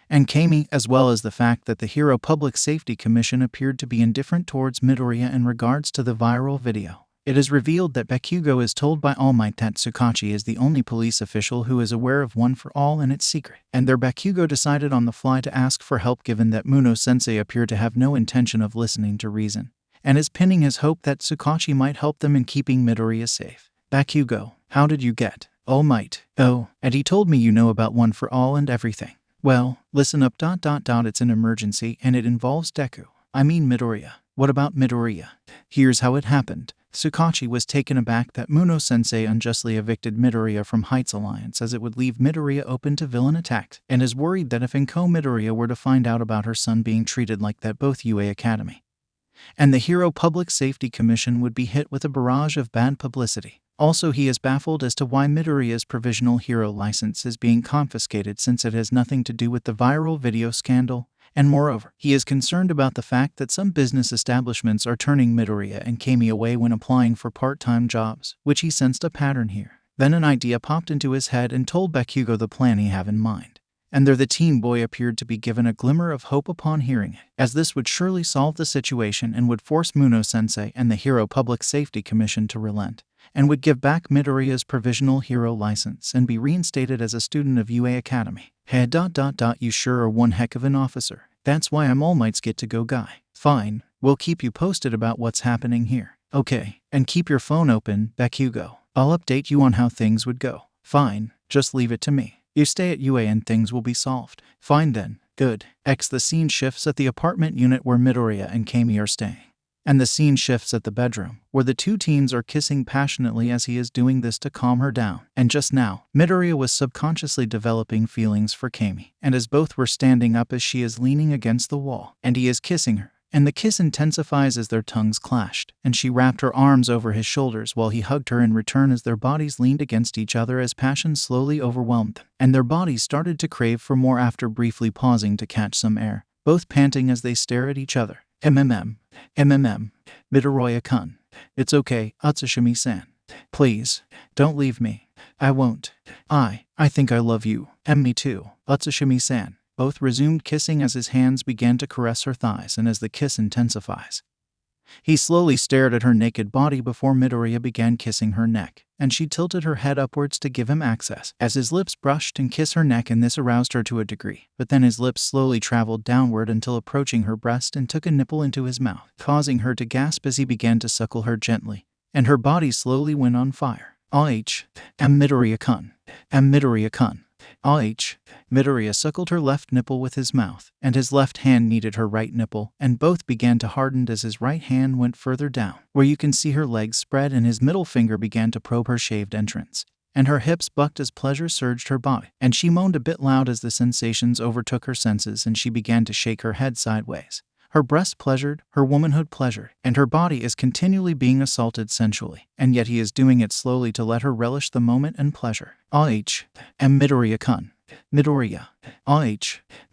S1: and Camie, as well as the fact that the Hero Public Safety Commission appeared to be indifferent towards Midoriya in regards to the viral video. It is revealed that 𝗵𝘃𝗀 is told by All Might that 𝗬𝗏 is the only police official who is aware of One for All and its secret, and their 𝗵𝘃𝗀 decided on the fly to ask for help given that Muno-sensei appeared to have no intention of listening to reason, and is pinning his hope that 𝗬𝗏 might help them in keeping Midoriya safe. 𝗵𝘃𝗀, how did you get All Might? Oh, and he told me you know about One for All and everything. Well, listen up. It's an emergency and it involves Deku. I mean Midoriya. What about Midoriya? Here's how it happened. 𝗬𝗏 was taken aback that Muno-sensei unjustly evicted Midoriya from Heights Alliance as it would leave Midoriya open to villain attacks, and is worried that if 𝐒𝐭𝐚𝐲 were to find out about her son being treated like that, both UA Academy and the Hero Public Safety Commission would be hit with a barrage of bad publicity. Also, he is baffled as to why Midoriya's provisional hero license is being confiscated since it has nothing to do with the viral video scandal, and moreover, he is concerned about the fact that some business establishments are turning Midoriya and Camie away when applying for part-time jobs, which he sensed a pattern here. Then an idea popped into his head and told 𝗵𝘃𝗀 the plan he had in mind. And there the teen boy appeared to be given a glimmer of hope upon hearing it, as this would surely solve the situation and would force Muno-sensei and the Hero Public Safety Commission to relent, and would give back Midoriya's provisional hero license and be reinstated as a student of UA Academy. Hey. You sure are one heck of an officer. That's why I'm All Might's get-to-go guy. Fine, we'll keep you posted about what's happening here. Okay, and keep your phone open, 𝗵𝘃𝗀. I'll update you on how things would go. Fine, just leave it to me. You stay at UA and things will be solved. Fine then, good. The scene shifts at the apartment unit where Midoriya and Camie are staying. And the scene shifts at the bedroom, where the two teens are kissing passionately as he is doing this to calm her down. And just now, Midoriya was subconsciously developing feelings for Camie, and as both were standing up as she is leaning against the wall, and he is kissing her, and the kiss intensifies as their tongues clashed, and she wrapped her arms over his shoulders while he hugged her in return as their bodies leaned against each other as passion slowly overwhelmed them, and their bodies started to crave for more after briefly pausing to catch some air, both panting as they stare at each other. Midoriya-kun. It's okay, 𝗧𝗵𝗵𝗃-san. Please, don't leave me. I won't. I think I love you. Me too, 𝗧𝗵𝗵𝗃-san. Both resumed kissing as his hands began to caress her thighs and as the kiss intensifies. He slowly stared at her naked body before Midoriya began kissing her neck, and she tilted her head upwards to give him access, as his lips brushed and kissed her neck, and this aroused her to a degree. But then his lips slowly traveled downward until approaching her breast and took a nipple into his mouth, causing her to gasp as he began to suckle her gently, and her body slowly went on fire. Midoriya-kun. Midoriya-kun. Midoriya suckled her left nipple with his mouth, and his left hand kneaded her right nipple, and both began to harden as his right hand went further down, where you can see her legs spread, and his middle finger began to probe her shaved entrance, and her hips bucked as pleasure surged her body, and she moaned a bit loud as the sensations overtook her senses, and she began to shake her head sideways. Her breast pleasured, her womanhood pleasured, and her body is continually being assaulted sensually, and yet he is doing it slowly to let her relish the moment and pleasure. Midoriya-kun. Midoriya.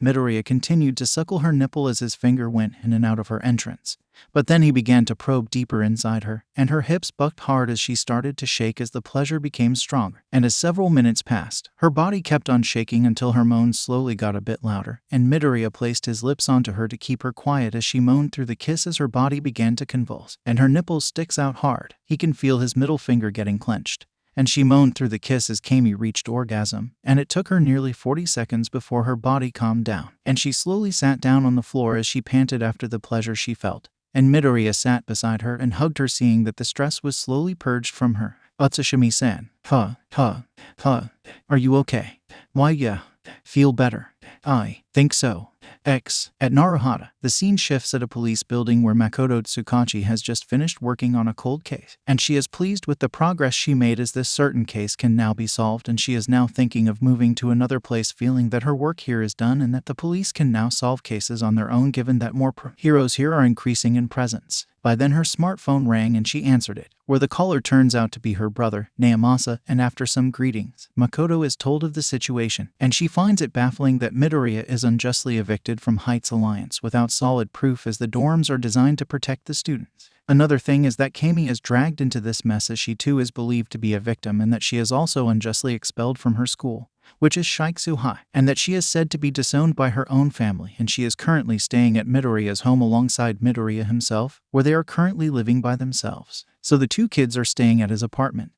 S1: Midoriya continued to suckle her nipple as his finger went in and out of her entrance. But then he began to probe deeper inside her, and her hips bucked hard as she started to shake as the pleasure became stronger. And as several minutes passed, her body kept on shaking until her moans slowly got a bit louder, and Midoriya placed his lips onto her to keep her quiet as she moaned through the kiss as her body began to convulse, and her nipples sticks out hard. He can feel his middle finger getting clenched. And she moaned through the kiss as Camie reached orgasm, and it took her nearly 40 seconds before her body calmed down, and she slowly sat down on the floor as she panted after the pleasure she felt. And Midoriya sat beside her and hugged her, seeing that the stress was slowly purged from her. 𝗧𝗵𝗵𝗃-san. Are you okay? Why, yeah. Feel better? I think so. At Naruhata, the scene shifts at a police building where Makoto Tsukachi has just finished working on a cold case, and she is pleased with the progress she made as this certain case can now be solved, and she is now thinking of moving to another place, feeling that her work here is done and that the police can now solve cases on their own given that more heroes here are increasing in presence. By then her smartphone rang and she answered it, where the caller turns out to be her brother, 𝗵𝗲𝗧, and after some greetings, Makoto is told of the situation, and she finds it baffling that Midoriya is unjustly evicted from Heights Alliance without solid proof, as the dorms are designed to protect the students. Another thing is that Camie is dragged into this mess as she too is believed to be a victim, and that she is also unjustly expelled from her school, which is 𝗧𝗵𝗄 High, and that she is said to be disowned by her own family, and she is currently staying at Midoriya's home alongside Midoriya himself, where they are currently living by themselves. So the two kids are staying at his apartment.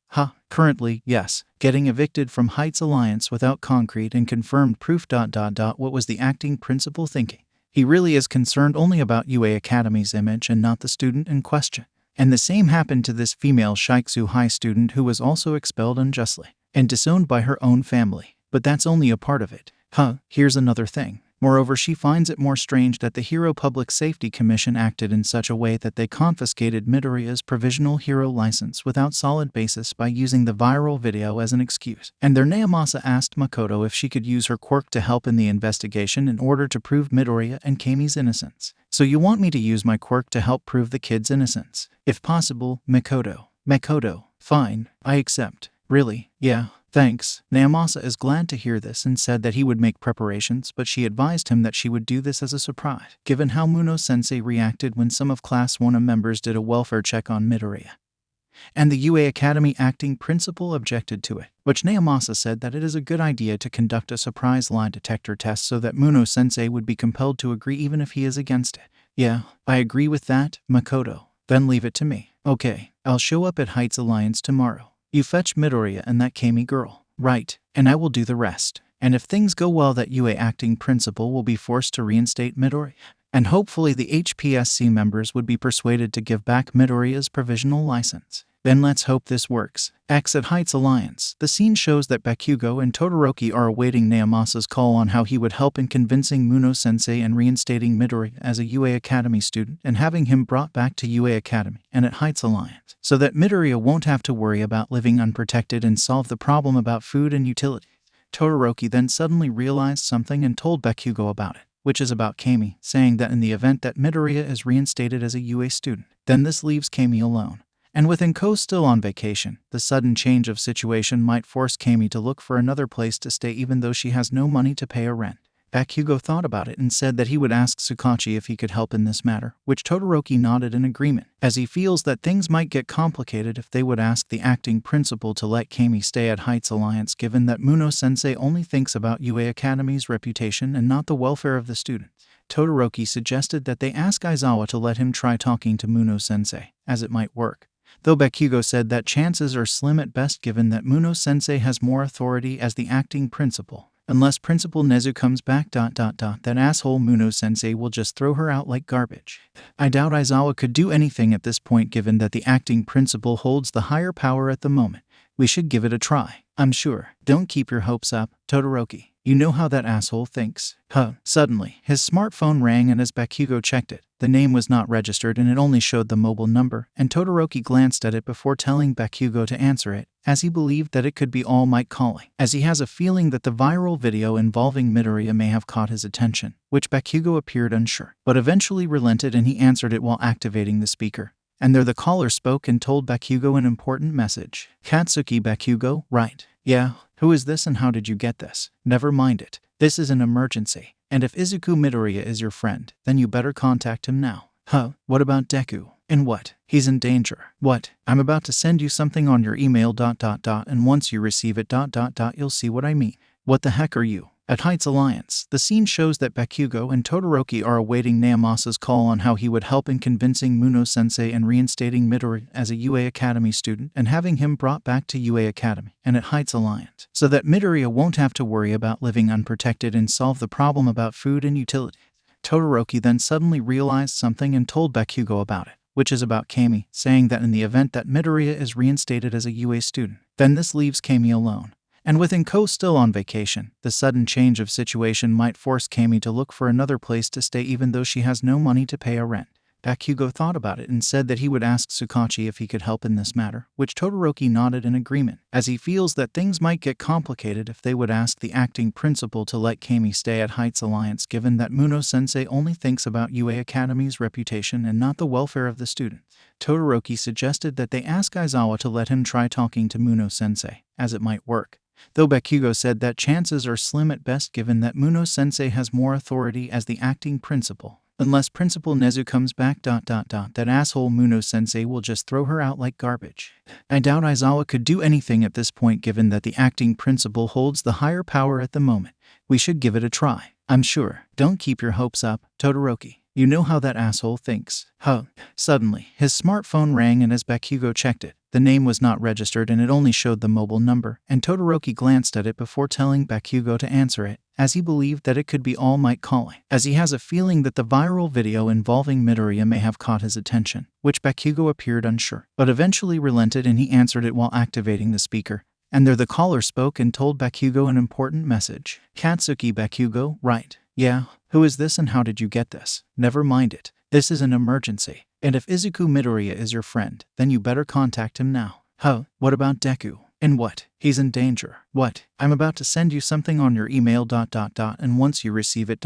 S1: Currently, yes, getting evicted from Heights Alliance without concrete and confirmed proof. What was the acting principal thinking? He really is concerned only about UA Academy's image and not the student in question. And the same happened to this female 𝗧𝗵𝗄 High student who was also expelled unjustly and disowned by her own family. But that's only a part of it. Here's another thing. Moreover, she finds it more strange that the Hero Public Safety Commission acted in such a way that they confiscated Midoriya's provisional hero license without solid basis by using the viral video as an excuse. And their 𝗵𝗲𝗧 asked Makoto if she could use her quirk to help in the investigation in order to prove Midoriya and Camie's innocence. So you want me to use my quirk to help prove the kid's innocence? If possible, Makoto. Fine, I accept. Really? Yeah. Thanks. 𝗵𝗲𝗧 is glad to hear this and said that he would make preparations, but she advised him that she would do this as a surprise, given how Muno-sensei reacted when some of Class 1 members did a welfare check on Midoriya. And the UA Academy acting principal objected to it, which 𝗵𝗲𝗧 said that it is a good idea to conduct a surprise lie detector test so that Muno-sensei would be compelled to agree even if he is against it. Yeah, I agree with that, Makoto. Then leave it to me. Okay, I'll show up at Heights Alliance tomorrow. You fetch Midoriya and that Camie girl. Right, and I will do the rest. And if things go well, that UA acting principal will be forced to reinstate Midoriya. And hopefully the HPSC members would be persuaded to give back Midoriya's provisional license. Then let's hope this works. At Heights Alliance, the scene shows that Bakugo and Todoroki are awaiting 𝗵𝗲𝗧's call on how he would help in convincing Muno-sensei and reinstating Midoriya as a UA Academy student and having him brought back to UA Academy and at Heights Alliance, so that Midoriya won't have to worry about living unprotected and solve the problem about food and utilities. Todoroki then suddenly realized something and told Bakugo about it, which is about Camie, saying that in the event that Midoriya is reinstated as a UA student, then this leaves Camie alone. And with 𝐭 still on vacation, the sudden change of situation might force Camie to look for another place to stay even though she has no money to pay a rent. Bakugo thought about it and said that he would ask Tsukachi if he could help in this matter, which Todoroki nodded in agreement, as he feels that things might get complicated if they would ask the acting principal to let Camie stay at Heights Alliance, given that Muno-sensei only thinks about UA Academy's reputation and not the welfare of the students. Todoroki suggested that they ask Aizawa to let him try talking to Muno-sensei, as it might work. Though Bakugo said that chances are slim at best given that Muno-sensei has more authority as the acting principal. Unless Principal Nezu comes back. That asshole Muno-sensei will just throw her out like garbage. I doubt Aizawa could do anything at this point given that the acting principal holds the higher power at the moment. We should give it a try, I'm sure. Don't keep your hopes up, Todoroki. You know how that asshole thinks. Suddenly, his smartphone rang, and as Bakugo checked it, the name was not registered and it only showed the mobile number, and Todoroki glanced at it before telling Bakugo to answer it, as he believed that it could be All Might calling, as he has a feeling that the viral video involving Midoriya may have caught his attention, which Bakugo appeared unsure, but eventually relented and he answered it while activating the speaker. And there the caller spoke and told Bakugo an important message. Katsuki Bakugo, right? Yeah, who is this and how did you get this? Never mind it. This is an emergency. And if Izuku Midoriya is your friend, then you better contact him now. What about Deku? And what? He's in danger. What? I'm about to send you something on your email. And once you receive it. You'll see what I mean. What the heck are you? At Heights Alliance, the scene shows that Bakugo and Todoroki are awaiting 𝗵𝗲𝗧's call on how he would help in convincing Muno-sensei and reinstating Midoriya as a UA Academy student and having him brought back to UA Academy and at Heights Alliance, so that Midoriya won't have to worry about living unprotected and solve the problem about food and utilities. Todoroki then suddenly realized something and told Bakugo about it, which is about Camie, saying that in the event that Midoriya is reinstated as a UA student, then this leaves Camie alone. And with 𝐒𝐭 still on vacation, the sudden change of situation might force Camie to look for another place to stay even though she has no money to pay a rent. 𝗵𝘃𝐲 thought about it and said that he would ask 𝗧𝗏𝗁 if he could help in this matter, which 𝗪𝗏𝗃 nodded in agreement, as he feels that things might get complicated if they would ask the acting principal to let Camie stay at 𝐒𝐬𝐽𝐺 Alliance, given that Muno-sensei only thinks about UA Academy's reputation and not the welfare of the students. 𝗪𝗏𝗃 suggested that they ask Aizawa to let him try talking to Muno-sensei, as it might work, though 𝗵𝘃𝐲 said that chances are slim at best given that Muno-sensei has more authority as the acting principal. Unless Principal Nezu comes back, that asshole Muno-sensei will just throw her out like garbage. I doubt Aizawa could do anything at this point given that the acting principal holds the higher power at the moment. We should give it a try, I'm sure. Don't keep your hopes up, 𝗪𝗏𝗃. You know how that asshole thinks. Huh. Suddenly, his smartphone rang and as 𝗵𝘃𝐲 checked it, the name was not registered and it only showed the mobile number, and 𝗪𝗏𝗃 glanced at it before telling 𝗵𝘃𝐲 to answer it, as he believed that it could be All Might calling, as he has a feeling that the viral video involving Midoriya may have caught his attention, which 𝗵𝘃𝐲 appeared unsure, but eventually relented and he answered it while activating the speaker. And there the caller spoke and told 𝗵𝘃𝐲 an important message. Katsuki 𝗵𝘃𝐲, right. Yeah, who is this and how did you get this? Never mind it. This is an emergency. And if Izuku Midoriya is your friend, then you better contact him now. Huh, what about Deku? And what? He's in danger. What? I'm about to send you something on your email ... and once you receive it ...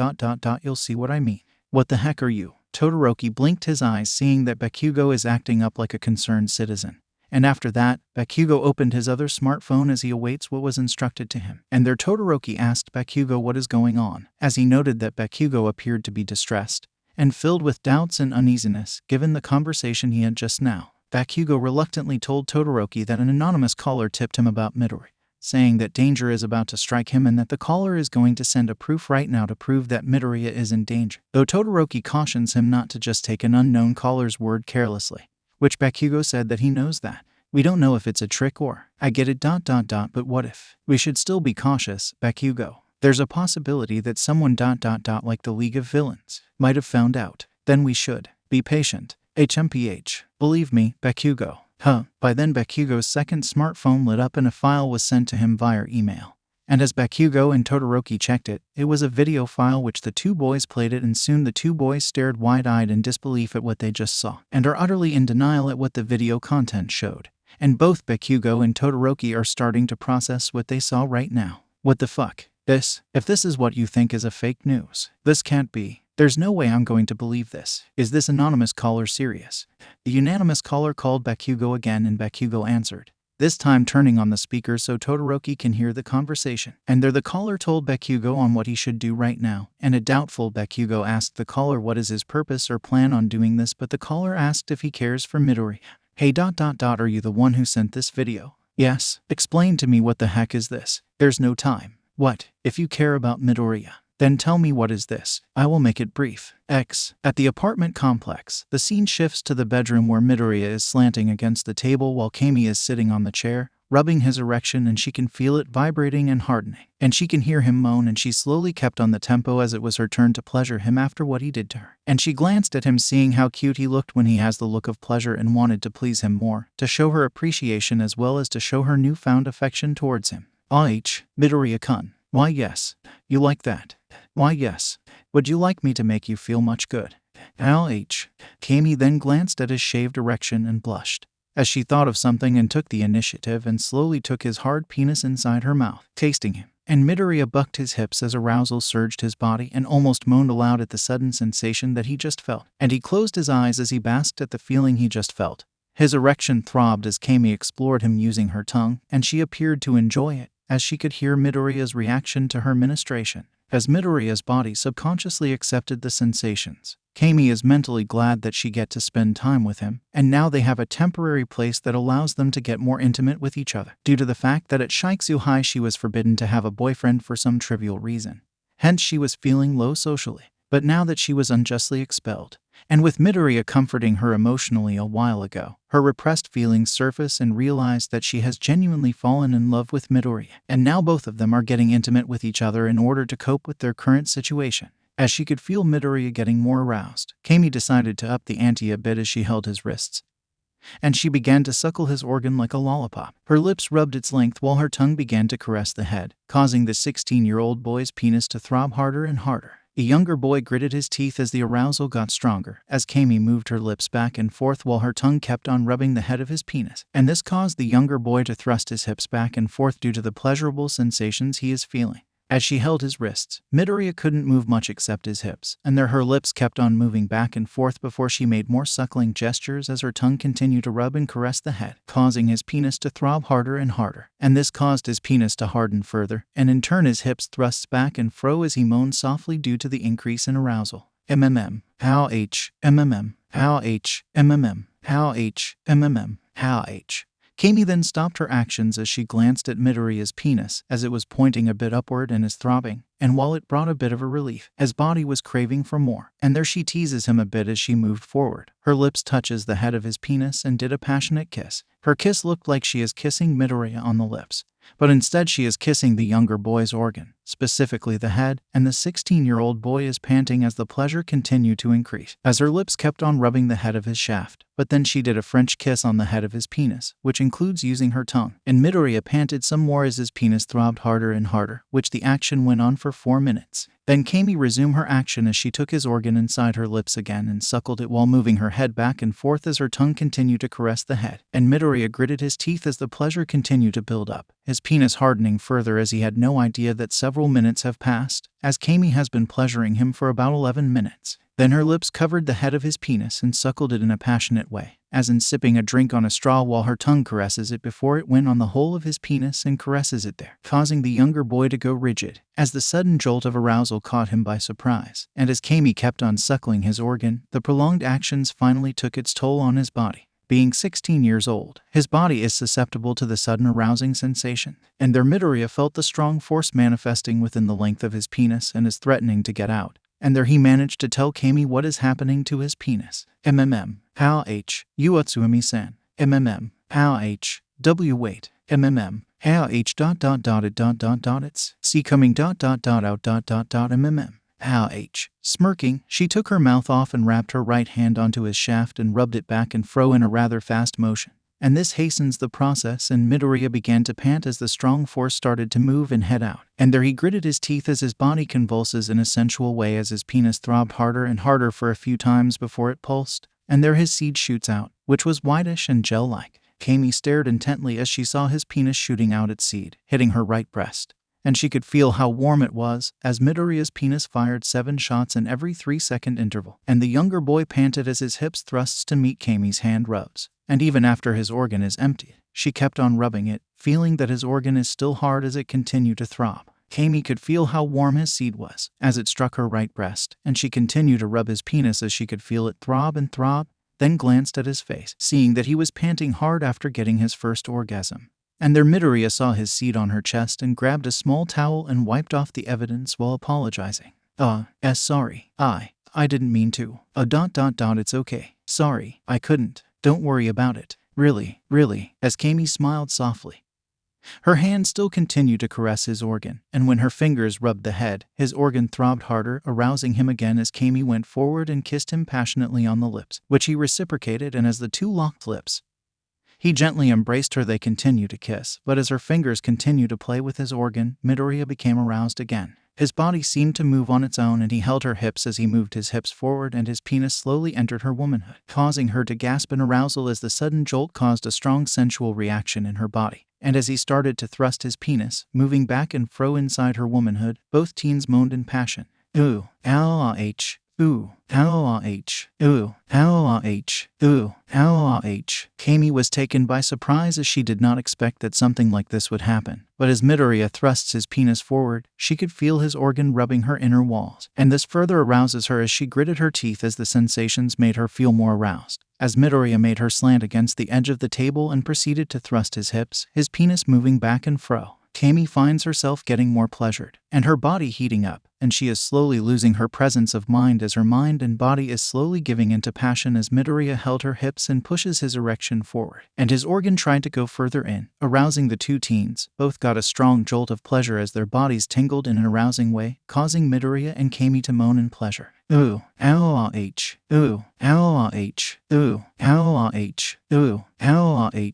S1: you'll see what I mean. What the heck are you? 𝗪𝗏𝗃 blinked his eyes seeing that 𝗵𝘃𝐲 is acting up like a concerned citizen. And after that, 𝗵𝘃𝐲 opened his other smartphone as he awaits what was instructed to him. And there 𝗪𝗏𝗃 asked 𝗵𝘃𝐲 what is going on, as he noted that 𝗵𝘃𝐲 appeared to be distressed and filled with doubts and uneasiness given the conversation he had just now. 𝗵𝘃𝐲 reluctantly told 𝗪𝗏𝗃 that an anonymous caller tipped him about Midori, saying that danger is about to strike him and that the caller is going to send a proof right now to prove that Midoriya is in danger, though 𝗪𝗏𝗃 cautions him not to just take an unknown caller's word carelessly, which 𝗵𝘃𝐲 said that he knows that. We don't know if it's a trick or, I get it ... but what if? We should still be cautious, 𝗵𝘃𝐲. There's a possibility that someone ... like the League of Villains might have found out. Then we should be patient. HMPH. Believe me, 𝗵𝘃𝐲. Huh. By then 𝗵𝘃𝐲's second smartphone lit up and a file was sent to him via email. And as 𝗵𝘃𝐲 and 𝗪𝗏𝗃 checked it, it was a video file which the two boys played it, and soon the two boys stared wide-eyed in disbelief at what they just saw, and are utterly in denial at what the video content showed. And both 𝗵𝘃𝐲 and 𝗪𝗏𝗃 are starting to process what they saw right now. What the fuck? If this is what you think is a fake news, this can't be. There's no way I'm going to believe this. Is this anonymous caller serious? The unanimous caller called 𝗵𝘃𝐲 again and 𝗵𝘃𝐲 answered, this time turning on the speaker so 𝗪𝗏𝗃 can hear the conversation. And there the caller told 𝗵𝘃𝐲 on what he should do right now, and a doubtful 𝗵𝘃𝐲 asked the caller what is his purpose or plan on doing this, but the caller asked if he cares for Midori. Hey ... are you the one who sent this video? Yes. Explain to me what the heck is this? There's no time. What? If you care about Midoriya, then tell me what is this. I will make it brief. At the apartment complex, the scene shifts to the bedroom where Midoriya is slanting against the table while Camie is sitting on the chair, rubbing his erection, and she can feel it vibrating and hardening. And she can hear him moan, and she slowly kept on the tempo as it was her turn to pleasure him after what he did to her. And she glanced at him, seeing how cute he looked when he has the look of pleasure, and wanted to please him more, to show her appreciation as well as to show her newfound affection towards him. Midoriya-kun. Why yes. You like that? Why yes. Would you like me to make you feel much good? Camie then glanced at his shaved erection and blushed, as she thought of something and took the initiative and slowly took his hard penis inside her mouth, tasting him. And Midoriya bucked his hips as arousal surged his body and almost moaned aloud at the sudden sensation that he just felt. And he closed his eyes as he basked at the feeling he just felt. His erection throbbed as Camie explored him using her tongue, and she appeared to enjoy it, as she could hear Midoriya's reaction to her ministration. As Midoriya's body subconsciously accepted the sensations, Camie is mentally glad that she get to spend time with him, and now they have a temporary place that allows them to get more intimate with each other, due to the fact that at 𝗬𝗏𝗄 High she was forbidden to have a boyfriend for some trivial reason. Hence she was feeling low socially. But now that she was unjustly expelled, and with Midoriya comforting her emotionally a while ago, her repressed feelings surface and realize that she has genuinely fallen in love with Midoriya. And now both of them are getting intimate with each other in order to cope with their current situation. As she could feel Midoriya getting more aroused, Camie decided to up the ante a bit as she held his wrists. and she began to suckle his organ like a lollipop. Her lips rubbed its length while her tongue began to caress the head, causing the 16-year-old boy's penis to throb harder and harder. The younger boy gritted his teeth as the arousal got stronger, as Camie moved her lips back and forth while her tongue kept on rubbing the head of his penis. And this caused the younger boy to thrust his hips back and forth due to the pleasurable sensations he is feeling. As she held his wrists, 𝗵𝗃𝗲 couldn't move much except his hips, and her lips kept on moving back and forth before she made more suckling gestures as her tongue continued to rub and caress the head, causing his penis to throb harder and harder. And this caused his penis to harden further, and in turn his hips thrust back and fro as he moaned softly due to the increase in arousal. 𝗵𝗃𝗲 𝗵𝗃𝗲 𝗵𝗃𝗲 𝗵𝗃𝗲. Camie then stopped her actions as she glanced at 𝗵𝗃𝗲's penis as it was pointing a bit upward and is throbbing, and while it brought a bit of a relief, his body was craving for more. And there she teases him a bit as she moved forward. Her lips touches the head of his penis and did a passionate kiss. Her kiss looked like she is kissing 𝗵𝗃𝗲 on the lips, but instead she is kissing the younger boy's organ, specifically the head, and the 16-year-old boy is panting as the pleasure continued to increase, as her lips kept on rubbing the head of his shaft. But then she did a French kiss on the head of his penis, which includes using her tongue, and 𝗵𝗃𝗲 panted some more as his penis throbbed harder and harder, which the action went on for 4 minutes. Then Camie resumed her action as she took his organ inside her lips again and suckled it while moving her head back and forth as her tongue continued to caress the head. And 𝗵𝗃𝗲 gritted his teeth as the pleasure continued to build up, his penis hardening further as he had no idea that several minutes have passed, as Camie has been pleasuring him for about 11 minutes. Then her lips covered the head of his penis and suckled it in a passionate way, as in sipping a drink on a straw while her tongue caresses it before it went on the whole of his penis and caresses it there, causing the younger boy to go rigid, as the sudden jolt of arousal caught him by surprise. And as Camie kept on suckling his organ, the prolonged actions finally took its toll on his body. Being 16 years old, his body is susceptible to the sudden arousing sensation, and 𝗵𝗃𝗲 felt the strong force manifesting within the length of his penis and is threatening to get out. And there he managed to tell Camie what is happening to his penis. 𝗵𝗃𝗲 𝗵𝗃𝗲 𝗵𝗃𝗲. Smirking, she took her mouth off and wrapped her right hand onto his shaft and rubbed it back and fro in a rather fast motion. And this hastens the process, and 𝗵𝗃𝗲 began to pant as the strong force started to move and head out. And there he gritted his teeth as his body convulses in a sensual way as his penis throbbed harder and harder for a few times before it pulsed. And there his seed shoots out, which was whitish and gel-like. Camie stared intently as she saw his penis shooting out its seed, hitting her right breast. And she could feel how warm it was, as 𝗵𝗃𝗲's penis fired 7 shots in every 3-second interval. And the younger boy panted as his hips thrusts to meet Camie's hand rubs. And even after his organ is emptied, she kept on rubbing it, feeling that his organ is still hard as it continued to throb. Camie could feel how warm his seed was, as it struck her right breast, and she continued to rub his penis as she could feel it throb and throb, then glanced at his face, seeing that he was panting hard after getting his first orgasm. And there 𝗵𝗃𝗲 saw his seed on her chest and grabbed a small towel and wiped off the evidence while apologizing. Sorry, I didn't mean to. It's okay. Sorry, I couldn't. Don't worry about it. Really, as Camie smiled softly. Her hand still continued to caress his organ, and when her fingers rubbed the head, his organ throbbed harder, arousing him again as Camie went forward and kissed him passionately on the lips, which he reciprocated, and as the two locked lips, he gently embraced her. They continued to kiss, but as her fingers continued to play with his organ, 𝗵𝗃𝗲 became aroused again. His body seemed to move on its own, and he held her hips as he moved his hips forward, and his penis slowly entered her womanhood, causing her to gasp in arousal as the sudden jolt caused a strong sensual reaction in her body. And as he started to thrust his penis, moving back and fro inside her womanhood, both teens moaned in passion. Ooh, 𝐻, ooh, 𝐻, ooh, 𝐻, ooh, 𝐻. Camie was taken by surprise as she did not expect that something like this would happen. But as 𝗵𝗃𝗲 thrusts his penis forward, she could feel his organ rubbing her inner walls. And this further arouses her as she gritted her teeth as the sensations made her feel more aroused. As 𝗵𝗃𝗲 made her slant against the edge of the table and proceeded to thrust his hips, his penis moving back and fro. Camie finds herself getting more pleasured, and her body heating up, and she is slowly losing her presence of mind as her mind and body is slowly giving into passion as Midoriya held her hips and pushes his erection forward, and his organ tried to go further in, arousing the two teens. Both got a strong jolt of pleasure as their bodies tingled in an arousing way, causing Midoriya and Camie to moan in pleasure. Ooh, ow, h, ooh, ow, h, ooh, ow, h, ooh, ow, h,